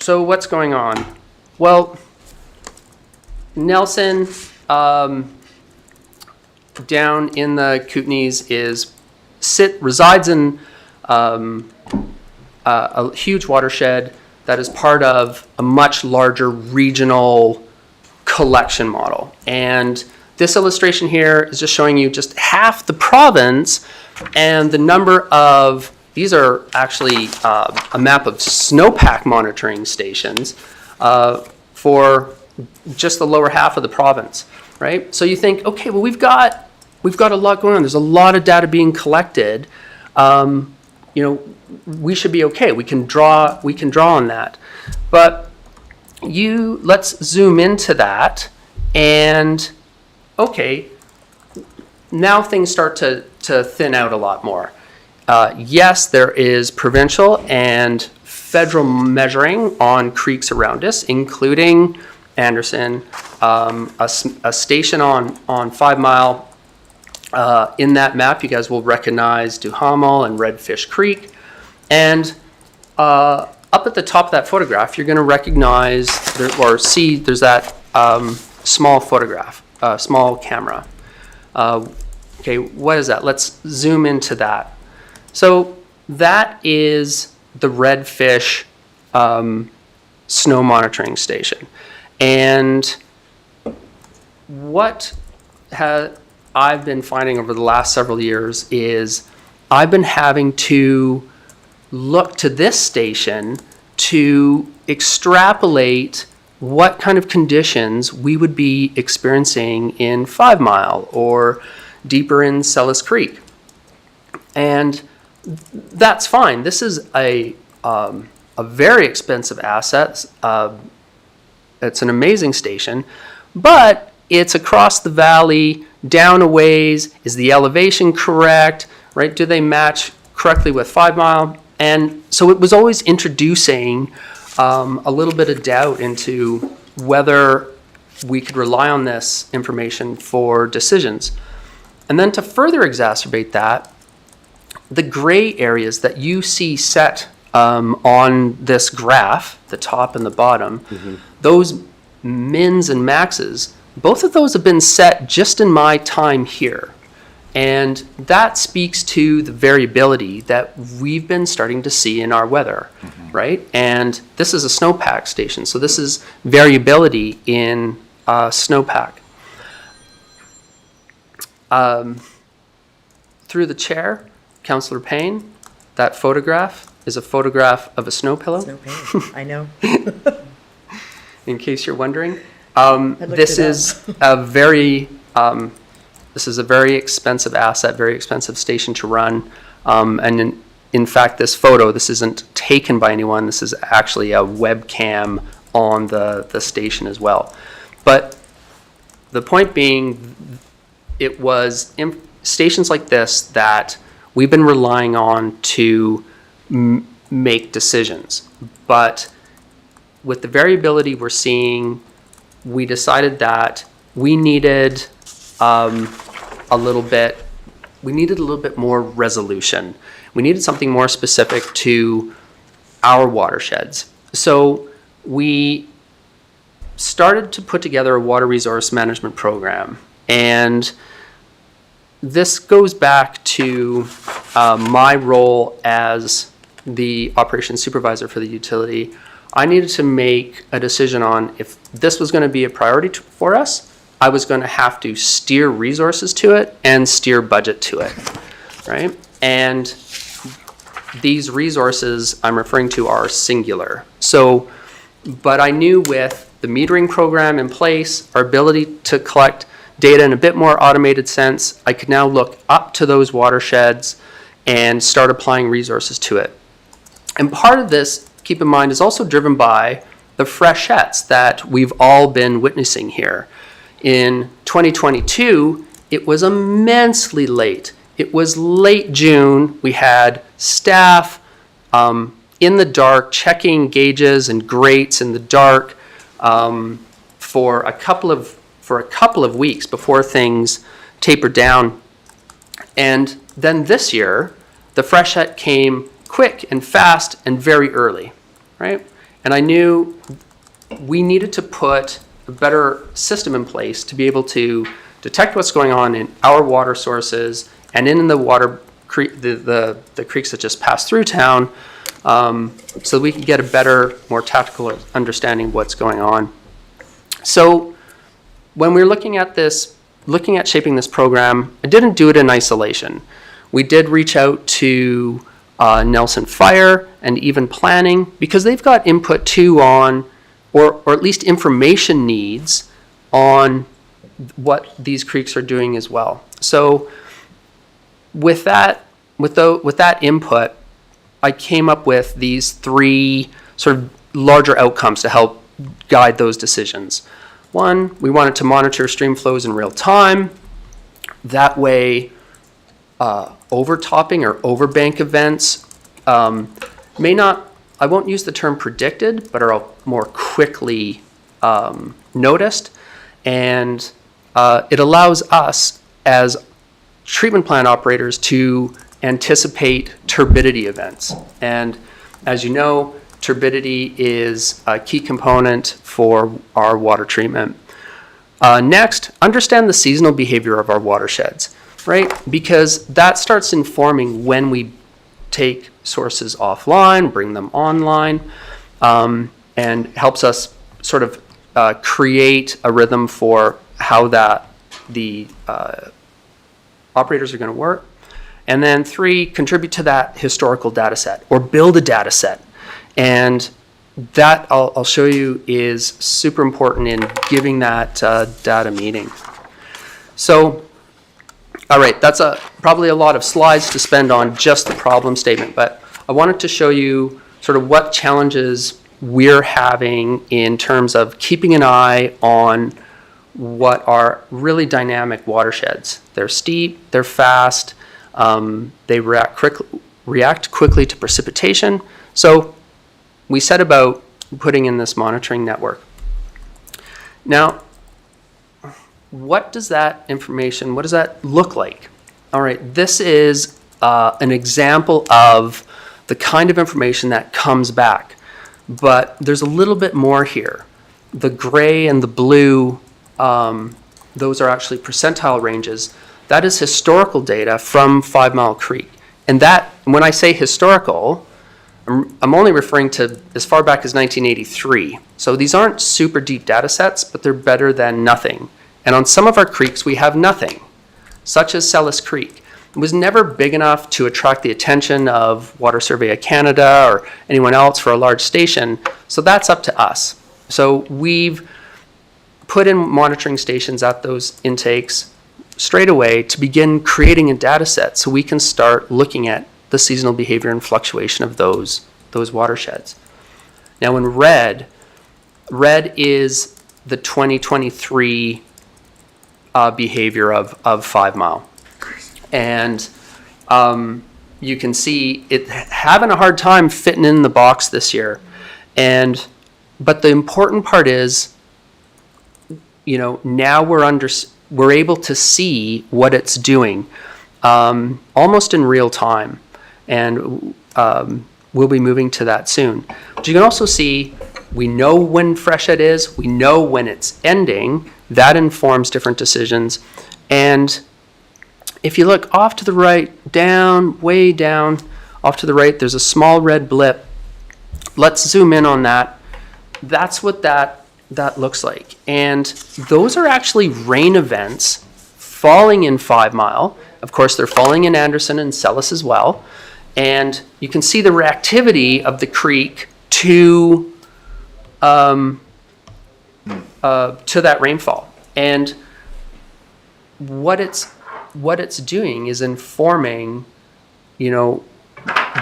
what's going on? Well, Nelson down in the Kootenays resides in a huge watershed that is part of a much larger regional collection model. And this illustration here is just showing you just half the province and the number of, these are actually a map of snowpack monitoring stations for just the lower half of the province, right? So you think, okay, well, we've got a lot going on. There's a lot of data being collected. We should be okay. We can draw on that. But let's zoom into that, and okay, now things start to thin out a lot more. Yes, there is provincial and federal measuring on creeks around us, including Anderson, a station on 5 Mile. In that map, you guys will recognize Duhamel and Redfish Creek. And up at the top of that photograph, you're going to recognize or see there's that small photograph, small camera. Okay, what is that? Let's zoom into that. So that is the Redfish snow monitoring station. And what I've been finding over the last several years is I've been having to look to this station to extrapolate what kind of conditions we would be experiencing in 5 Mile or deeper in Sellis Creek. And that's fine. This is a very expensive asset. It's an amazing station, but it's across the valley, down a ways. Is the elevation correct, right? Do they match correctly with 5 Mile? And so it was always introducing a little bit of doubt into whether we could rely on this information for decisions. And then to further exacerbate that, the gray areas that you see set on this graph, the top and the bottom, those mins and maxes, both of those have been set just in my time here. And that speaks to the variability that we've been starting to see in our weather, right? And this is a snowpack station, so this is variability in snowpack. Through the chair, Councillor Payne, that photograph is a photograph of a snow pillow. Snow pane, I know. In case you're wondering. This is a very expensive asset, very expensive station to run. And in fact, this photo, this isn't taken by anyone. This is actually a webcam on the station as well. But the point being, it was stations like this that we've been relying on to make decisions. But with the variability we're seeing, we decided that we needed a little bit more resolution. We needed something more specific to our watersheds. So we started to put together a water resource management program. And this goes back to my role as the operations supervisor for the utility. I needed to make a decision on if this was going to be a priority for us. I was going to have to steer resources to it and steer budget to it, right? And these resources I'm referring to are singular. So, but I knew with the metering program in place, our ability to collect data in a bit more automated sense, I could now look up to those watersheds and start applying resources to it. And part of this, keep in mind, is also driven by the freshets that we've all been witnessing here. In 2022, it was immensely late. It was late June. We had staff in the dark checking gauges and grates in the dark for a couple of weeks before things tapered down. And then this year, the freshet came quick and fast and very early, right? And I knew we needed to put a better system in place to be able to detect what's going on in our water sources and in the water the creeks that just pass through town, so we could get a better, more tactical understanding of what's going on. So when we were looking at shaping this program, I didn't do it in isolation. We did reach out to Nelson Fire and even planning, because they've got input too on, or at least information needs on what these creeks are doing as well. So with that input, I came up with these three sort of larger outcomes to help guide those decisions. One, we wanted to monitor stream flows in real time. That way, overtopping or overbank events may not, I won't use the term predicted, but are more quickly noticed. And it allows us as treatment plant operators to anticipate turbidity events. And as you know, turbidity is a key component for our water treatment. Next, understand the seasonal behavior of our watersheds, right? Because that starts informing when we take sources offline, bring them online, and helps us sort of create a rhythm for how the operators are going to work. And then three, contribute to that historical data set or build a data set. And that I'll show you is super important in giving that data meeting. So, all right, that's probably a lot of slides to spend on just the problem statement, but I wanted to show you sort of what challenges we're having in terms of keeping an eye on what are really dynamic watersheds. They're steep, they're fast, they react quickly to precipitation. So we set about putting in this monitoring network. Now, what does that information, what does that look like? All right, this is an example of the kind of information that comes back, but there's a little bit more here. The gray and the blue, those are actually percentile ranges. That is historical data from 5 Mile Creek. And that, when I say historical, I'm only referring to as far back as 1983. So these aren't super deep data sets, but they're better than nothing. And on some of our creeks, we have nothing, such as Sellis Creek. It was never big enough to attract the attention of Water Survey of Canada or anyone else for a large station. So that's up to us. So we've put in monitoring stations at those intakes straight away to begin creating a data set so we can start looking at the seasonal behavior and fluctuation of those watersheds. Now in red is the 2023 behavior of 5 Mile. And you can see it having a hard time fitting in the box this year. But the important part is, now we're able to see what it's doing almost in real time. And we'll be moving to that soon. But you can also see, we know when freshet is, we know when it's ending. That informs different decisions. And if you look off to the right, down, way down, off to the right, there's a small red blip. Let's zoom in on that. That's what that looks like. And those are actually rain events falling in 5 Mile. Of course, they're falling in Anderson and Sellis as well. And you can see the reactivity of the creek to that rainfall. And what it's doing is informing,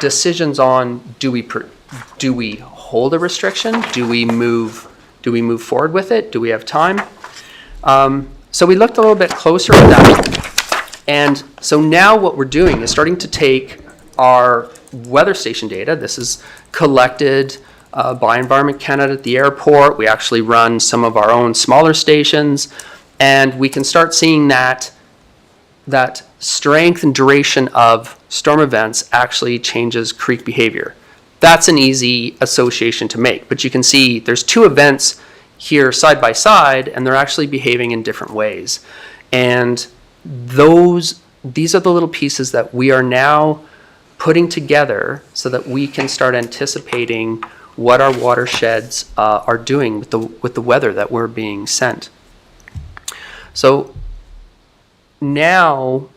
decisions on, do we hold a restriction? Do we move forward with it? Do we have time? So we looked a little bit closer at that. And so now what we're doing is starting to take our weather station data. This is collected by Environment Canada at the airport. We actually run some of our own smaller stations, and we can start seeing that strength and duration of storm events actually changes creek behavior. That's an easy association to make, but you can see there's two events here side by side, and they're actually behaving in different ways. And these are the little pieces that we are now putting together so that we can start anticipating what our watersheds are doing with the weather that we're being sent. So now,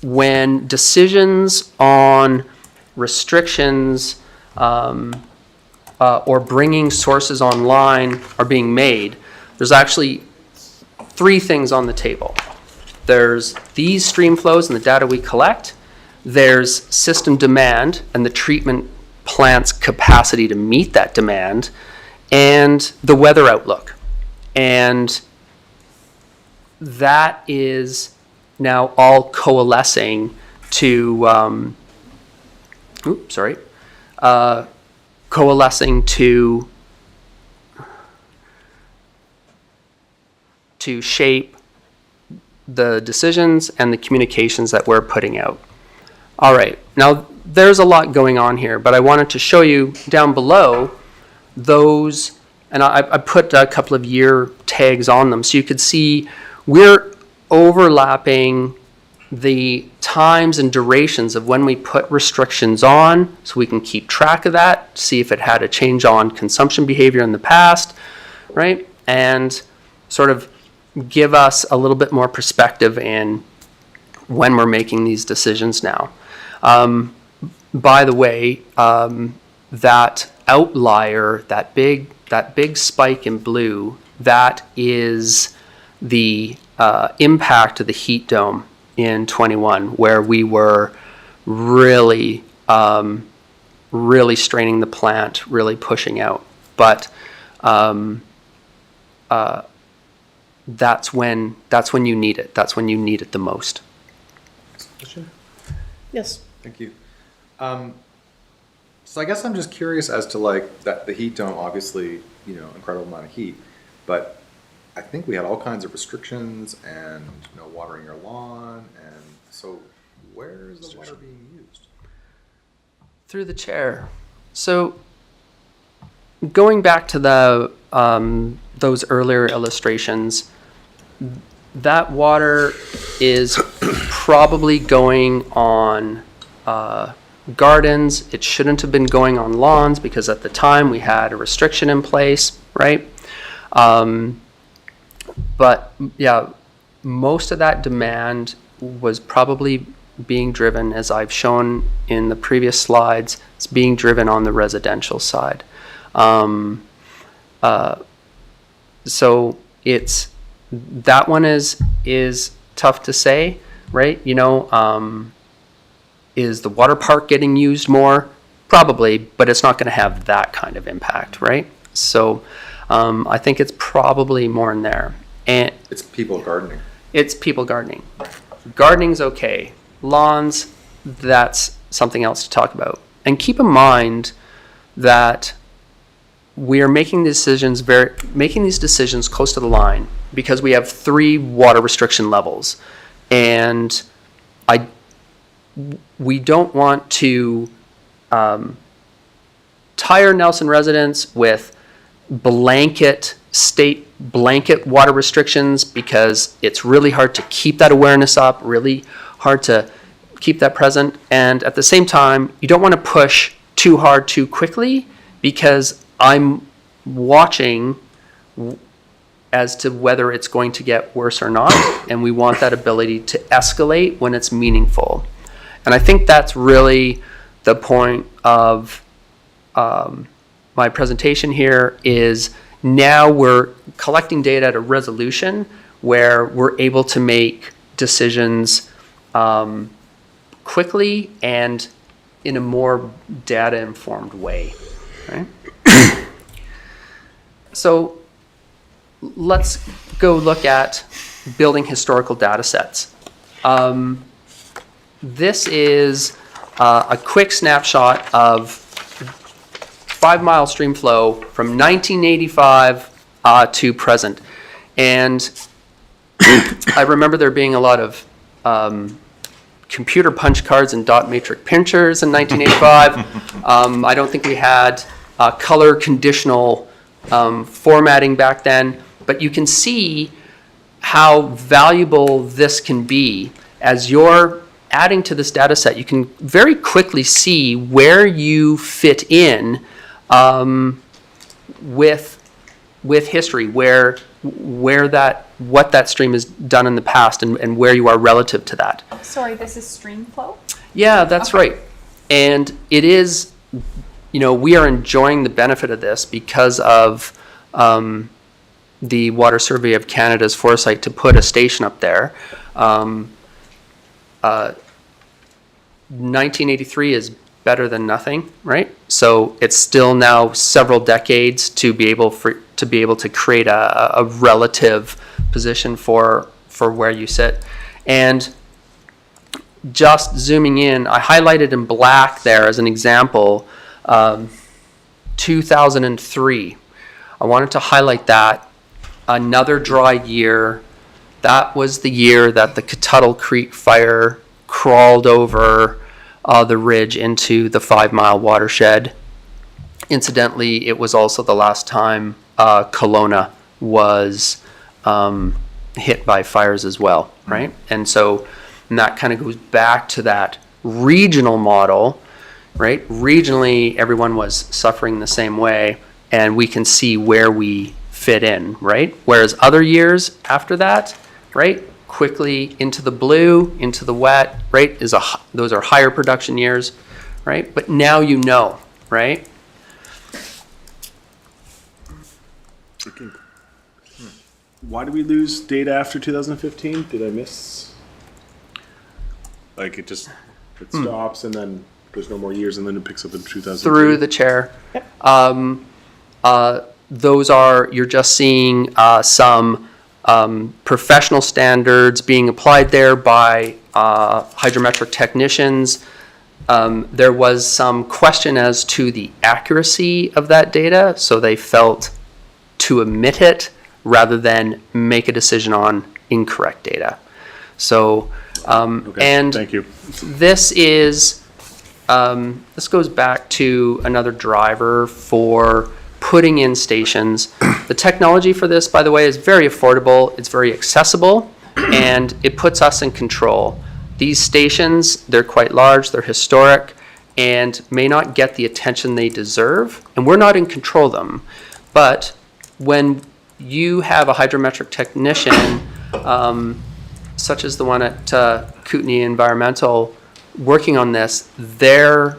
when decisions on restrictions or bringing sources online are being made, there's actually three things on the table. There's these stream flows and the data we collect. There's system demand and the treatment plant's capacity to meet that demand, and the weather outlook. And that is now all coalescing to, coalescing to shape the decisions and the communications that we're putting out. All right, now there's a lot going on here, but I wanted to show you down below those, and I put a couple of year tags on them so you could see we're overlapping the times and durations of when we put restrictions on, so we can keep track of that, see if it had a change on consumption behavior in the past, right? And sort of give us a little bit more perspective in when we're making these decisions now. By the way, that outlier, that big spike in blue, that is the impact of the heat dome in 21, where we were really straining the plant, really pushing out. But that's when you need it. That's when you need it the most. Yes. Thank you. So I guess I'm just curious as to that the heat dome, obviously, incredible amount of heat, but I think we had all kinds of restrictions and no watering your lawn, and so where is the water being used? Through the chair. So going back to those earlier illustrations, that water is probably going on gardens. It shouldn't have been going on lawns because at the time we had a restriction in place, right? But yeah, most of that demand was probably being driven, as I've shown in the previous slides, it's being driven on the residential side. So that one is tough to say, right? Is the water park getting used more? Probably, but it's not going to have that kind of impact, right? So I think it's probably more in there. And it's people gardening. It's people gardening. Gardening's okay. Lawns, that's something else to talk about. And keep in mind that we are making these decisions close to the line because we have 3 water restriction levels, and we don't want to tire Nelson residents with blanket water restrictions because it's really hard to keep that awareness up, really hard to keep that present. And at the same time, you don't want to push too hard too quickly because I'm watching as to whether it's going to get worse or not, and we want that ability to escalate when it's meaningful. And I think that's really the point of my presentation here is now we're collecting data at a resolution where we're able to make decisions quickly and in a more data-informed way, right? So let's go look at building historical data sets. This is a quick snapshot of 5 mile stream flow from 1985 to present. And I remember there being a lot of computer punch cards and dot matrix printers in 1985. I don't think we had color conditional formatting back then, but you can see how valuable this can be. As you're adding to this data set, you can very quickly see where you fit in with history, what that stream has done in the past and where you are relative to that. Sorry, this is stream flow? Yeah, that's right. And it is, we are enjoying the benefit of this because of the Water Survey of Canada's foresight to put a station up there. 1983 is better than nothing, right? So it's still now several decades to be able to create a relative position for where you sit. And just zooming in, I highlighted in black there as an example, 2003. I wanted to highlight that. Another dry year. That was the year that the Tuttle Creek fire crawled over the ridge into the 5 mile watershed. Incidentally, it was also the last time Kelowna was hit by fires as well, right? And that kind of goes back to that regional model, right? Regionally, everyone was suffering the same way, and we can see where we fit in, right? Whereas other years after that, right, quickly into the blue, into the wet, right, those are higher production years, right? But now right? Why did we lose data after 2015? Did I miss? Like it stops and then there's no more years and then it picks up in 2000. Through the chair. You're just seeing some professional standards being applied there by hydrometric technicians. There was some question as to the accuracy of that data, so they felt to omit it rather than make a decision on incorrect data. So, and thank you. This goes back to another driver for putting in stations. The technology for this, by the way, is very affordable, it's very accessible, and it puts us in control. These stations, they're quite large, they're historic, and may not get the attention they deserve, and we're not in control of them. But when you have a hydrometric technician, such as the one at Kootenay Environmental, working on this, their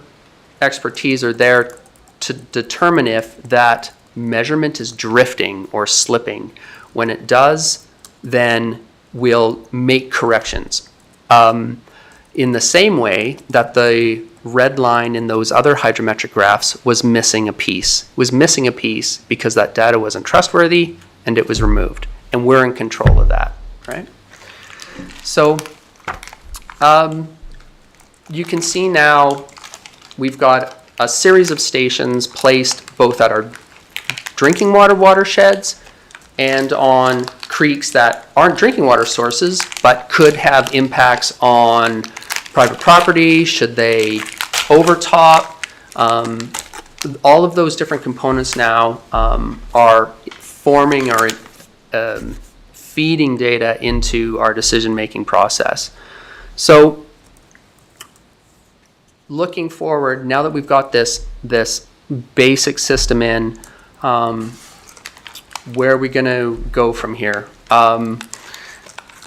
expertise are there to determine if that measurement is drifting or slipping. When it does, then we'll make corrections. In the same way that the red line in those other hydrometric graphs was missing a piece. It was missing a piece because that data wasn't trustworthy and it was removed. And we're in control of that, right? So you can see now we've got a series of stations placed both at our drinking water watersheds and on creeks that aren't drinking water sources but could have impacts on private property, should they overtop. All of those different components now are forming or feeding data into our decision-making process. So looking forward, now that we've got this basic system in, where are we going to go from here?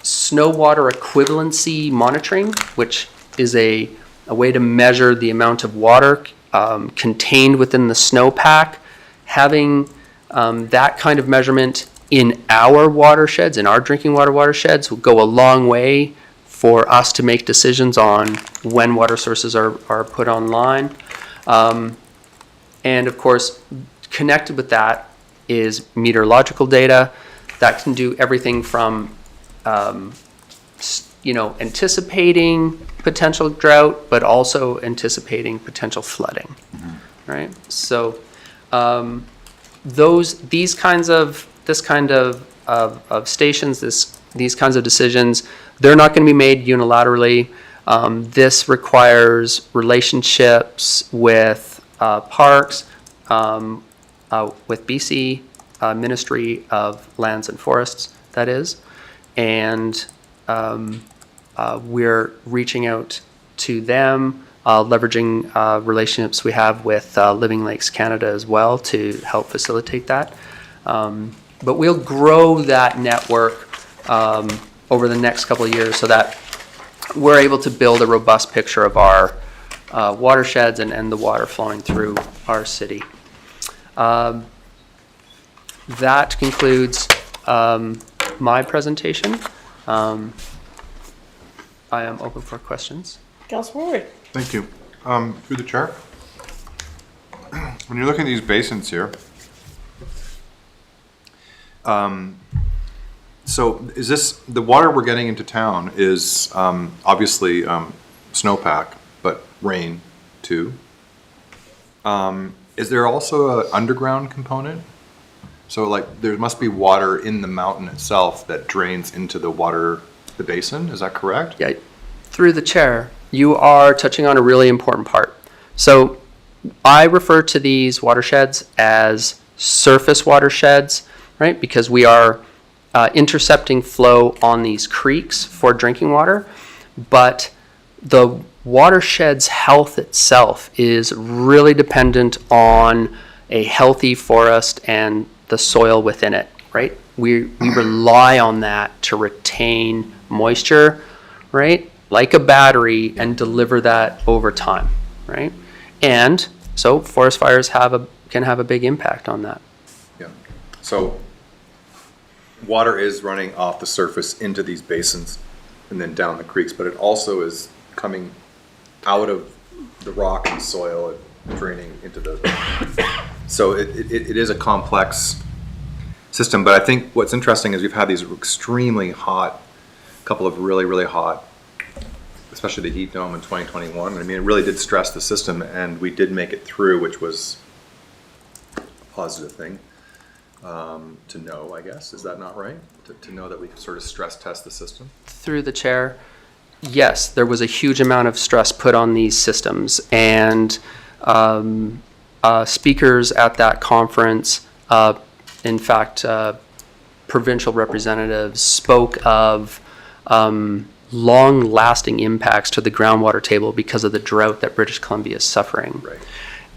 Snow water equivalency monitoring, which is a a way to measure the amount of water contained within the snowpack. Having that kind of measurement in our watersheds, in our drinking water watersheds, will go a long way for us to make decisions on when water sources are put online. And of course, connected with that is meteorological data that can do everything from anticipating potential drought, but also anticipating potential flooding, right? So this kind of stations, these kinds of decisions, they're not going to be made unilaterally. This requires relationships with parks, with BC Ministry of Lands and Forests, that is, and we're reaching out to them, leveraging relationships we have with Living Lakes Canada as well to help facilitate that. But we'll grow that network over the next couple of years so that we're able to build a robust picture of our watersheds and the water flowing through our city. That concludes my presentation. I am open for questions. Councilor Ward. Thank you. Through the chair. When you're looking at these basins here, so is this, the water we're getting into town is obviously snowpack, but rain too. Is there also an underground component? So like there must be water in the mountain itself that drains into the basin, is that correct? Yeah, through the chair, you are touching on a really important part. So I refer to these watersheds as surface watersheds, right? Because we are intercepting flow on these creeks for drinking water, but the watershed's health itself is really dependent on a healthy forest and the soil within it, right? We rely on that to retain moisture, right? Like a battery, and deliver that over time, right? And so forest fires can have a big impact on that. Yeah. So water is running off the surface into these basins and then down the creeks, but it also is coming out of the rock and soil and draining into the, so it is a complex system. But I think what's interesting is we've had these extremely hot, couple of really, really hot, especially the heat dome in 2021. I mean, it really did stress the system, and we did make it through, which was a positive thing to know, I guess. Is that not right? To know that we sort of stress test the system? Through the chair, yes, there was a huge amount of stress put on these systems, and speakers at that conference, in fact, provincial representatives spoke of long-lasting impacts to the groundwater table because of the drought that British Columbia is suffering. Right.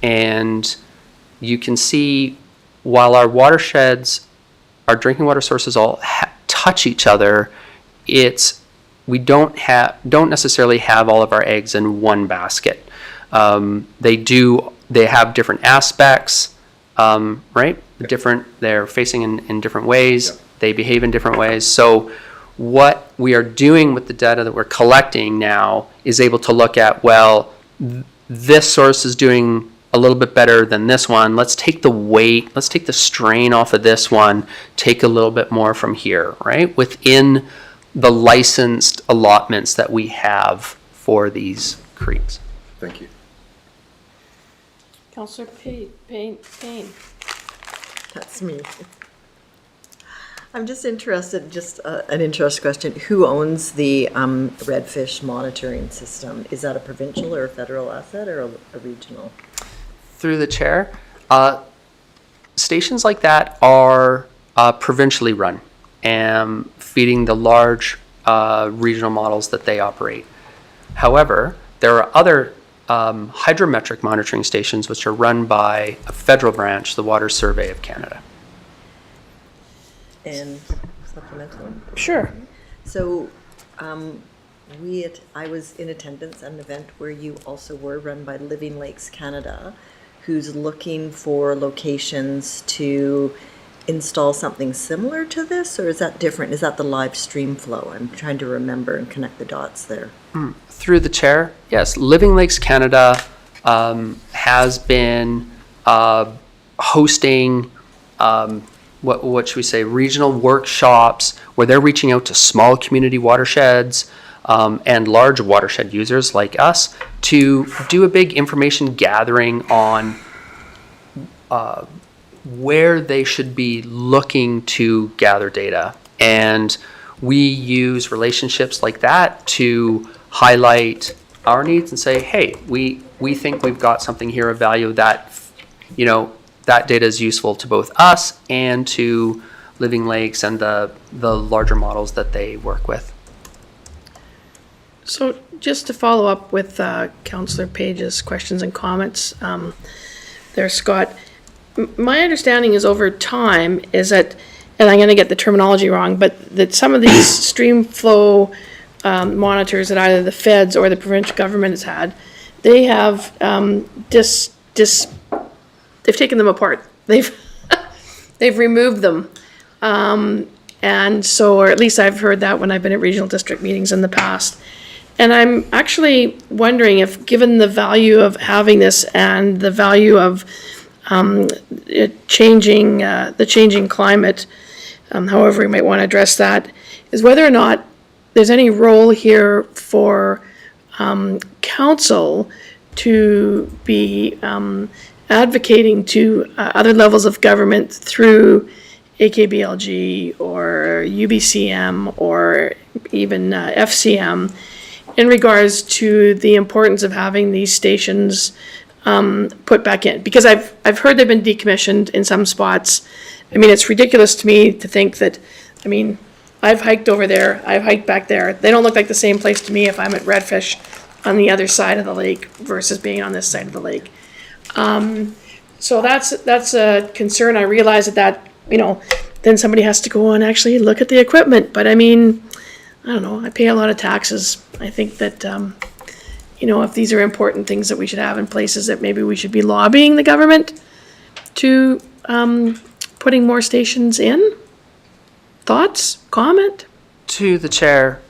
And you can see, while our watersheds, our drinking water sources all touch each other, we don't necessarily have all of our eggs in one basket. They have different aspects, right? They're facing in different ways. Yep. They behave in different ways. So what we are doing with the data that we're collecting now is able to look at, well, this source is doing a little bit better than this one. Let's take the weight, let's take the strain off of this one, take a little bit more from here, right? Within the licensed allotments that we have for these creeks. Thank you. Councilor Payne. That's me. I'm just interested, an interest question. Who owns the redfish monitoring system? Is that a provincial or a federal asset or a regional? Through the chair, stations like that are provincially run and feeding the large regional models that they operate. However, there are other hydrometric monitoring stations which are run by a federal branch, the Water Survey of Canada. And supplemental? Sure. So I was in attendance at an event where you also were, run by Living Lakes Canada, who's looking for locations to install something similar to this, or is that different? Is that the live stream flow? I'm trying to remember and connect the dots there. Through the chair, yes, Living Lakes Canada has been hosting, what should we say, regional workshops where they're reaching out to small community watersheds and large watershed users like us to do a big information gathering on where they should be looking to gather data. And we use relationships like that to highlight our needs and say, hey, we think we've got something here of value that, that data is useful to both us and to Living Lakes and the larger models that they work with. So just to follow up with Councillor Page's questions and comments there, Scott, my understanding is over time is that, and I'm going to get the terminology wrong, but that some of these stream flow monitors that either the feds or the provincial government has had, they have they've taken them apart. They've removed them. And so, or at least I've heard that when I've been at regional district meetings in the past. And I'm actually wondering if, given the value of having this and the value of the changing climate, however we might want to address that, is whether or not there's any role here for council to be advocating to other levels of government through AKBLG or UBCM or even FCM in regards to the importance of having these stations put back in. Because I've heard they've been decommissioned in some spots. I mean, it's ridiculous to me to think that, I mean, I've hiked over there, I've hiked back there. They don't look like the same place to me if I'm at Redfish on the other side of the lake versus being on this side of the lake. So that's a concern. I realize that, then somebody has to go and actually look at the equipment. But I mean, I don't know, I pay a lot of taxes. I think that, if these are important things that we should have in places, that maybe we should be lobbying the government to putting more stations in. Thoughts, comment? To the chair,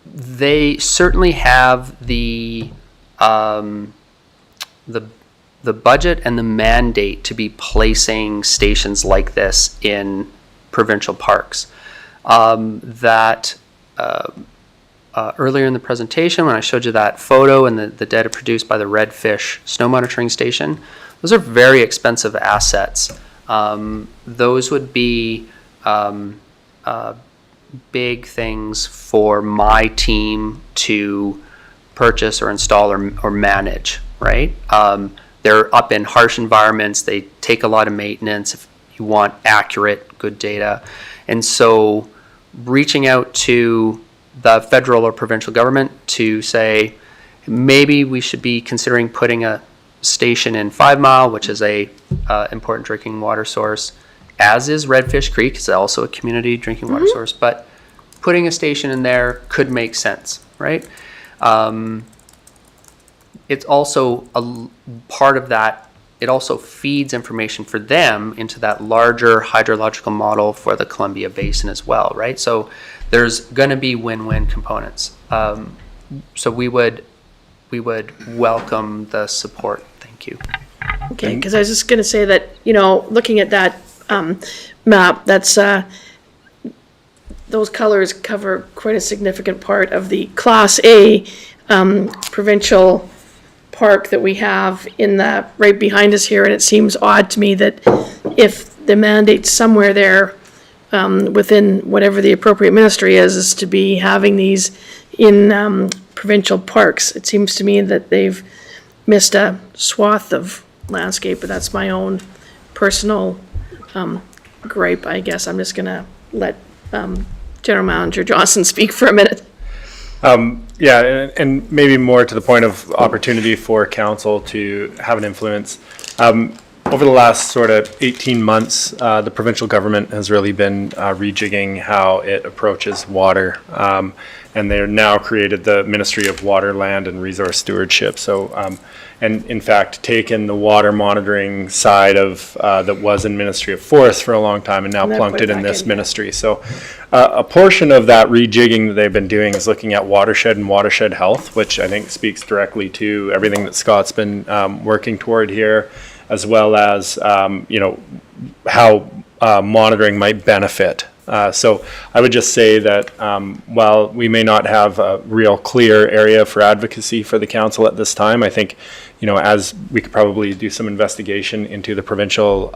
they certainly have the budget and the mandate to be placing stations like this in provincial parks. Earlier in the presentation, when I showed you that photo and the data produced by the Redfish snow monitoring station, those are very expensive assets. Those would be big things for my team to purchase or install or manage, right? They're up in harsh environments. They take a lot of maintenance if you want accurate, good data. And so reaching out to the federal or provincial government to say, maybe we should be considering putting a station in 5 Mile, which is a important drinking water source, as is Redfish Creek. It's also a community drinking water source, but putting a station in there could make sense, right? It's also a part of that. It also feeds information for them into that larger hydrological model for the Columbia Basin as well, right? So there's going to be win-win components. So we would welcome the support. Thank you. Okay, because I was just going to say that, looking at that map, that's those colors cover quite a significant part of the Class A provincial park that we have in the right behind us here, and it seems odd to me that if the mandate's somewhere there within whatever the appropriate ministry is to be having these in provincial parks, it seems to me that they've missed a swath of landscape, but that's my own personal gripe, I guess. I'm just gonna let General Manager Johnson speak for a minute. Yeah, and maybe more to the point of opportunity for council to have an influence. over the last sort of 18 months, the provincial government has really been rejigging how it approaches water. And they're now created the Ministry of Water, Land and Resource Stewardship. So, and in fact, taken the water monitoring side of, that was in Ministry of Forests for a long time and now And then plunked put it it in back this in. ministry. So a portion of that rejigging that they've been doing is looking at watershed and watershed health, which I think speaks directly to everything that Scott's been working toward here, as well as, you know, how monitoring might benefit. So I would just say that while we may not have a real clear area for advocacy for the council at this time, I think, you know, as we could probably do some investigation into the provincial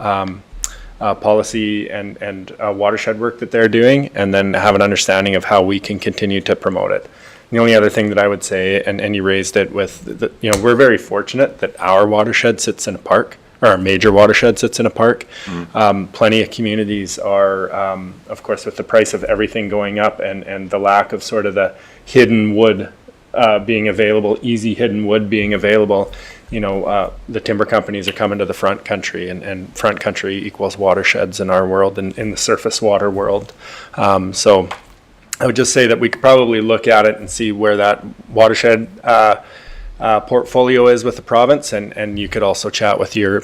policy and watershed work that they're doing, and then have an understanding of how we can continue to promote it. The only other thing that I would say, and you raised it with, you know, we're very fortunate that our watershed sits in a park, or our major watershed sits in a park. Plenty of communities are, of course, with the price of everything going up and the lack of sort of the hidden wood being available, easy hidden wood being available, you know, the timber companies are coming to the front country, and front country equals watersheds in our world and in the surface water world. So I would just say that we could probably look at it and see where that watershed portfolio is with the province, and you could also chat with your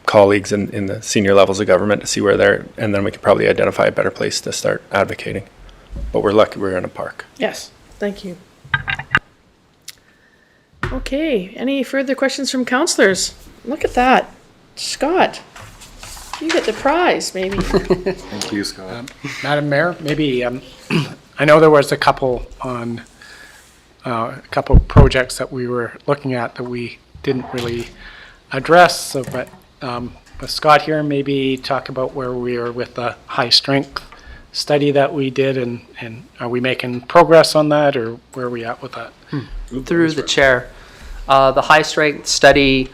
colleagues in the senior levels of government to see where they're, and then we could probably identify a better place to start advocating. But we're lucky we're in a park. Yes, thank you. Okay, any further questions from councillors? Look at that. Scott, you get the prize, maybe. Thank you, Scott. Madam Mayor, maybe, I know there was a couple on, a couple projects that we were looking at that we didn't really address, so, but with Scott here, maybe talk about where we are with the high strength study that we did, and are we making progress on that, or where are we at with that? Through the chair, the high strength study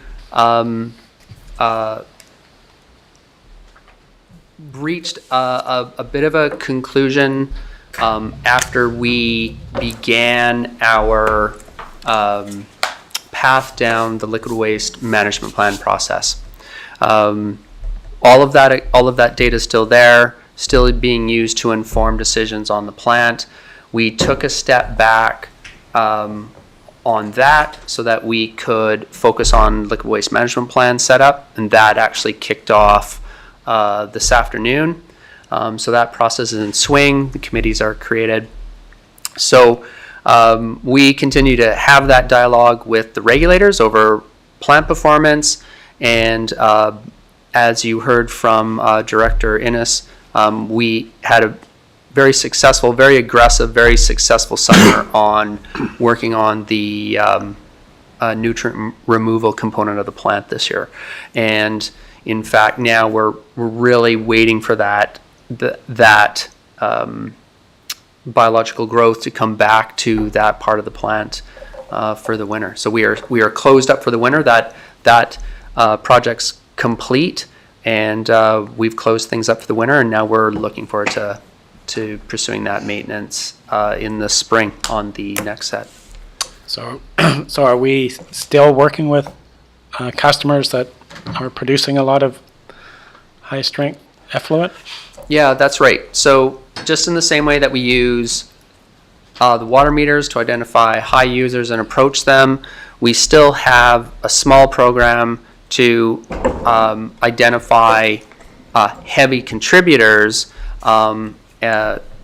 reached a bit of a conclusion after we began our path down the liquid waste management plan process. All of that data is still there, still being used to inform decisions on the plant. We took a step back on that so that we could focus on liquid waste management plan setup, and that actually kicked off this afternoon. So that process is in swing. The committees are created. So we continue to have that dialogue with the regulators over plant performance, and as you heard from Director Innes, we had a very successful, very aggressive, very successful summer on working on the nutrient removal component of the plant this year. And in fact, now we're really waiting for that biological growth to come back to that part of the plant for the winter. So we are closed up for the winter. That project's complete, and we've closed things up for the winter, and now we're looking forward to pursuing that maintenance in the spring on the next set. So, so are we still working with customers that are producing a lot of high strength effluent? Yeah, that's right. So just in the same way that we use the water meters to identify high users and approach them, we still have a small program to identify heavy contributors and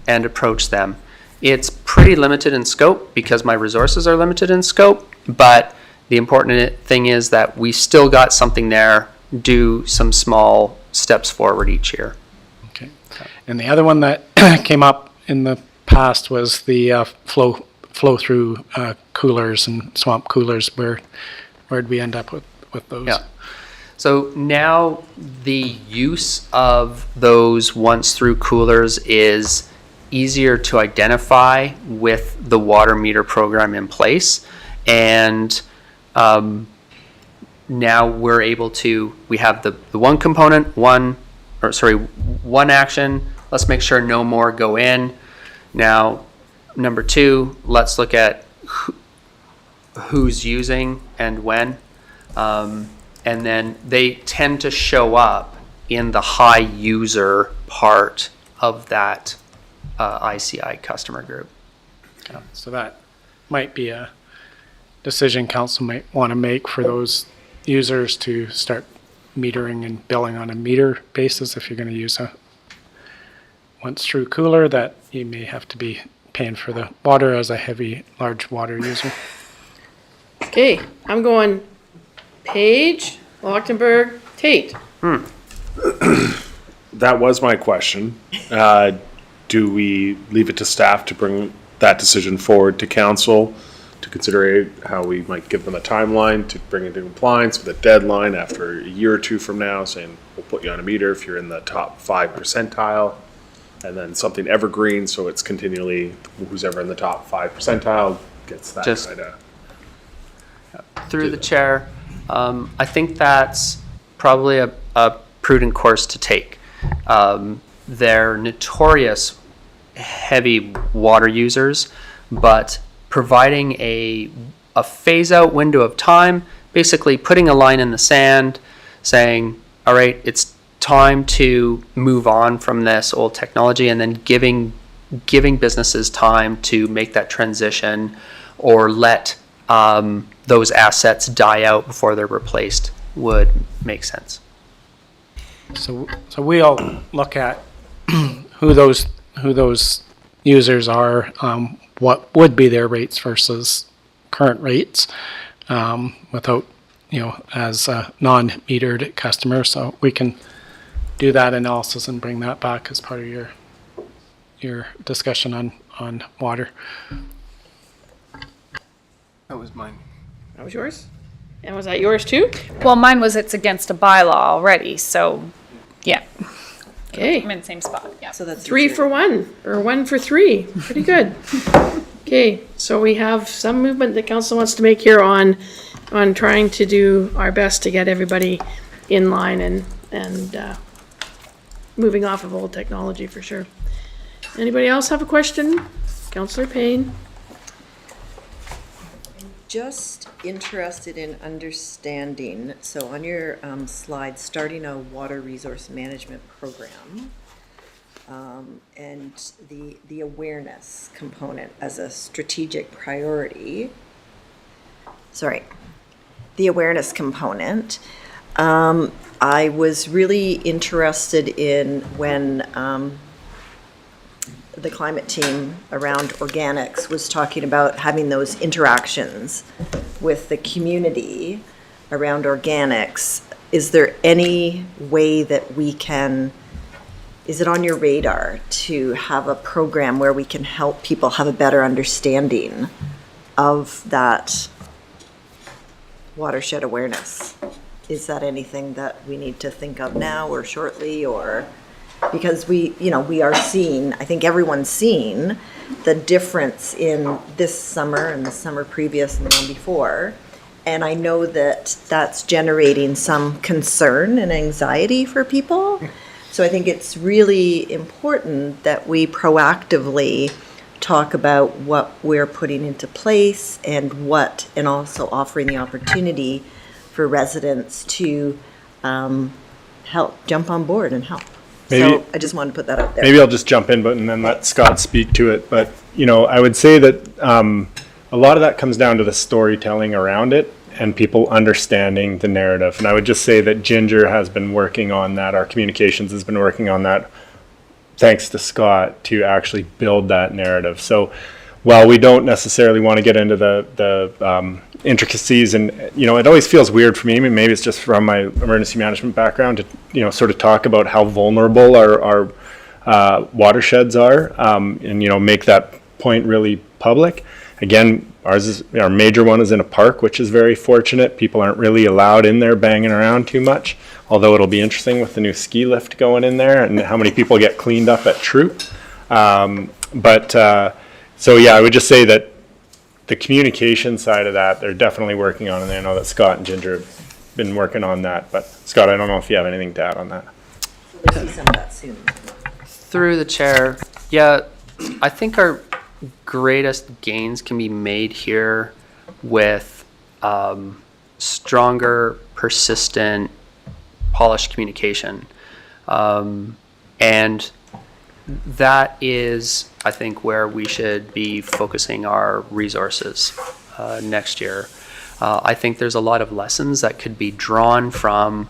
approach them. It's pretty limited in scope because my resources are limited in scope, but the important thing is that we still got something there, do some small steps forward each year. Okay. And the other one that came up in the past was the flow through coolers and swamp coolers. Where'd we end up with those? Yeah. So now the use of those once through coolers is easier to identify with the water meter program in place. And now we're able to, we have the one component, one action. Let's make sure no more go in. Now, number two, let's look at who's using and when. and then they tend to show up in the high user part of that ICI customer group. So that might be a decision council might want to make for those users to start metering and billing on a meter basis. If you're going to use a once through cooler, that you may have to be paying for the water as a large water user. Okay, I'm going Page, Lochtenberg, Tate. That was my question. Do we leave it to staff to bring that decision forward to council to consider how we might give them a timeline to bring it into compliance with a deadline after a year or two from now, saying we'll put you on a meter if you're in the top 5 percentile, and then something evergreen so it's continually who's ever in the top 5 percentile gets that Just- kind of. Through the chair, I think that's probably a prudent course to take. They're notorious heavy water users, but providing a phase out window of time, basically putting a line in the sand, saying, all right, it's time to move on from this old technology, and then giving businesses time to make that transition or let those assets die out before they're replaced would make sense. So we'll look at who those users are, what would be their rates versus current rates, without, as a non-metered customer. So we can do that analysis and bring that back as part of your discussion on water. That was mine. That was yours? And was that yours too? Well, mine was it's against a bylaw already, so, yeah. Okay. I'm in the same spot, yeah. So that's 3 for 1, or 1 for 3. Pretty good. Okay, so we have some movement that council wants to make here on trying to do our best to get everybody in line and moving off of old technology for sure. Anybody else have a question? Councillor Payne? Just interested in understanding, so on your slide, starting a water resource management program, and the awareness component as a strategic priority. Sorry, the awareness component. I was really interested in when the climate team around organics was talking about having those interactions with the community around organics. Is there any way that we can, is it on your radar to have a program where we can help people have a better understanding of that watershed awareness? Is that anything that we need to think of now or shortly, or? Because we are seeing, I think everyone's seen the difference in this summer and the summer previous and the one before. And I know that that's generating some concern and anxiety for people. So I think it's really important that we proactively talk about what we're putting into place and also offering the opportunity for residents to help, jump on board and help. So I just wanted to put that out there. Maybe I'll just jump in, and then let Scott speak to it. But, I would say that a lot of that comes down to the storytelling around it and people understanding the narrative. And I would just say that Ginger has been working on that. Our communications has been working on that, thanks to Scott, to actually build that narrative. So while we don't necessarily want to get into the intricacies, and it always feels weird for me, maybe it's just from my emergency management background, to sort of talk about how vulnerable our watersheds are, and make that point really public. Again, our major one is in a park, which is very fortunate. People aren't really allowed in there banging around too much, although it'll be interesting with the new ski lift going in there and how many people get cleaned up at Troop. So yeah, I would just say that the communication side of that, they're definitely working on, and I know that Scott and Ginger have been working on that. But Scott, I don't know if you have anything to add on that. We'll see some of that soon. Through the chair, yeah, I think our greatest gains can be made here with stronger persistent, polished communication. And that is, I think, where we should be focusing our resources next year. I think there's a lot of lessons that could be drawn from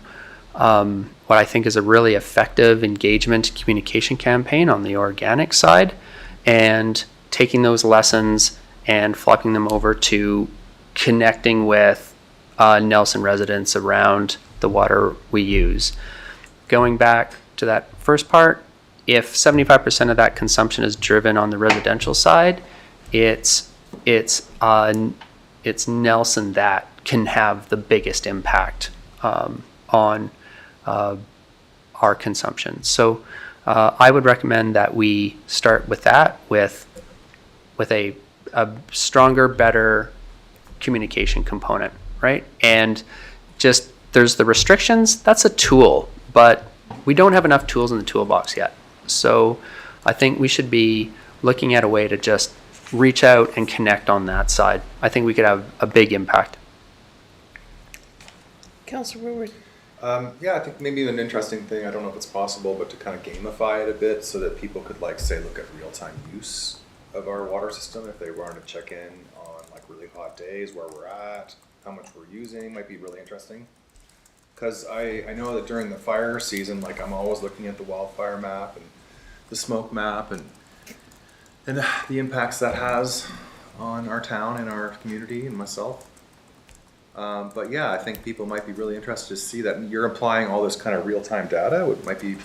what I think is a really effective engagement communication campaign on the organic side, and taking those lessons and flopping them over to connecting with Nelson residents around the water we use. Going back to that first part, if 75% of that consumption is driven on the residential side, it's Nelson that can have the biggest impact on our consumption. So I would recommend that we start with that, with a stronger, better communication component, right? And just, there's the restrictions, that's a tool, but we don't have enough tools in the toolbox yet. So I think we should be looking at a way to just reach out and connect on that side. I think we could have a big impact. Councillor Woodward. Yeah, I think maybe an interesting thing, I don't know if it's possible, but to kind of gamify it a bit so that people could like say look at real-time use of our water system if they wanted to check in on like really hot days, where we're at, how much we're using, might be really interesting. Because I know that during the fire season, like I'm always looking at the wildfire map and the smoke map and the impacts that has on our town and our community and myself. But yeah, I think people might be really interested to see that you're applying all this kind of real-time data. It might be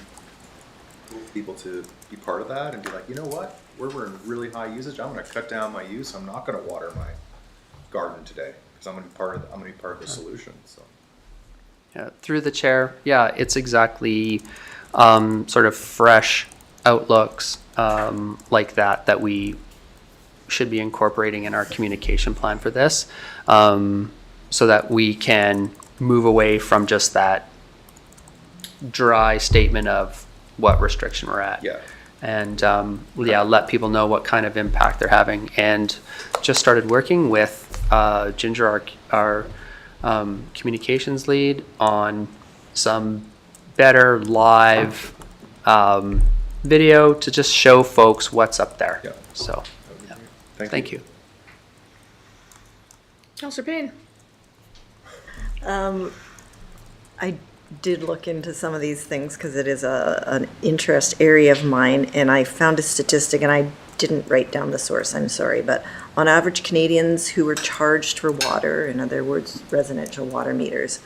cool for people to be part of that and be like, you know what, we're in really high usage. I'm going to cut down my use. I'm not going to water my garden today because I'm going to be part of the solution. So. Yeah, through the chair, yeah, it's exactly sort of fresh outlooks like that we should be incorporating in our communication plan for this, so that we can move away from just that dry statement of what restriction we're at. Yeah. And let people know what kind of impact they're having. And just started working with Ginger, our communications lead, on some better live video to just show folks what's up there. Yeah. So, yeah. Thank you. Councillor Payne. I did look into some of these things because it is an interest area of mine, and I found a statistic, and I didn't write down the source, I'm sorry, but on average, Canadians who were charged for water, in other words, residential water meters,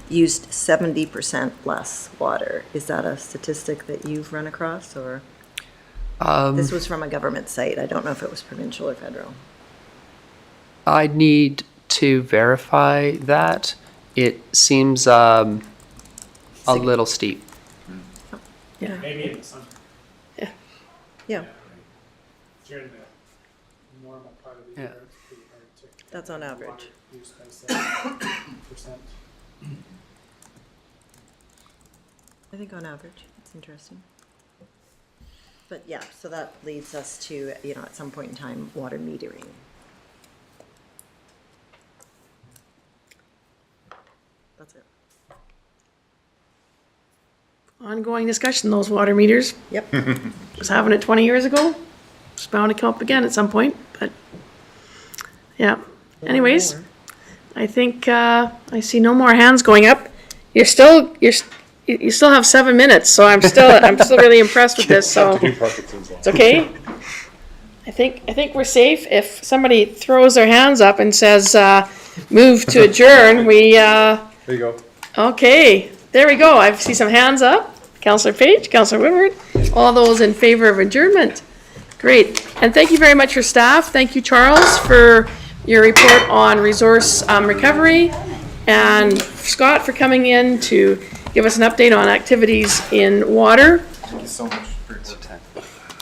used 70% less water. Is that a statistic that you've run across, or? This was from a government site. I don't know if it was provincial or federal. I need to verify that. It seems a little steep. Yeah. Maybe in the summer. Yeah, During the normal part of the Yeah. year, it's pretty hard to. that's on average. Water use by 70%. I think on average, it's interesting. But yeah, so that leads us to, at some point in time, water metering. That's it. Ongoing discussion, those water meters. Yep. Was having it 20 years ago. It's bound to come up again at some point, but yeah. Anyways, I think I see no more hands going up. You still have 7 minutes, so I'm still really impressed with this. So it's okay. I think we're safe. If somebody throws their hands up and says move to adjourn, we There you go. okay. There we go. I see some hands up. Councillor Page, Councillor Woodward, all those in favor of adjournment. Great. And thank you very much for staff. Thank you, Charles, for your report on resource recovery, and Scott for coming in to give us an update on activities in water. Thank you so much.